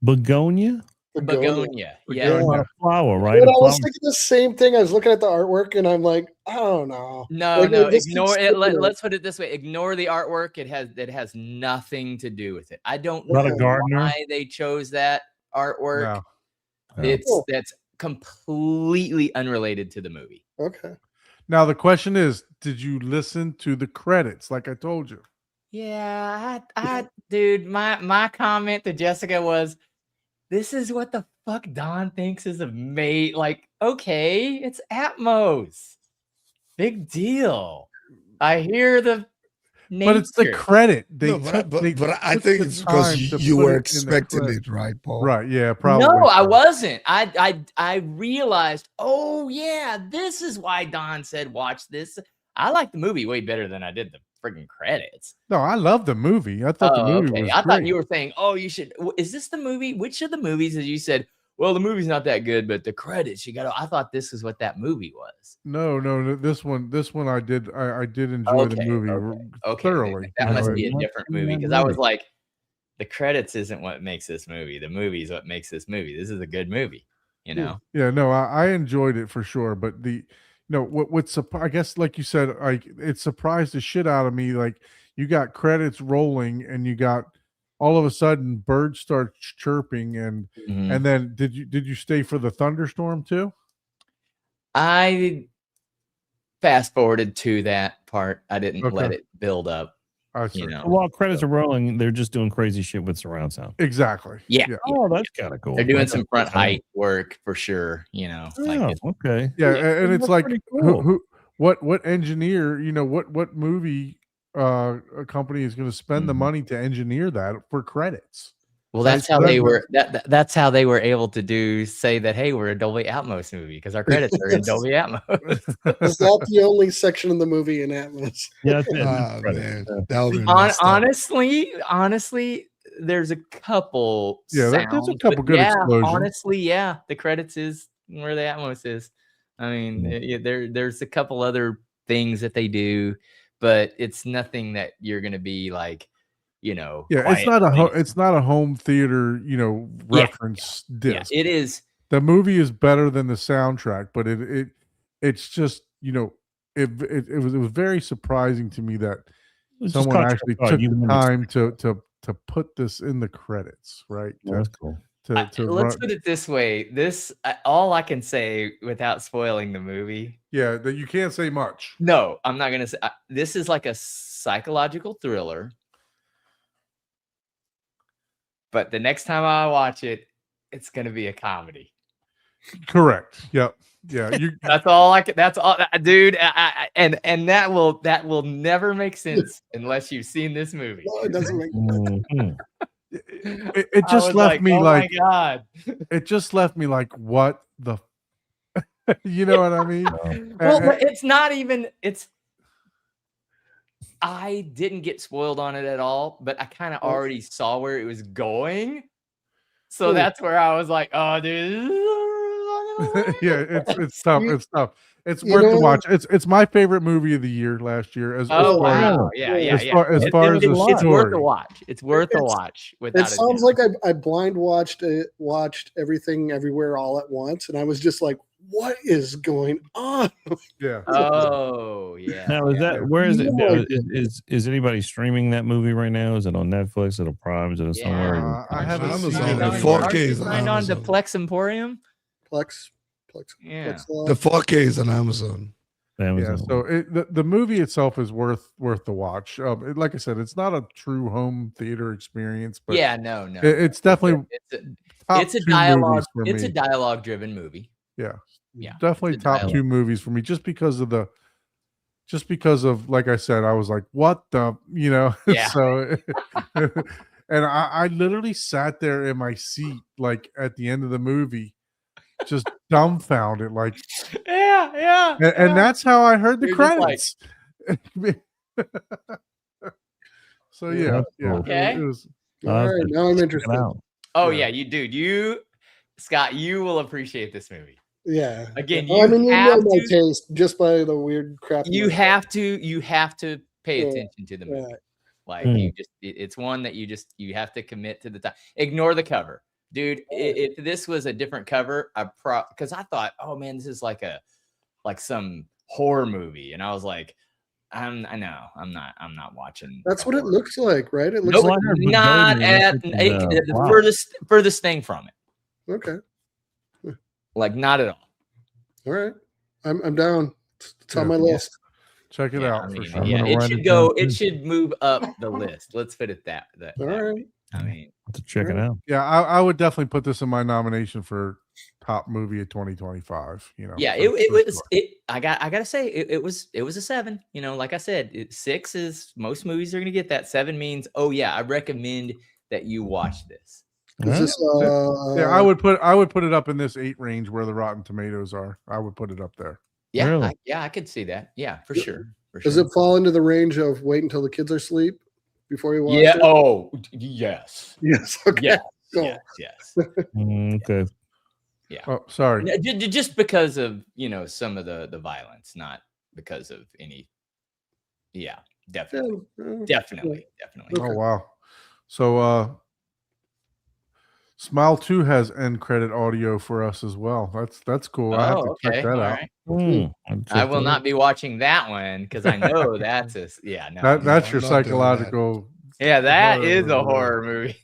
Begonia? Begonia. A Yeah. lot of flower, right? But A I was flower- thinking the same thing. I was looking at the artwork and I'm like, I don't know. No, Like, no, this ignore looks it. stupid. Let's put it this way. Ignore the artwork. It has nothing to do with it. I don't Not a know gardener? why they chose that artwork. No. That's completely unrelated to the movie. Okay. Now the question is, did you listen to the credits? Like I told you. Yeah, dude, my comment to Jessica was, this is what the fuck Don thinks is a mate. Like, okay, it's Atmos. Big deal. I hear the nature. But it's the credit. They No, took- but they I took think the it's because time to you put were it in the expecting credit. it, right, Paul? Right? Yeah, probably. No, I so. wasn't. I realized, oh yeah, this is why Don said watch this. I like the movie way better than I did the friggin' credits. No, I love the movie. I thought the movie was I thought great. you were saying, oh, you should. Is this the movie? Which of the movies? As you said, well, the movie's not that good, but the credits you got. I thought this is what that movie was. No. This one I did enjoy the movie Okay, thoroughly. that you must know, be a What? different movie because I was like, the credits isn't what makes this movie. The movie is what makes this movie. This is a good movie, you know. Yeah, no, I enjoyed it for sure. But what's I guess like you said, like it surprised the shit out of me. Like you got credits rolling and you got all of a sudden birds start chirping and then did you stay for the thunderstorm too? I fast forwarded to that part. I didn't let Okay. it build up. I see. You know, While credits are rolling, they're just doing crazy shit with surround sound. Exactly. yeah. Oh, that's kind of cool. They're doing That's some front cool. height work for sure. You know, like Oh, it's- okay. Yeah, and it's That's like pretty cool. what engineer, what movie company is going to spend the Mhm. money to engineer that for credits? Well, Right, that's so how they that- were. That's how they were able to say that. Hey, we're a Dolby Atmos movie because our credits are in Dolby Atmos. Is that the only section of the movie in Atmos? Yeah, that's it. Ah, Credit. man, that would be messed up. Honestly, there's a couple. Yeah, there's a sounds, couple but good yeah, explosions. honestly, yeah, the credits is where the Atmos is. I mean, there's a couple other things that they do, but it's nothing that you're gonna be like, Yeah, quiet it's not a home theater, Yeah, reference Yeah, disc. it is. The movie is better than the soundtrack, but it's just it was very surprising to me that It's just someone caught your actually thought. took You the wouldn't time to put this in the credits, right? Yeah, that's cool. Let's run- put it this way. This all I can say without spoiling the movie. yeah, that you can't say much. No, I'm not gonna say. This is like a psychological thriller. But the next time I watch it, it's gonna be a comedy. Correct. Yep. Yeah. You That's all I can. That's all, dude. And that will never make sense unless you've seen this movie. No, it doesn't make Mhm. it I just was left me oh like my god. it just left me like what the you know what I mean? Well, but it's not even. I didn't get spoiled on it at all, but I kind of already saw where it was going. So Ooh. that's where I was like, oh, dude. Yeah, it's tough. You- It's tough. It's you worth know- to watch. It's my favorite movie of the year last year. As Oh, far as, wow. Yeah. as far as, It- far as it- the it's worth a story. watch. It's worth a watch. It Without sounds a doubt. like I blind watched everything everywhere all at once, and I was just like, "What is going on?" Yeah. Oh, yeah. Now is that where is it? No now? idea. Is anybody streaming that movie right now? Is it on Netflix? Is it on Prime? Is it somewhere? I haven't Amazon, seen the it. 4K Aren't you is on signed on to Amazon. Plex Emporium? Plex. Yeah. The 4K is on Amazon. Yeah, Amazon. so the movie itself is worth the watch. Like I said, it's not a true home theater experience, but Yeah, no. it's definitely top It's a two dialogue. movies for It's me. a dialogue driven movie. Yeah, Yeah, definitely it's a top dialogue. two movies for me, just because of like I said, I was like, what the Yeah. so and I literally sat there in my seat like at the end of the movie, just dumbfounded, like Yeah. and that's how I heard the You're just like- credits. So Yeah, yeah, that's yeah, cool. Okay. it was All right, now I'm Check it interested. out. Oh Yeah. yeah, you, Scott, you will appreciate this movie. Yeah. Again, Well, I mean, you know have my to- taste just by the weird crap. You have to pay Yeah, attention to the movie. Right. Like Hmm. it's one that you have to commit to the time. Ignore the cover, dude. If this was a different cover, because I thought, oh man, this is like some horror movie, and I was like, I'm not watching. That's a what it horror looks like, right? It looks Nope, like I heard not Begonia at was freaking, the wow. furthest thing from it. okay. Like not at all. All right, I'm down. It's on Yeah. my list. check it Yeah, out I for mean, sure. yeah, gonna it write should it go. down, It too. should move up the list. Let's fit it that All way. right. I mean, Have to check it Yeah. out. Yeah, I would definitely put this in my nomination for top movie of 2025. yeah, for- it for was. sure. I gotta say, it was a 7. Like I said, 6 is most movies are gonna get that. 7 means, oh yeah, I recommend that you watch this. Is Huh? this Yeah, I would put it up in this 8 range where the Rotten Tomatoes are. I would put it up there. Yeah, Really? I could see that. Yeah, for sure. does it fall into the range of wait until the kids are asleep before you watch Yeah. it? Oh, yes. Yes. Okay. Yes. Cool. Yes. Okay. Oh, sorry. Just because of some of the violence, not because of any. Yeah, definitely, Yeah, definitely. Oh wow. So Smile 2 has end credit audio for us as well. That's cool. I have to check that all out. right. I'll I check will that not out. be watching that one because I know that's no. That's I'm your not doing that. psychological. Yeah, that horror is a movie. horror movie.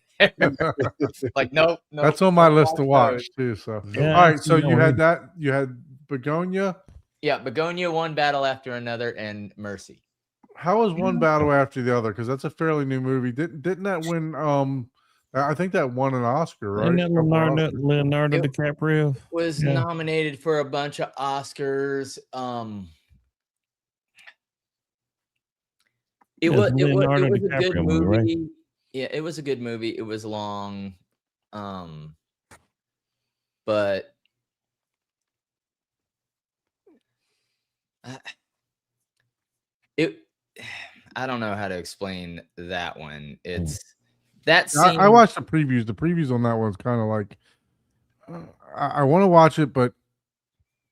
Like, nope. That's on my list to watch too. So Yeah, all right. I've So seen you that had that. You had Begonia. Yeah, Begonia, One Battle After Another, and Mercy. How is one battle after the other? Because that's a fairly new movie. Didn't that win? I think that won an Oscar, right? And then A couple Leonardo It- DiCaprio. Was Yeah. nominated for a bunch of Oscars. It Yeah, was it's it was Leonardo a good DiCaprio movie, movie. right? Yeah, it was a good movie. It was long. But I don't know how to explain that one. It's that scene. I watched the previews. The previews on that one's kind of like I want to watch it, but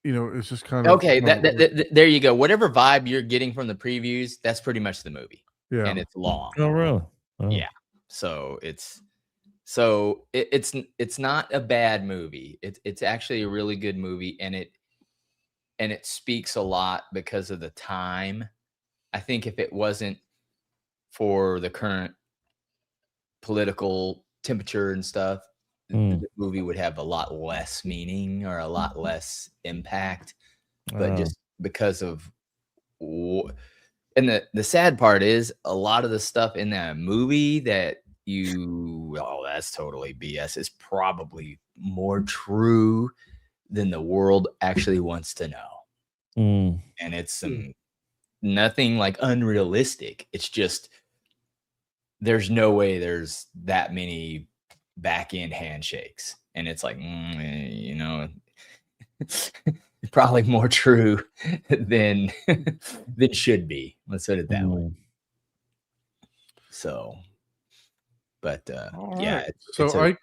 it's just kind of okay. There you go. Whatever vibe you're getting from the previews, that's pretty much the movie. Yeah, and it's long. Oh, really? Oh. Yeah. So it's not a bad movie. It's actually a really good movie, and it speaks a lot because of the time. I think if it wasn't for the current political temperature and stuff, the movie would have a lot less meaning or a lot less impact. But just because of, and the sad part is a lot of the stuff in that movie that that's totally BS is probably more true than the world actually wants to know. And it's nothing like unrealistic. It's just there's no way there's that many back end handshakes, and it's like probably more true than should be. Let's put it that way. So, but yeah. So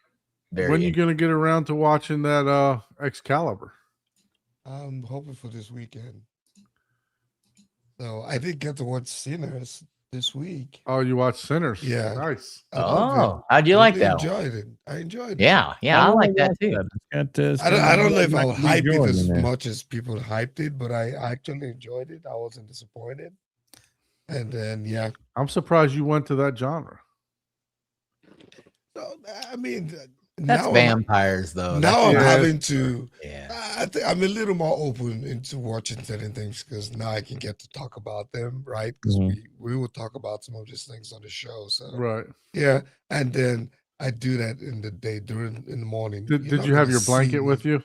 when you gonna get around to watching that Excalibur? I'm hoping for this weekend. So I did get to watch Sinners this week. Oh, you watched Sinners? Yeah. Nice. How'd you like that? I enjoyed it. Yeah, I like that too. I don't know if I'll hype it as much as people hyped it, but I actually enjoyed it. I wasn't disappointed. And then I'm surprised you went to that genre. So, I mean, that's vampires, though. Now I'm having to. Yeah, I'm a little more open into watching certain things because now I can get to talk about them, right? Because we will talk about some of these things on the show. So right, yeah, and then I do that in the day in the morning. Did you have your blanket with you?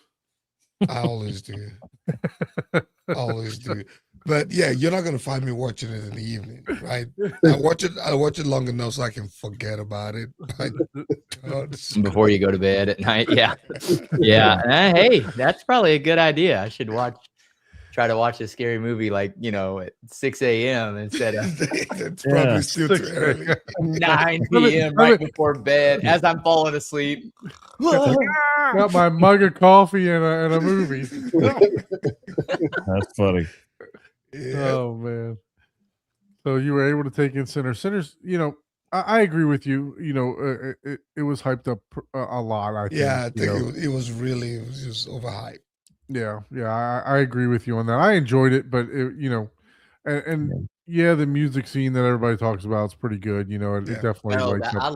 I always do. Always do. But yeah, you're not gonna find me watching it in the evening, right? I watch it long enough so I can forget about it. Before you go to bed at night. Yeah. Hey, that's probably a good idea. I should try to watch a scary movie like at 6 a.m. instead of that's probably still too early. 9 p.m. right before bed as I'm falling asleep. Got my mug of coffee and a movie. That's funny. Yeah. Oh man. So you were able to take in Sinners. I agree with you. It was hyped up a lot. I think. Yeah, I think it was just overhyped. Yeah, I agree with you on that. I enjoyed it, but the music scene that everybody talks about is pretty good. It definitely. I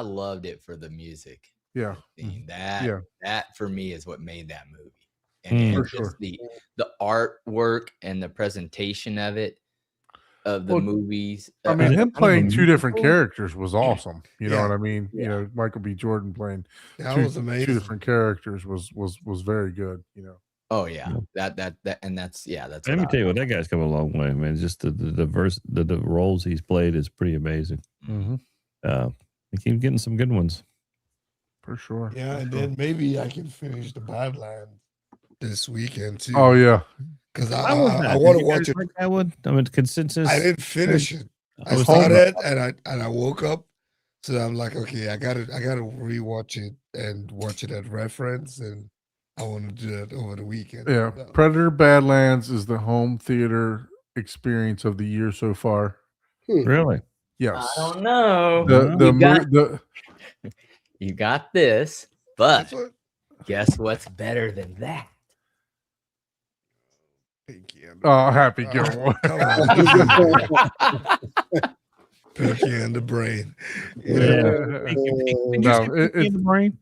loved it for the music. Yeah, that for me is what made that movie, and for just sure. the artwork and the presentation of it. Of the movies. I mean, him playing two different characters was awesome. You know what I mean? Yeah. Michael B. Jordan playing was amazing. Two different characters was very good. Oh yeah, that's that's. Let me tell you what, that guy's come a long way, man. Just the roles he's played is pretty amazing. He keeps getting some good ones for sure. Yeah, and then maybe I can finish the Badlands this weekend too. Oh yeah. Because I want to watch it. Like I would. I mean, consensus. I didn't finish it. I started and I woke up, so I'm like, okay, I gotta rewatch it and watch it at reference, and I want to do that over the weekend. Yeah, so. Predator Badlands is the home theater experience of the year so far. Really? Yes. I don't know. You got this, but guess what's better than that? Happy Gilmore. Pinky and the Brain. Pinky and the Brain.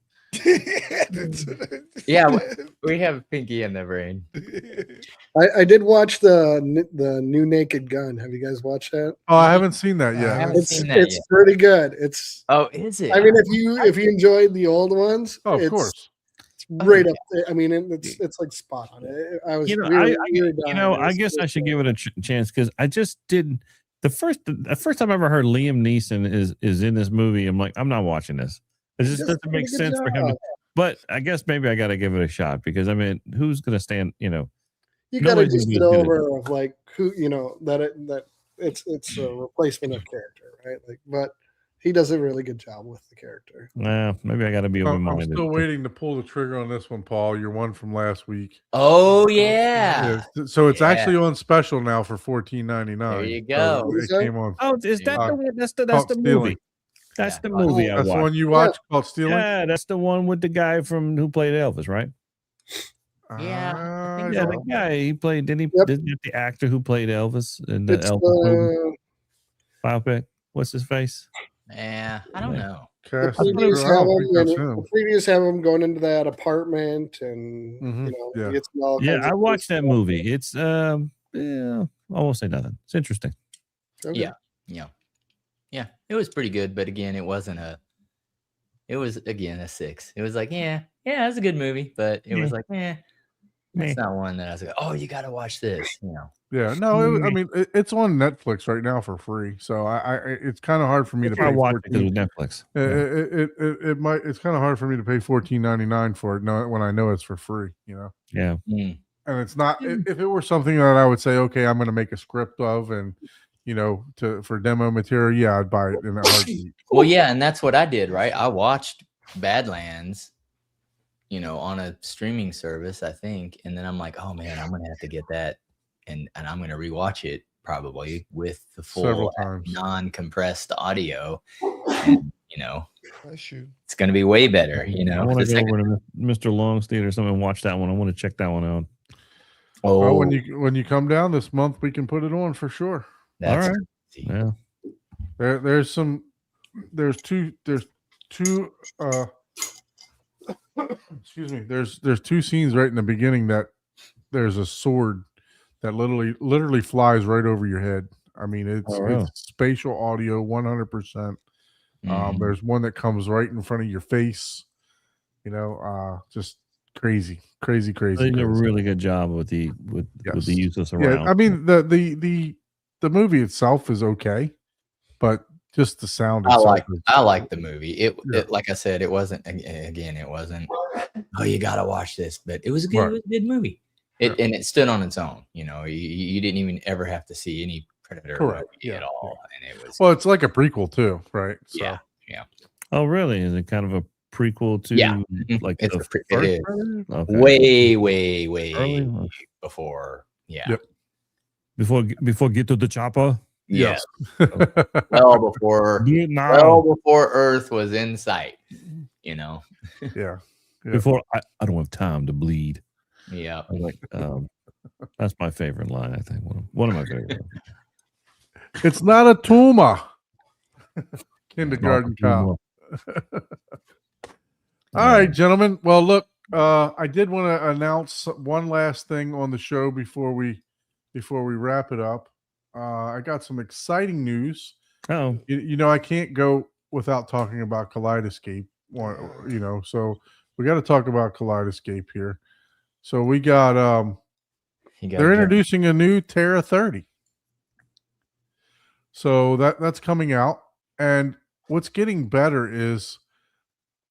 Yeah, we have Pinky and the Brain. I did watch the new Naked Gun. Have you guys watched that? Oh, I haven't seen that yet. It's pretty good. Is it? I mean, if you enjoyed the old ones, of course. Right up there. I mean, it's like spot on. I was, I guess I should give it a chance because I just did the first time I ever heard Liam Neeson is in this movie. I'm like, I'm not watching this. It just Just doesn't did a make good sense for him. job. But I guess maybe I got to give it a shot because I mean, who's going to stand? You know, You got to nobody's just gonna get do as good over of like who that it's a replacement of character, right? Like, but he does a really good job with the character. Nah, maybe I got to be open I'm minded. still waiting to pull the trigger on this one, Paul. Your one from last week. Oh yeah. So it's Yeah. actually on special now for $14.99. There you So go. it came on. Oh, is that Uh, the one? That's the Caught movie. Stealing. That's Yeah. the movie I That's the watched. one you watched called Stealing. Yeah, that's the one with the guy from who played Elvis, right? Yeah, I think I Yeah, so. the guy he played. Didn't he? Yep. Didn't he have the actor who played Elvis in the It's Elvis movie biopic? What's his face? Yeah, I don't know. the Cast and previews crew. I have don't him, think and that's the him. previews have him going into that apartment, and Mhm, yeah. he gets in all Yeah, kinds I of watched that stuff. movie. It's yeah, I won't say nothing. It's interesting. Okay. Yeah, it was pretty good, but again, it wasn't a. It was again a 6. It was like, yeah, it's a good movie, but it was like, Meh. it's not one that I was like, oh, you got to watch this. Yeah, no, I mean it's on Netflix right now for free. So it's kind of hard for me to I pay watched it because it 14. was Netflix. Yeah. It might. It's kind of hard for me to pay $14.99 for it when I know it's for free. Yeah. Mm. And it's not. If it were something that I would say, okay, I'm going to make a script of, and for demo material, yeah, I'd buy it in a heartbeat. Well, yeah, and that's what I did, right? I watched Badlands, on a streaming service, I think, and then I'm like, oh man, I'm gonna have to get that, and I'm gonna rewatch it probably with the Several full times. non-compressed audio. And, Bless you. it's gonna be way better. I want to go over to Mr. Long's theater or something and watch that one. I want to check that one out. Oh, Well, when you come down this month, we can put it on for sure. that's all right. crazy. Yeah. There's two excuse me, there's two scenes right in the beginning that there's a sword that literally flies right over your head. I mean, it's spatial audio 100%. Mhm. There's one that comes right in front of your face, just crazy. They did a really good job with the use of surround. Yeah, I mean the movie itself is okay, but just the sound. I itself like the movie. It like I said, it wasn't again. It wasn't. Oh, you gotta watch this, but it was a good, Right. it was a good movie. And it stood on its own. You didn't even ever have to see any Predator Correct. movie Yeah, at all, and it was. Well, it's like a prequel too, right? So, Yeah. Oh, really? Is it kind of a prequel to Yeah. like It's the a pre- it first is. Predator? Okay. Way Early? before. Yeah. Yep. Before get to the chopper. Yeah. yes. Well before. Vietnam. Well before Earth was in sight. yeah. Before I don't have time to bleed. Yeah. I was like, that's my favorite line. I think one of my favorite. lines. It's not a tumor. Kindergarten cop. All right, gentlemen. Well, look, I did want to announce one last thing on the show before we wrap it up. I got some exciting news. Oh, I can't go without talking about Kaleidoscape. So we got to talk about Kaleidoscape here. So we got they're introducing a new Terra 30. So that's coming out, and what's getting better is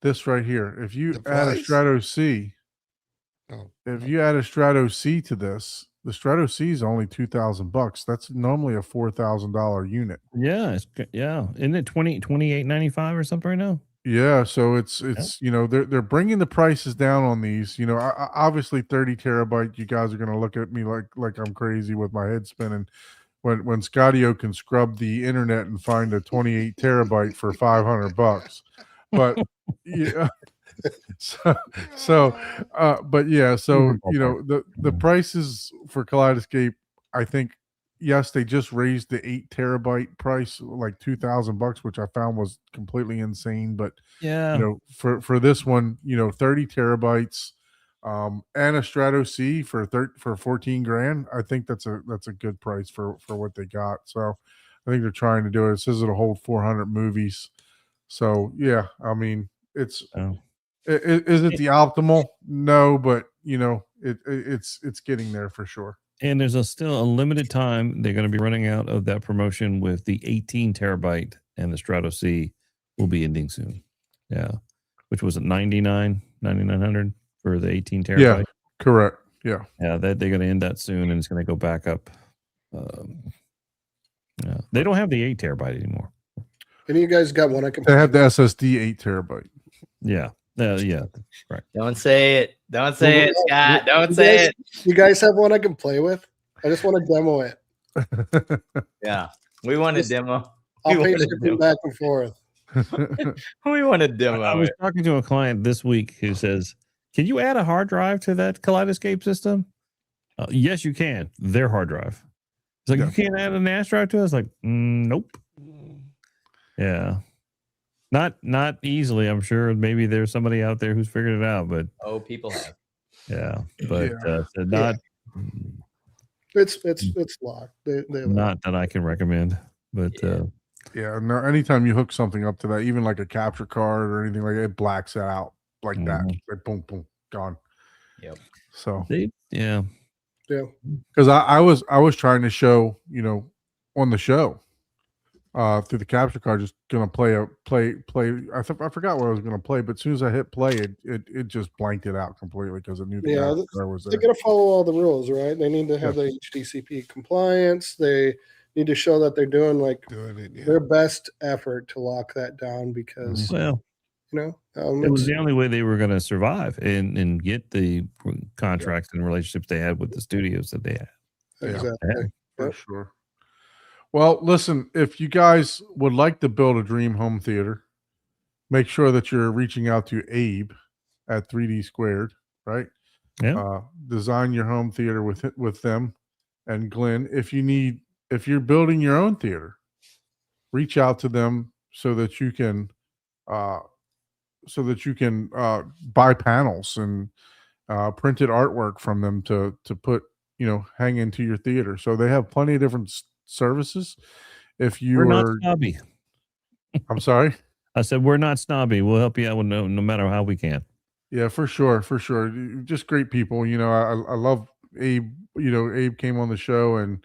this right here. If you add a Strato C, if you add a Strato C to this, the Strato C is only $2,000. That's normally a $4,000 unit. yeah, Isn't it $28.95 or something right now? Yeah, so it's they're bringing the prices down on these. Obviously 30 terabyte. You guys are gonna look at me like I'm crazy with my head spinning. When Scottio can scrub the internet and find a 28 terabyte for $500, but yeah. But yeah, so the prices for Kaleidoscape, I think, yes, they just raised the 8 terabyte price like $2,000, which I found was completely insane. But Yeah. For this one, 30 terabytes, and a Strato C for 14 grand. I think that's a good price for what they got. So I think they're trying to do it. It says it'll hold 400 movies. So yeah, I mean, it's. Is it the optimal? No, but it's getting there for sure. And there's still a limited time. They're going to be running out of that promotion with the 18 terabyte, and the Strato C will be ending soon. Yeah. which was at 9,900 for the 18 terabyte. Yeah, correct. Yeah. Yeah, they're going to end that soon, and it's going to go back up. Yeah, they don't have the 8 terabyte anymore. Any of you guys got one I can They have the SSD 8 terabyte. Yeah, yeah, correct. Don't say it. Don't say it, Scott. Don't You say guys- it. You guys have one I can play with? I just want to demo it. Yeah, we want a demo. I'll We pay want a shipping demo. back and forth. We want a demo. I was talking to a client this week who says, "Can you add a hard drive to that Kaleidoscape system?" Yes, you can. Their hard drive. It's like, Yeah. you can't add a NAS drive to it? I was like, nope. Yeah. Not easily, I'm sure. Maybe there's somebody out there who's figured it out, but Oh, people have. yeah. But so It's locked. They not that I can recommend. But Yeah, no, anytime you hook something up to that, even like a capture card or anything like that, it blacks it out like that. Mhm. Like boom, boom, gone. Yep. So yeah. because I was trying to show, on the show, through the capture card, just gonna play. I forgot what I was gonna play, but as soon as I hit play, it just blanked it out completely because it knew the Yeah, capture card was They there. got to follow all the rules, right? They need to have the HDCP compliance. They need to show that they're doing Doing it, yeah. their best effort to lock that down because well, it it was the only way they were going to survive and get the contracts and relationships they had with the studios that they had. exactly. For Yep. sure. Well, listen, if you guys would like to build a dream home theater, make sure that you're reaching out to Abe at 3D Squared, right? Yeah. Design your home theater with them, and Glenn. If you're building your own theater, reach out to them so that you can buy panels and printed artwork from them to put hang into your theater. So they have plenty of different services. If you We're not are, snobby. I'm sorry. I said, we're not snobby. We'll help you out no matter how we can. Yeah, for sure. Just great people. I love Abe. Abe came on the show, and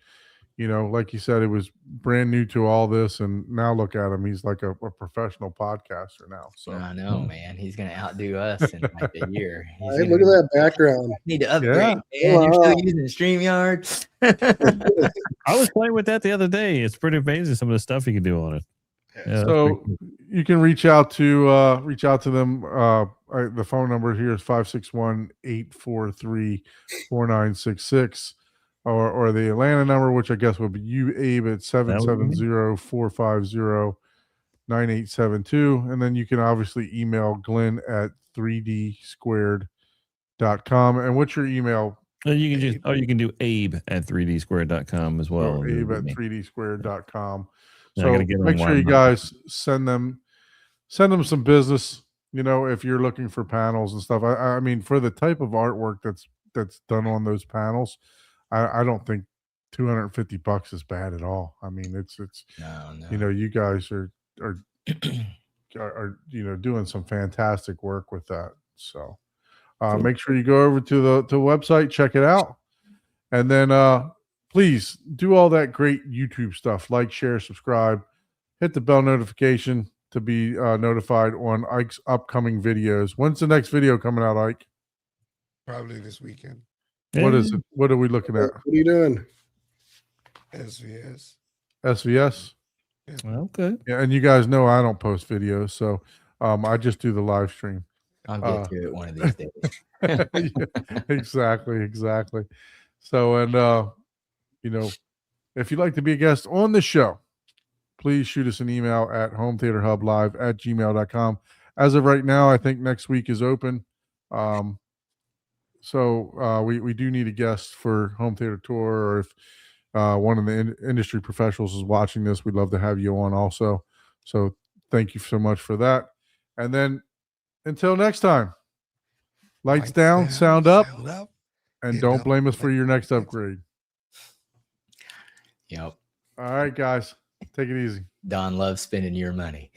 like you said, it was brand new to all this, and now look at him. He's like a professional podcaster now. So I know, man. He's gonna outdo us in like a year. He's Hey, gonna look at that background. Need to upgrade, man. Wow. You're still using StreamYard. I was playing with that the other day. It's pretty amazing some of the stuff you can do on it. Yeah, that's pretty So cool. you can reach out to them. The phone number here is 561-843-4966, or the Atlanta number, which I guess would be you, Abe, at 770-450-9872. And then you can obviously email Glenn at 3dsquared.com. And what's your email? You can do Abe at 3dsquared.com as well. Abe at 3dsquared.com. Yeah, I So gotta get make sure online you now. guys send them some business. If you're looking for panels and stuff. I mean, for the type of artwork that's done on those panels, I don't think $250 is bad at all. I mean, it's No. you guys are doing some fantastic work with that. So make sure you go over to the website, check it out, and then please do all that great YouTube stuff. Like, share, subscribe, hit the bell notification to be notified on Ike's upcoming videos. When's the next video coming out, Ike? Probably this weekend. What is it? What are we looking at? What are you doing? SVS. SVS? Okay. Yeah, and you guys know I don't post videos, so I just do the live stream. I'll get to it one of these days. Yeah, exactly. So, and if you'd like to be a guest on the show, please shoot us an email at hometheaterhublive@gmail.com. As of right now, I think next week is open. So we do need a guest for Home Theater Tour, or if one of the industry professionals is watching this, we'd love to have you on also. So thank you so much for that. And then until next time, lights down, sound up, and Get don't up, blame us for like your next lights. upgrade. Yep. All right, guys, take it easy. Don loves spending your money.